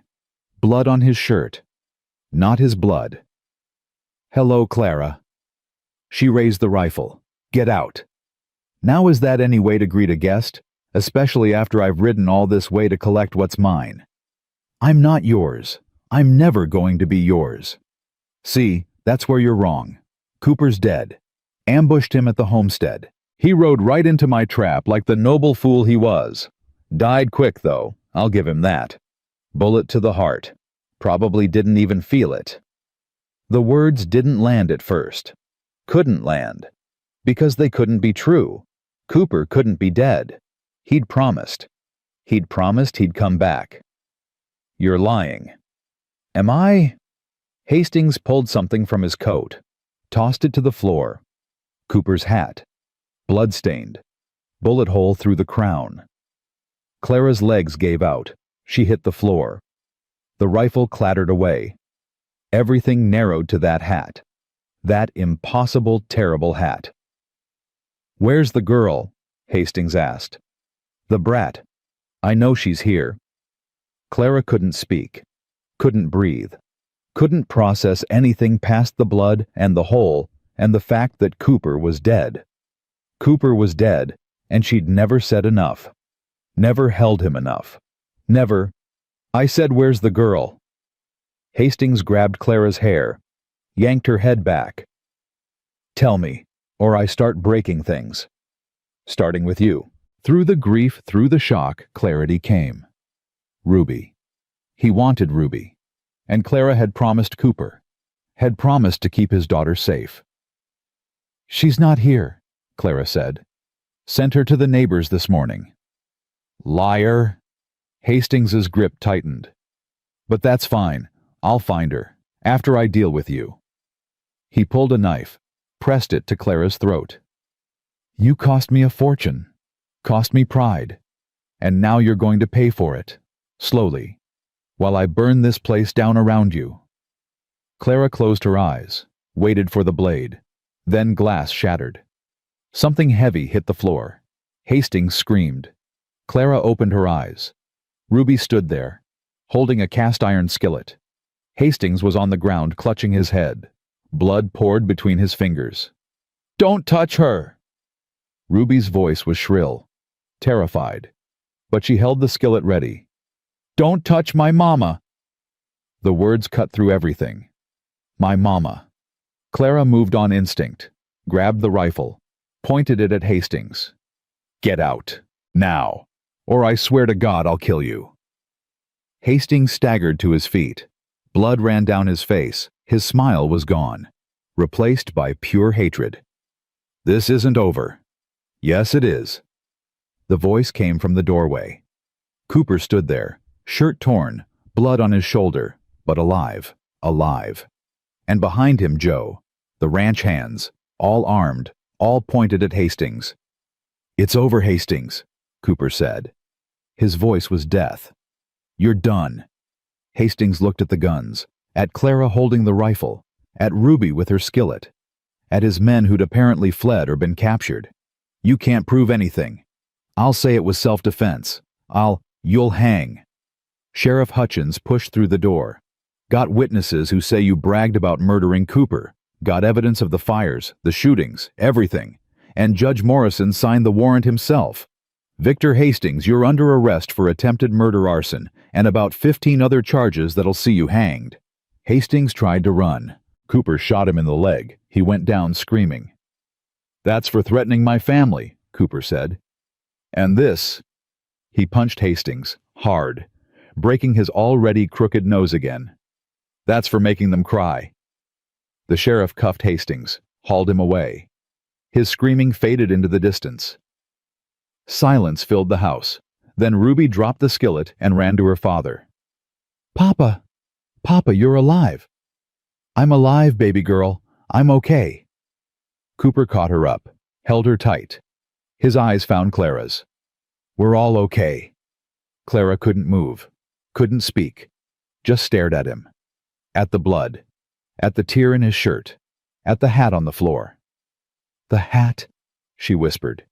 blood on his shirt. Not his blood. "Hello, Clara." She raised the rifle. "Get out." Now is that any way to greet a guest, especially after I've ridden all this way to collect what's mine? I'm not yours. I'm never going to be yours. See, that's where you're wrong. Cooper's dead. Ambushed him at the homestead. He rode right into my trap like the noble fool he was. Died quick, though, I'll give him that. Bullet to the heart. Probably didn't even feel it. The words didn't land at first. Couldn't land. Because they couldn't be true. Cooper couldn't be dead. He'd promised. He'd promised he'd come back. You're lying. Am I? Hastings pulled something from his coat, tossed it to the floor. Cooper's hat. Blood-stained. Bullet hole through the crown. Clara's legs gave out. She hit the floor. The rifle clattered away. Everything narrowed to that hat. That impossible, terrible hat. "Where's the girl?" Hastings asked. "The brat. I know she's here." Clara couldn't speak. Couldn't breathe. Couldn't process anything past the blood and the hole and the fact that Cooper was dead. Cooper was dead, and she'd never said enough. Never held him enough. Never. "I said, where's the girl?" Hastings grabbed Clara's hair, yanked her head back. "Tell me, or I start breaking things. Starting with you." Through the grief, through the shock, clarity came. Ruby. He wanted Ruby. And Clara had promised Cooper. had promised to keep his daughter safe. "She's not here," Clara said. "Sent her to the neighbors this morning." "Liar!" Hastings's grip tightened. "But that's fine. I'll find her, after I deal with you." He pulled a knife, pressed it to Clara's throat. "You cost me a fortune, cost me pride, and now you're going to pay for it, slowly, while I burn this place down around you." Clara closed her eyes, waited for the blade. Then glass shattered. Something heavy hit the floor. Hastings screamed. Clara opened her eyes. Ruby stood there, holding a cast-iron skillet. Hastings was on the ground clutching his head. Blood poured between his fingers. "Don't touch her!" Ruby's voice was shrill, terrified, but she held the skillet ready. "Don't touch my mama!" The words cut through everything. My mama. Clara moved on instinct, grabbed the rifle, pointed it at Hastings. "Get out, now, or I swear to God I'll kill you." Hastings staggered to his feet. Blood ran down his face. His smile was gone, replaced by pure hatred. "This isn't over." "Yes, it is." The voice came from the doorway. Cooper stood there, shirt torn, blood on his shoulder, but alive, alive. And behind him Joe, the ranch hands, all armed, all pointed at Hastings. "It's over, Hastings," Cooper said. His voice was death. "You're done." Hastings looked at the guns, at Clara holding the rifle, at Ruby with her skillet, at his men who'd apparently fled or been captured. "You can't prove anything. I'll say it was self-defense. You'll hang." Sheriff Hutchins pushed through the door. "Got witnesses who say you bragged about murdering Cooper. Got evidence of the fires, the shootings, everything. And Judge Morrison signed the warrant himself. Victor Hastings, you're under arrest for attempted murder arson and about 15 other charges that'll see you hanged." Hastings tried to run. Cooper shot him in the leg. He went down screaming. "That's for threatening my family," Cooper said. "And this..." He punched Hastings, hard, breaking his already crooked nose again. "That's for making them cry." The sheriff cuffed Hastings, hauled him away. His screaming faded into the distance. Silence filled the house. Then Ruby dropped the skillet and ran to her father. "Papa! Papa, you're alive!" "I'm alive, baby girl. I'm okay." Cooper caught her up, held her tight. His eyes found Clara's. "We're all okay." Clara couldn't move, couldn't speak, just stared at him. At the blood, at the tear in his shirt, at the hat on the floor. "The hat," she whispered.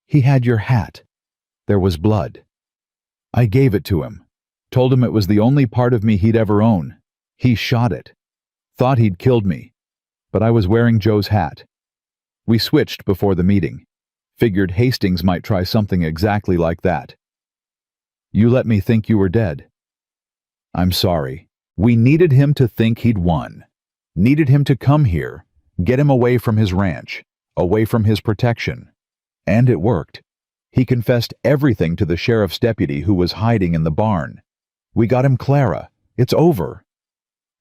"He had your hat. There was blood. I gave it to him, told him it was the only part of me he'd ever own. He shot it. Thought he'd killed me, but I was wearing Joe's hat. We switched before the meeting. Figured Hastings might try something exactly like that. You let me think you were dead." "I'm sorry. We needed him to think he'd won. Needed him to come here, get him away from his ranch, away from his protection. And it worked. He confessed everything to the sheriff's deputy who was hiding in the barn. We got him Clara. It's over."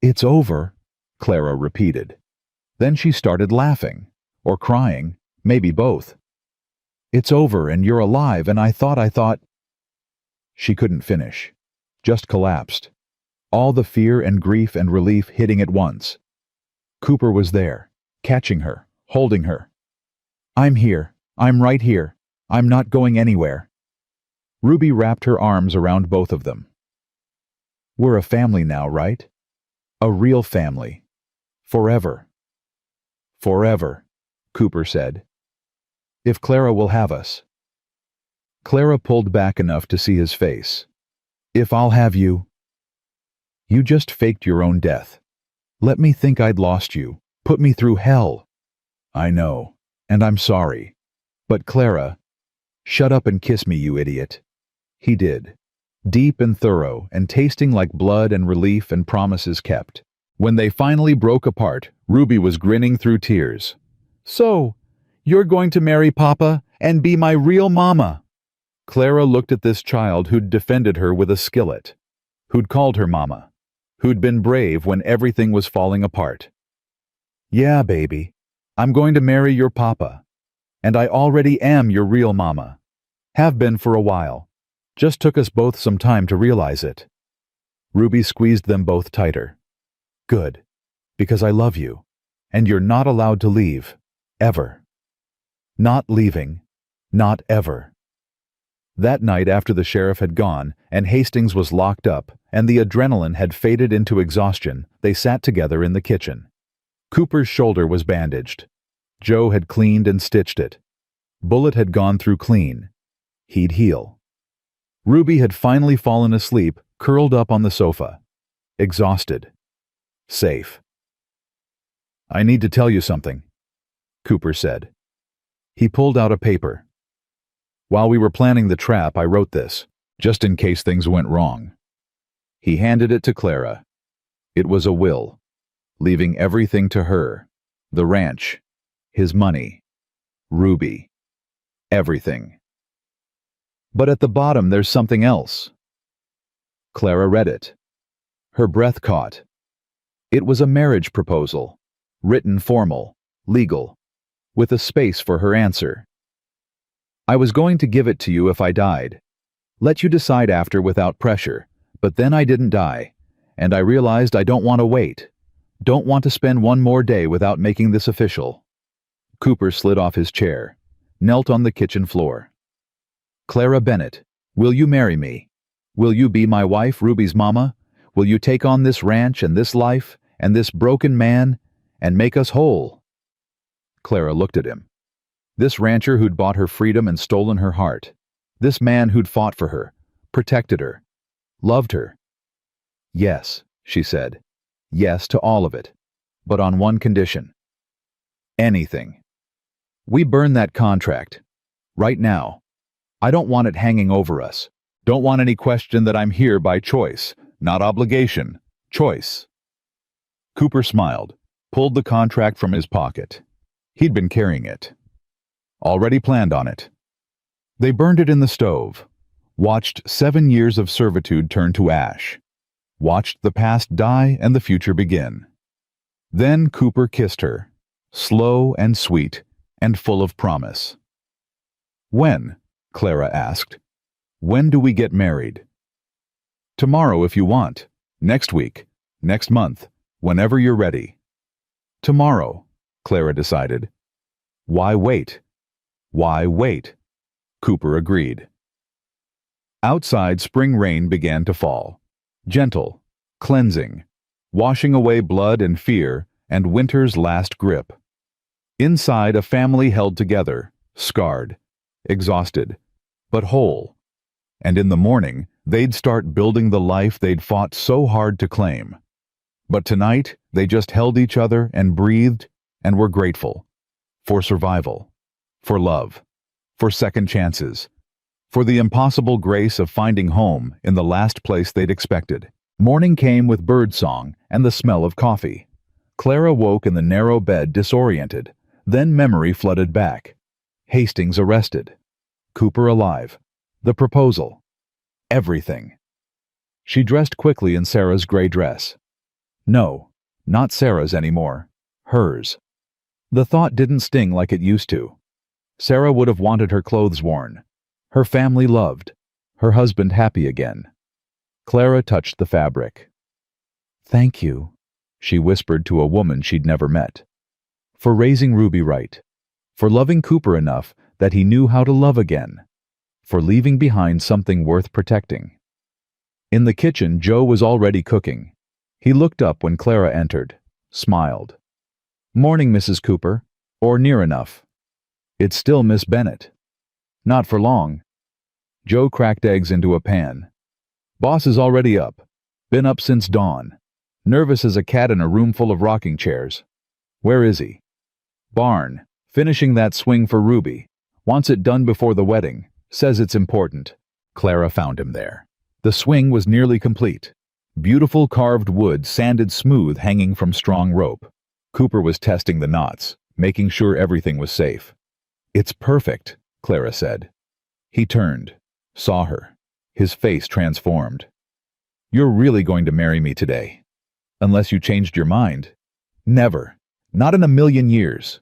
"It's over," Clara repeated. Then she started laughing, or crying, maybe both. "It's over and you're alive and I thought..." She couldn't finish, just collapsed. All the fear and grief and relief hitting at once. Cooper was there, catching her, holding her. "I'm here. I'm right here. I'm not going anywhere." Ruby wrapped her arms around both of them. "We're a family now, right? A real family. Forever." "Forever," Cooper said. "If Clara will have us." Clara pulled back enough to see his face. "If I'll have you." "You just faked your own death. Let me think I'd lost you, put me through hell." "I know, and I'm sorry. But Clara..." "Shut up and kiss me, you idiot." He did. Deep and thorough, and tasting like blood and relief and promises kept. When they finally broke apart, Ruby was grinning through tears. "So, you're going to marry Papa and be my real mama." Clara looked at this child who'd defended her with a skillet, who'd called her mama, who'd been brave when everything was falling apart. Yeah, baby. I'm going to marry your papa. And I already am your real mama. Have been for a while. Just took us both some time to realize it. Ruby squeezed them both tighter. Good. Because I love you. And you're not allowed to leave. Ever. Not leaving. Not ever. That night after the sheriff had gone and Hastings was locked up and the adrenaline had faded into exhaustion, they sat together in the kitchen. Cooper's shoulder was bandaged. Joe had cleaned and stitched it. Bullet had gone through clean. He'd heal. Ruby had finally fallen asleep, curled up on the sofa. Exhausted. Safe. I need to tell you something, Cooper said. He pulled out a paper. While we were planning the trap, I wrote this, just in case things went wrong. He handed it to Clara. It was a will, leaving everything to her. The ranch, his money, Ruby, everything. But at the bottom there's something else. Clara read it. Her breath caught. It was a marriage proposal, written formal, legal, with a space for her answer. I was going to give it to you if I died. Let you decide after without pressure, but then I didn't die, and I realized I don't want to wait. Don't want to spend one more day without making this official. Cooper slid off his chair, knelt on the kitchen floor. Clara Bennett, will you marry me? Will you be my wife, Ruby's mama? Will you take on this ranch and this life and this broken man and make us whole? Clara looked at him. This rancher who'd bought her freedom and stolen her heart. This man who'd fought for her, protected her, loved her. Yes, she said. Yes to all of it. But on one condition. Anything. We burn that contract. Right now. I don't want it hanging over us. Don't want any question that I'm here by choice. Not obligation. Choice. Cooper smiled, pulled the contract from his pocket. He'd been carrying it. Already planned on it. They burned it in the stove, watched 7 years of servitude turn to ash, watched the past die and the future begin. Then Cooper kissed her, slow and sweet and full of promise. When? Clara asked. When do we get married? Tomorrow if you want. Next week. Next month. Whenever you're ready. Tomorrow, Clara decided. Why wait? Why wait? Cooper agreed. Outside, spring rain began to fall. Gentle, cleansing, washing away blood and fear and winter's last grip. Inside, a family held together, scarred, exhausted, but whole. And in the morning, they'd start building the life they'd fought so hard to claim. But tonight, they just held each other and breathed and were grateful. For survival. For love. For second chances. For the impossible grace of finding home in the last place they'd expected. Morning came with birdsong and the smell of coffee. Clara woke in the narrow bed disoriented. Then memory flooded back. Hastings arrested. Cooper alive. The proposal. Everything. She dressed quickly in Sarah's gray dress. No, not Sarah's anymore. Hers. The thought didn't sting like it used to. Sarah would have wanted her clothes worn, her family loved, her husband happy again. Clara touched the fabric. Thank you, she whispered to a woman she'd never met. For raising Ruby right. For loving Cooper enough that he knew how to love again. For leaving behind something worth protecting. In the kitchen, Joe was already cooking. He looked up when Clara entered, smiled. Morning, Mrs. Cooper, or near enough. It's still Miss Bennett. Not for long. Joe cracked eggs into a pan. Boss is already up. Been up since dawn. Nervous as a cat in a room full of rocking chairs. Where is he? Barn. Finishing that swing for Ruby. Wants it done before the wedding. Says it's important. Clara found him there. The swing was nearly complete. Beautiful carved wood sanded smooth hanging from strong rope. Cooper was testing the knots, making sure everything was safe. It's perfect, Clara said. He turned, saw her, his face transformed. You're really going to marry me today. Unless you changed your mind. Never. Not in a million years.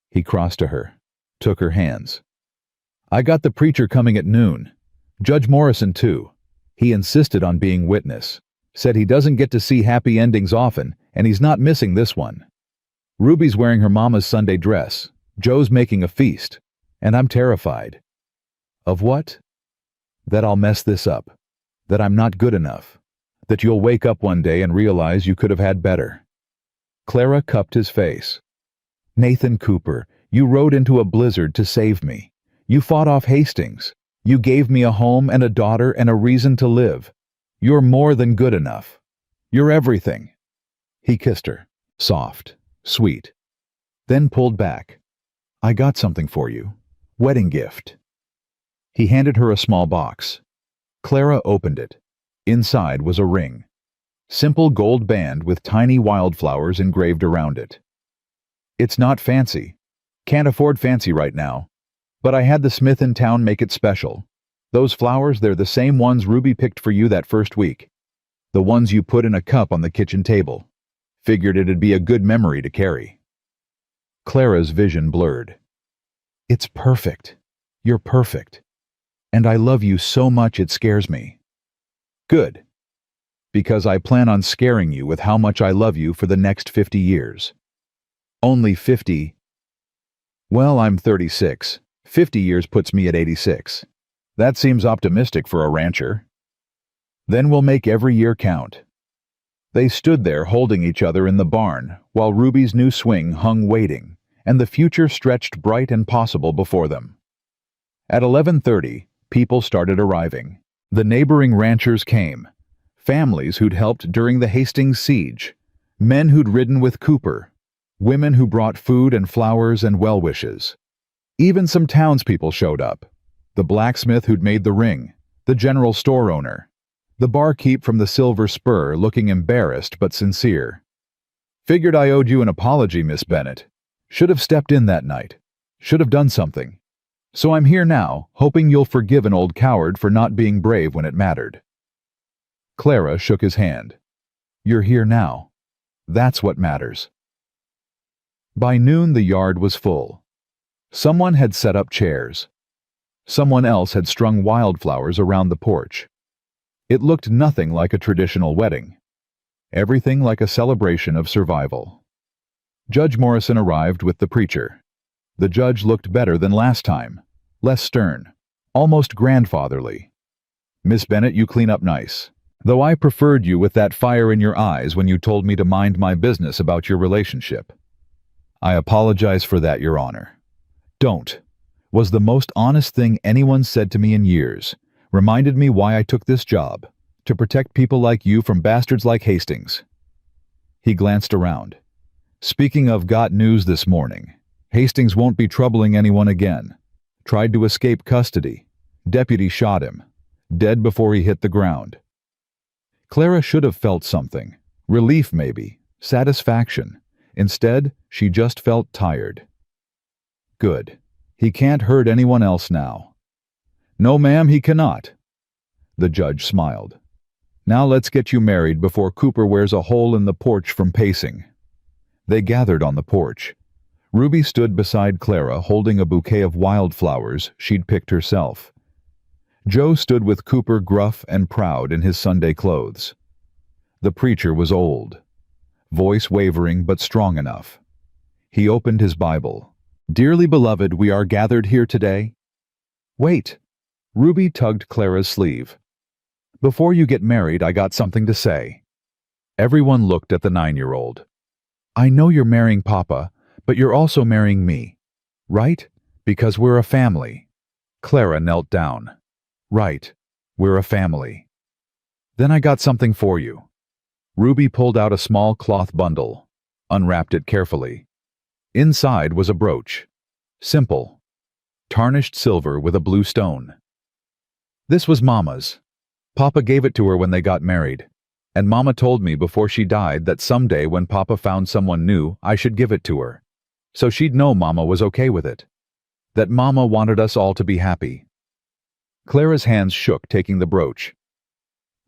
He crossed to her, took her hands. I got the preacher coming at noon. Judge Morrison, too. He insisted on being witness. Said he doesn't get to see happy endings often, and he's not missing this one. Ruby's wearing her mama's Sunday dress. Joe's making a feast. And I'm terrified. Of what? That I'll mess this up. That I'm not good enough. That you'll wake up one day and realize you could have had better. Clara cupped his face. Nathan Cooper, you rode into a blizzard to save me. You fought off Hastings. You gave me a home and a daughter and a reason to live. You're more than good enough. You're everything. He kissed her, soft, sweet. Then pulled back. I got something for you. Wedding gift. He handed her a small box. Clara opened it. Inside was a ring. Simple gold band with tiny wildflowers engraved around it. It's not fancy. Can't afford fancy right now. But I had the smith in town make it special. Those flowers, they're the same ones Ruby picked for you that first week. The ones you put in a cup on the kitchen table. Figured it'd be a good memory to carry. Clara's vision blurred. It's perfect. You're perfect. And I love you so much it scares me. Good. Because I plan on scaring you with how much I love you for the next 50 years. Only 50? Well, I'm 36. 50 years puts me at 86. That seems optimistic for a rancher. Then we'll make every year count. They stood there holding each other in the barn while Ruby's new swing hung waiting, and the future stretched bright and possible before them. At 11:30, people started arriving. The neighboring ranchers came. Families who'd helped during the Hastings siege. Men who'd ridden with Cooper. Women who brought food and flowers and well-wishes. Even some townspeople showed up. The blacksmith who'd made the ring. The general store owner. The barkeep from the Silver Spur looking embarrassed but sincere. Figured I owed you an apology, Miss Bennett. Should have stepped in that night. Should have done something. So I'm here now, hoping you'll forgive an old coward for not being brave when it mattered. Clara shook his hand. You're here now. That's what matters. By noon the yard was full. Someone had set up chairs. Someone else had strung wildflowers around the porch. It looked nothing like a traditional wedding. Everything like a celebration of survival. Judge Morrison arrived with the preacher. The judge looked better than last time. Less stern. Almost grandfatherly. Miss Bennett, you clean up nice. Though I preferred you with that fire in your eyes when you told me to mind my business about your relationship. I apologize for that, Your Honor. Don't. Was the most honest thing anyone said to me in years. Reminded me why I took this job. To protect people like you from bastards like Hastings. He glanced around. Speaking of, got news this morning. Hastings won't be troubling anyone again. Tried to escape custody. Deputy shot him. Dead before he hit the ground. Clara should have felt something. Relief maybe. Satisfaction. Instead, she just felt tired. Good. He can't hurt anyone else now. No, ma'am, he cannot. The judge smiled. Now let's get you married before Cooper wears a hole in the porch from pacing. They gathered on the porch. Ruby stood beside Clara holding a bouquet of wildflowers she'd picked herself. Joe stood with Cooper gruff and proud in his Sunday clothes. The preacher was old. Voice wavering but strong enough. He opened his Bible. Dearly beloved, we are gathered here today. Wait. Ruby tugged Clara's sleeve. Before you get married, I got something to say. Everyone looked at the 9-year-old. I know you're marrying Papa, but you're also marrying me. Right? Because we're a family. Clara knelt down. Right. We're a family. Then I got something for you. Ruby pulled out a small cloth bundle, unwrapped it carefully. Inside was a brooch. Simple. Tarnished silver with a blue stone. This was Mama's. Papa gave it to her when they got married. And Mama told me before she died that someday when Papa found someone new, I should give it to her. So she'd know Mama was okay with it. That Mama wanted us all to be happy. Clara's hands shook taking the brooch.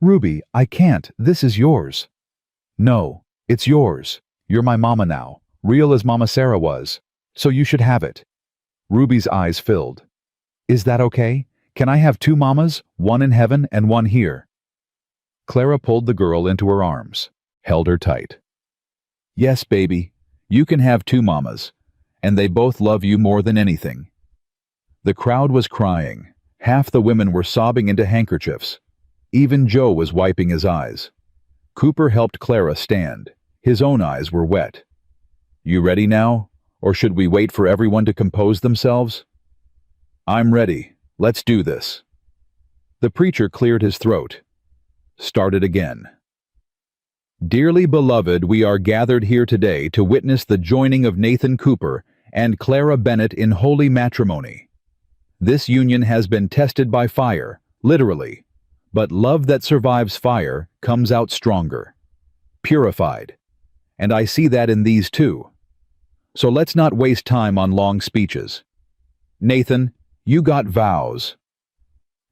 Ruby, I can't. This is yours. No, it's yours. You're my mama now. Real as Mama Sarah was. So you should have it. Ruby's eyes filled. Is that okay? Can I have two mamas, one in heaven and one here? Clara pulled the girl into her arms, held her tight. Yes, baby, you can have two mamas, and they both love you more than anything. The crowd was crying. Half the women were sobbing into handkerchiefs. Even Joe was wiping his eyes. Cooper helped Clara stand. His own eyes were wet. You ready now? Or should we wait for everyone to compose themselves? I'm ready. Let's do this. The preacher cleared his throat. Started again. Dearly beloved, we are gathered here today to witness the joining of Nathan Cooper and Clara Bennett in holy matrimony. This union has been tested by fire, literally, but love that survives fire comes out stronger, purified, and I see that in these two. So let's not waste time on long speeches. Nathan, you got vows.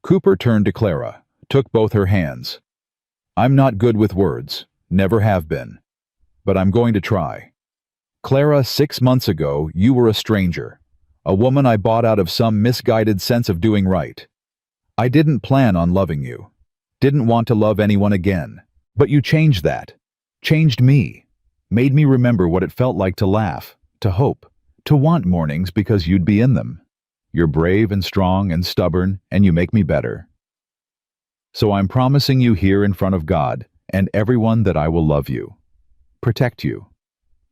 Cooper turned to Clara, took both her hands. I'm not good with words, never have been, but I'm going to try. Clara, 6 months ago, you were a stranger, a woman I bought out of some misguided sense of doing right. I didn't plan on loving you, didn't want to love anyone again, but you changed that, changed me, made me remember what it felt like to laugh, to hope, to want mornings because you'd be in them. You're brave and strong and stubborn, and you make me better. So I'm promising you here in front of God and everyone that I will love you, protect you,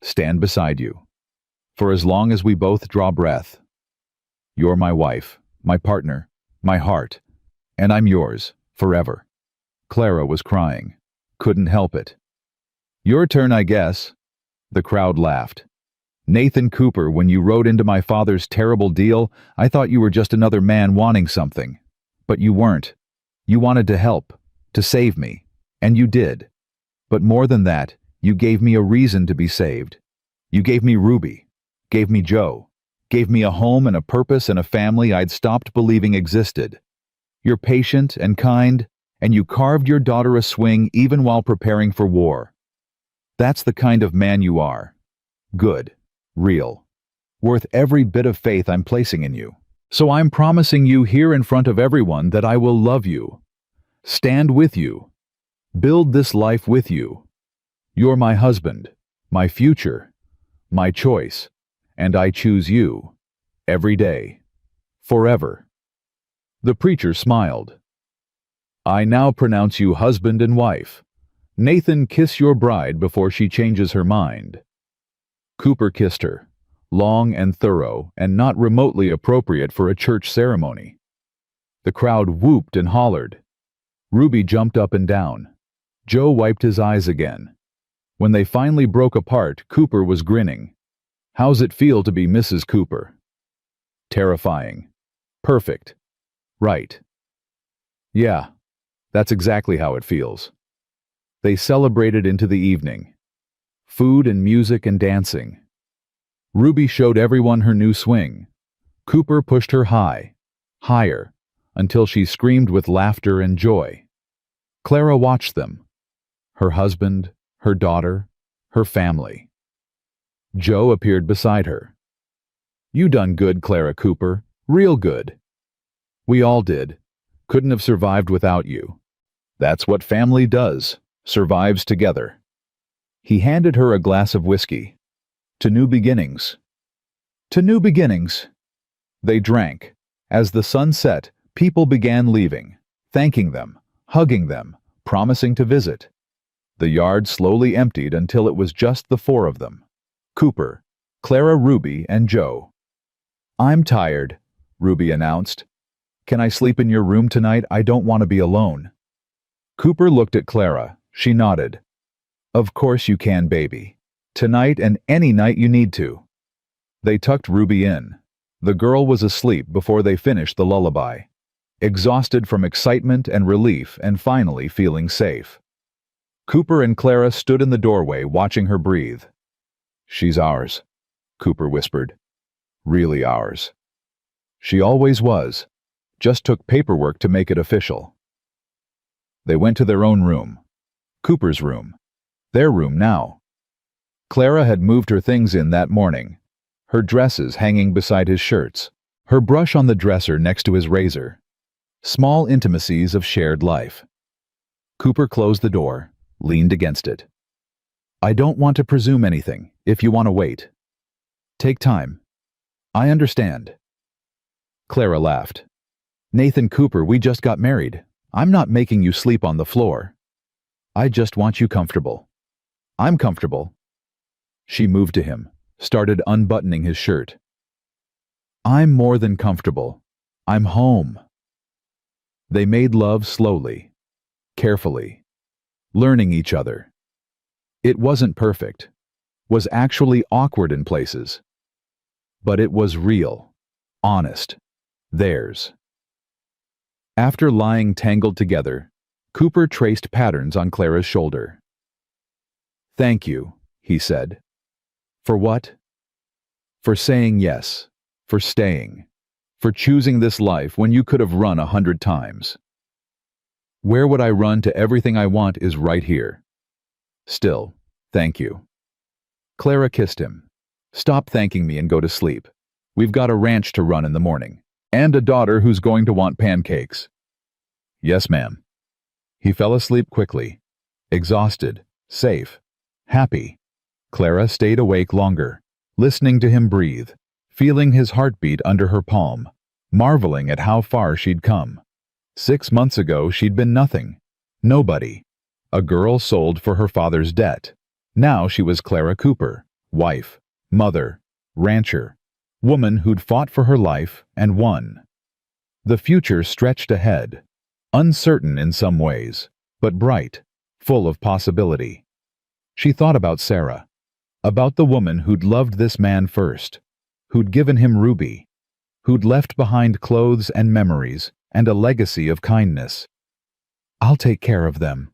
stand beside you, for as long as we both draw breath. You're my wife, my partner, my heart, and I'm yours, forever. Clara was crying, couldn't help it. Your turn, I guess. The crowd laughed. Nathan Cooper, when you rode into my father's terrible deal, I thought you were just another man wanting something. But you weren't. You wanted to help, to save me, and you did. But more than that, you gave me a reason to be saved. You gave me Ruby, gave me Joe, gave me a home and a purpose and a family I'd stopped believing existed. You're patient and kind, and you carved your daughter a swing even while preparing for war. That's the kind of man you are. Good. Real. Worth every bit of faith I'm placing in you. So I'm promising you here in front of everyone that I will love you, stand with you, build this life with you. You're my husband, my future, my choice, and I choose you, every day, forever. The preacher smiled. I now pronounce you husband and wife. Nathan, kiss your bride before she changes her mind. Cooper kissed her, long and thorough and not remotely appropriate for a church ceremony. The crowd whooped and hollered. Ruby jumped up and down. Joe wiped his eyes again. When they finally broke apart, Cooper was grinning. How's it feel to be Mrs. Cooper? Terrifying. Perfect. Right. Yeah, that's exactly how it feels. They celebrated into the evening. Food and music and dancing. Ruby showed everyone her new swing. Cooper pushed her high, higher, until she screamed with laughter and joy. Clara watched them. Her husband, her daughter, her family. Joe appeared beside her. You done good, Clara Cooper. Real good. We all did. Couldn't have survived without you. That's what family does. Survives together. He handed her a glass of whiskey. To new beginnings. To new beginnings. They drank. As the sun set, people began leaving, thanking them, hugging them, promising to visit. The yard slowly emptied until it was just the four of them. Cooper, Clara, Ruby, and Joe. I'm tired, Ruby announced. Can I sleep in your room tonight? I don't want to be alone. Cooper looked at Clara. She nodded. Of course you can, baby. Tonight and any night you need to. They tucked Ruby in. The girl was asleep before they finished the lullaby, exhausted from excitement and relief and finally feeling safe. Cooper and Clara stood in the doorway watching her breathe. She's ours, Cooper whispered. Really ours. She always was. Just took paperwork to make it official. They went to their own room. Cooper's room. Their room now. Clara had moved her things in that morning, her dresses hanging beside his shirts, her brush on the dresser next to his razor. Small intimacies of shared life. Cooper closed the door, leaned against it. I don't want to presume anything, if you want to wait. Take time. I understand. Clara laughed. Nathan Cooper, we just got married. I'm not making you sleep on the floor. I just want you comfortable. I'm comfortable. She moved to him, started unbuttoning his shirt. I'm more than comfortable. I'm home. They made love slowly, carefully, learning each other. It wasn't perfect, was actually awkward in places. But it was real, honest, theirs. After lying tangled together, Cooper traced patterns on Clara's shoulder. Thank you, he said. For what? For saying yes, for staying, for choosing this life when you could have run 100 times. Where would I run to everything I want is right here. Still, thank you. Clara kissed him. Stop thanking me and go to sleep. We've got a ranch to run in the morning, and a daughter who's going to want pancakes. Yes, ma'am. He fell asleep quickly, exhausted, safe, happy. Clara stayed awake longer, listening to him breathe, feeling his heartbeat under her palm, marveling at how far she'd come. 6 months ago, she'd been nothing. Nobody. A girl sold for her father's debt. Now she was Clara Cooper, wife, mother, rancher, woman who'd fought for her life and won. The future stretched ahead, uncertain in some ways, but bright, full of possibility. She thought about Sarah, about the woman who'd loved this man first, who'd given him Ruby, who'd left behind clothes and memories and a legacy of kindness. I'll take care of them,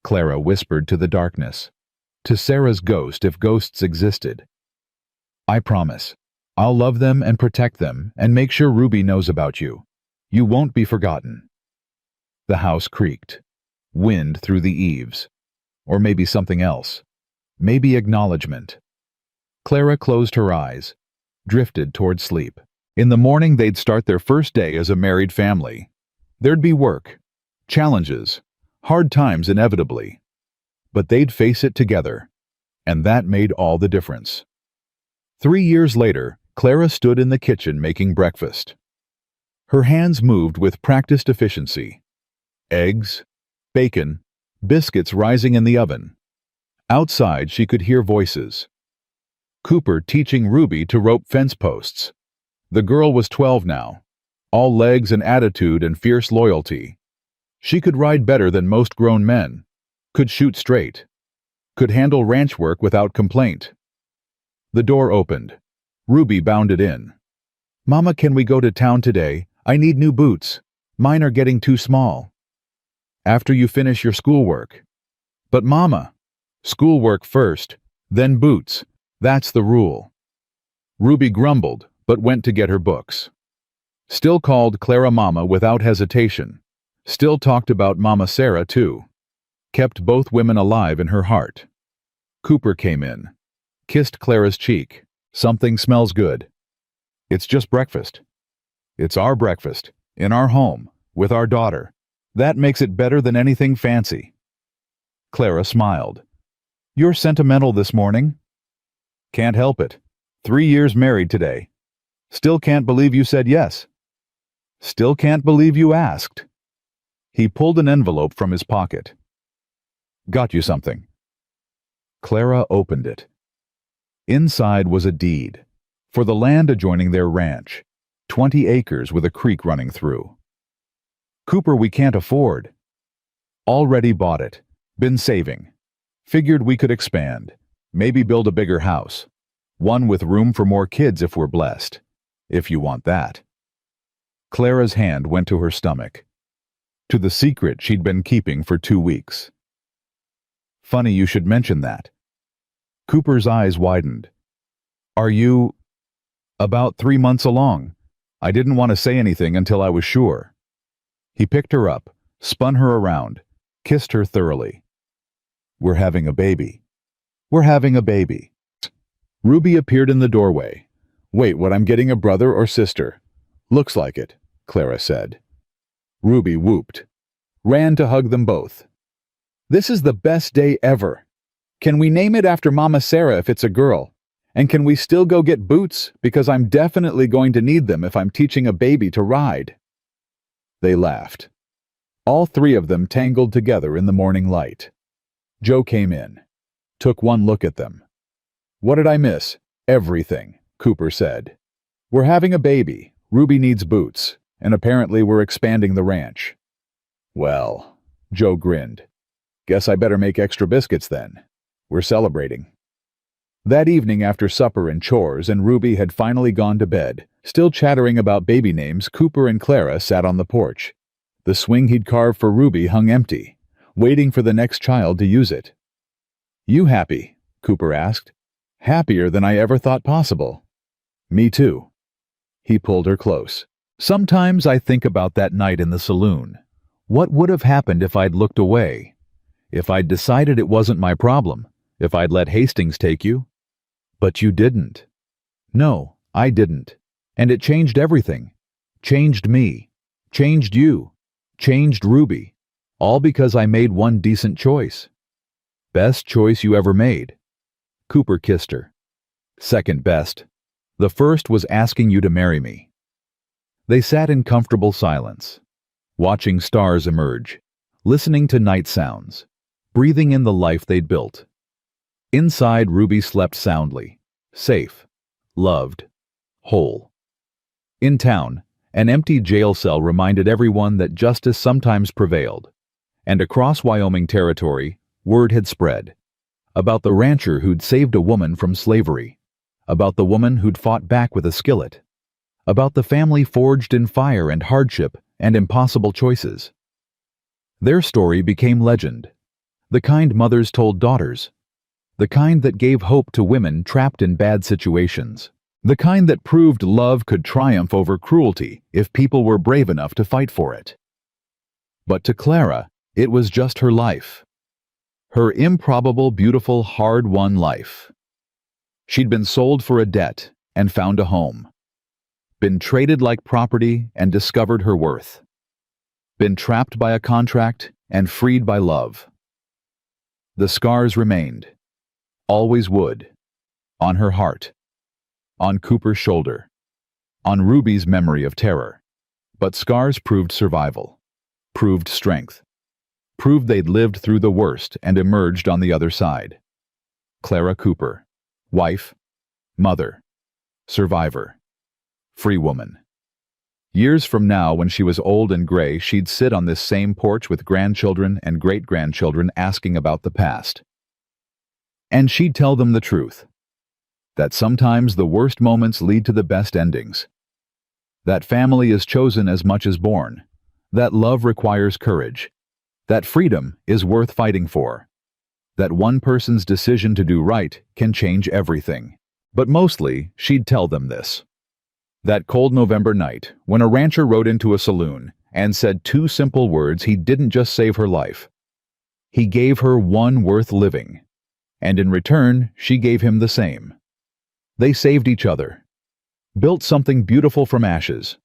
Clara whispered to the darkness, to Sarah's ghost if ghosts existed. I promise. I'll love them and protect them and make sure Ruby knows about you. You won't be forgotten. The house creaked. Wind through the eaves. Or maybe something else. Maybe acknowledgement. Clara closed her eyes, drifted toward sleep. In the morning they'd start their first day as a married family. There'd be work, challenges, hard times inevitably. But they'd face it together, and that made all the difference. 3 years later, Clara stood in the kitchen making breakfast. Her hands moved with practiced efficiency. Eggs, bacon, biscuits rising in the oven. Outside she could hear voices. Cooper teaching Ruby to rope fence posts. The girl was 12 now, all legs and attitude and fierce loyalty. She could ride better than most grown men, could shoot straight, could handle ranch work without complaint. The door opened. Ruby bounded in. Mama, can we go to town today? I need new boots. Mine are getting too small. After you finish your schoolwork. But Mama, schoolwork first, then boots. That's the rule. Ruby grumbled, but went to get her books. Still called Clara Mama without hesitation. Still talked about Mama Sarah, too. Kept both women alive in her heart. Cooper came in. Kissed Clara's cheek. Something smells good. It's just breakfast. It's our breakfast, in our home, with our daughter. That makes it better than anything fancy. Clara smiled. You're sentimental this morning. Can't help it. 3 years married today. Still can't believe you said yes. Still can't believe you asked. He pulled an envelope from his pocket. Got you something. Clara opened it. Inside was a deed, for the land adjoining their ranch, 20 acres with a creek running through. Cooper, we can't afford. Already bought it, been saving. Figured we could expand, maybe build a bigger house. One with room for more kids if we're blessed. If you want that. Clara's hand went to her stomach. To the secret she'd been keeping for 2 weeks. Funny you should mention that. Cooper's eyes widened. Are you... About 3 months along. I didn't want to say anything until I was sure. He picked her up, spun her around, kissed her thoroughly. We're having a baby. We're having a baby. Ruby appeared in the doorway. "Wait, what, I'm getting a brother or sister?" "Looks like it," Clara said. Ruby whooped, ran to hug them both. "This is the best day ever. Can we name it after Mama Sarah if it's a girl? And can we still go get boots, because I'm definitely going to need them if I'm teaching a baby to ride?" They laughed. All three of them tangled together in the morning light. Joe came in, took one look at them. "What did I miss?" "Everything," Cooper said. "We're having a baby, Ruby needs boots, and apparently we're expanding the ranch." "Well," Joe grinned, "guess I better make extra biscuits then. We're celebrating." That evening, after supper and chores and Ruby had finally gone to bed, still chattering about baby names, Cooper and Clara sat on the porch. The swing he'd carved for Ruby hung empty, waiting for the next child to use it. "You happy?" Cooper asked. "Happier than I ever thought possible." "Me too." He pulled her close. "Sometimes I think about that night in the saloon. What would have happened if I'd looked away? If I'd decided it wasn't my problem? If I'd let Hastings take you? But you didn't." "No, I didn't. And it changed everything. Changed me. Changed you. Changed Ruby. All because I made one decent choice." "Best choice you ever made." Cooper kissed her. "Second best. The first was asking you to marry me." They sat in comfortable silence, watching stars emerge, listening to night sounds, breathing in the life they'd built. Inside, Ruby slept soundly, safe, loved, whole. In town, an empty jail cell reminded everyone that justice sometimes prevailed. And across Wyoming territory, word had spread. About the rancher who'd saved a woman from slavery. About the woman who'd fought back with a skillet. About the family forged in fire and hardship and impossible choices. Their story became legend. The kind mothers told daughters. The kind that gave hope to women trapped in bad situations. The kind that proved love could triumph over cruelty if people were brave enough to fight for it. But to Clara, it was just her life. Her improbable, beautiful, hard-won life. She'd been sold for a debt and found a home. Been traded like property and discovered her worth. Been trapped by a contract and freed by love. The scars remained. Always would. On her heart. On Cooper's shoulder. On Ruby's memory of terror. But scars proved survival. Proved strength. Proved they'd lived through the worst and emerged on the other side. Clara Cooper. Wife. Mother. Survivor. Free woman. Years from now, when she was old and gray, she'd sit on this same porch with grandchildren and great-grandchildren asking about the past. And she'd tell them the truth. That sometimes the worst moments lead to the best endings. That family is chosen as much as born. That love requires courage. That freedom is worth fighting for. That one person's decision to do right can change everything. But mostly, she'd tell them this. That cold November night, when a rancher rode into a saloon and said two simple words, he didn't just save her life. He gave her one worth living. And in return, she gave him the same. They saved each other. Built something beautiful from ashes.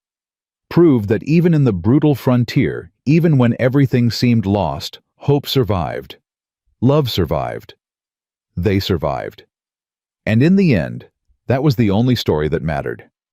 Proved that even in the brutal frontier, even when everything seemed lost, hope survived. Love survived. They survived. And in the end, that was the only story that mattered.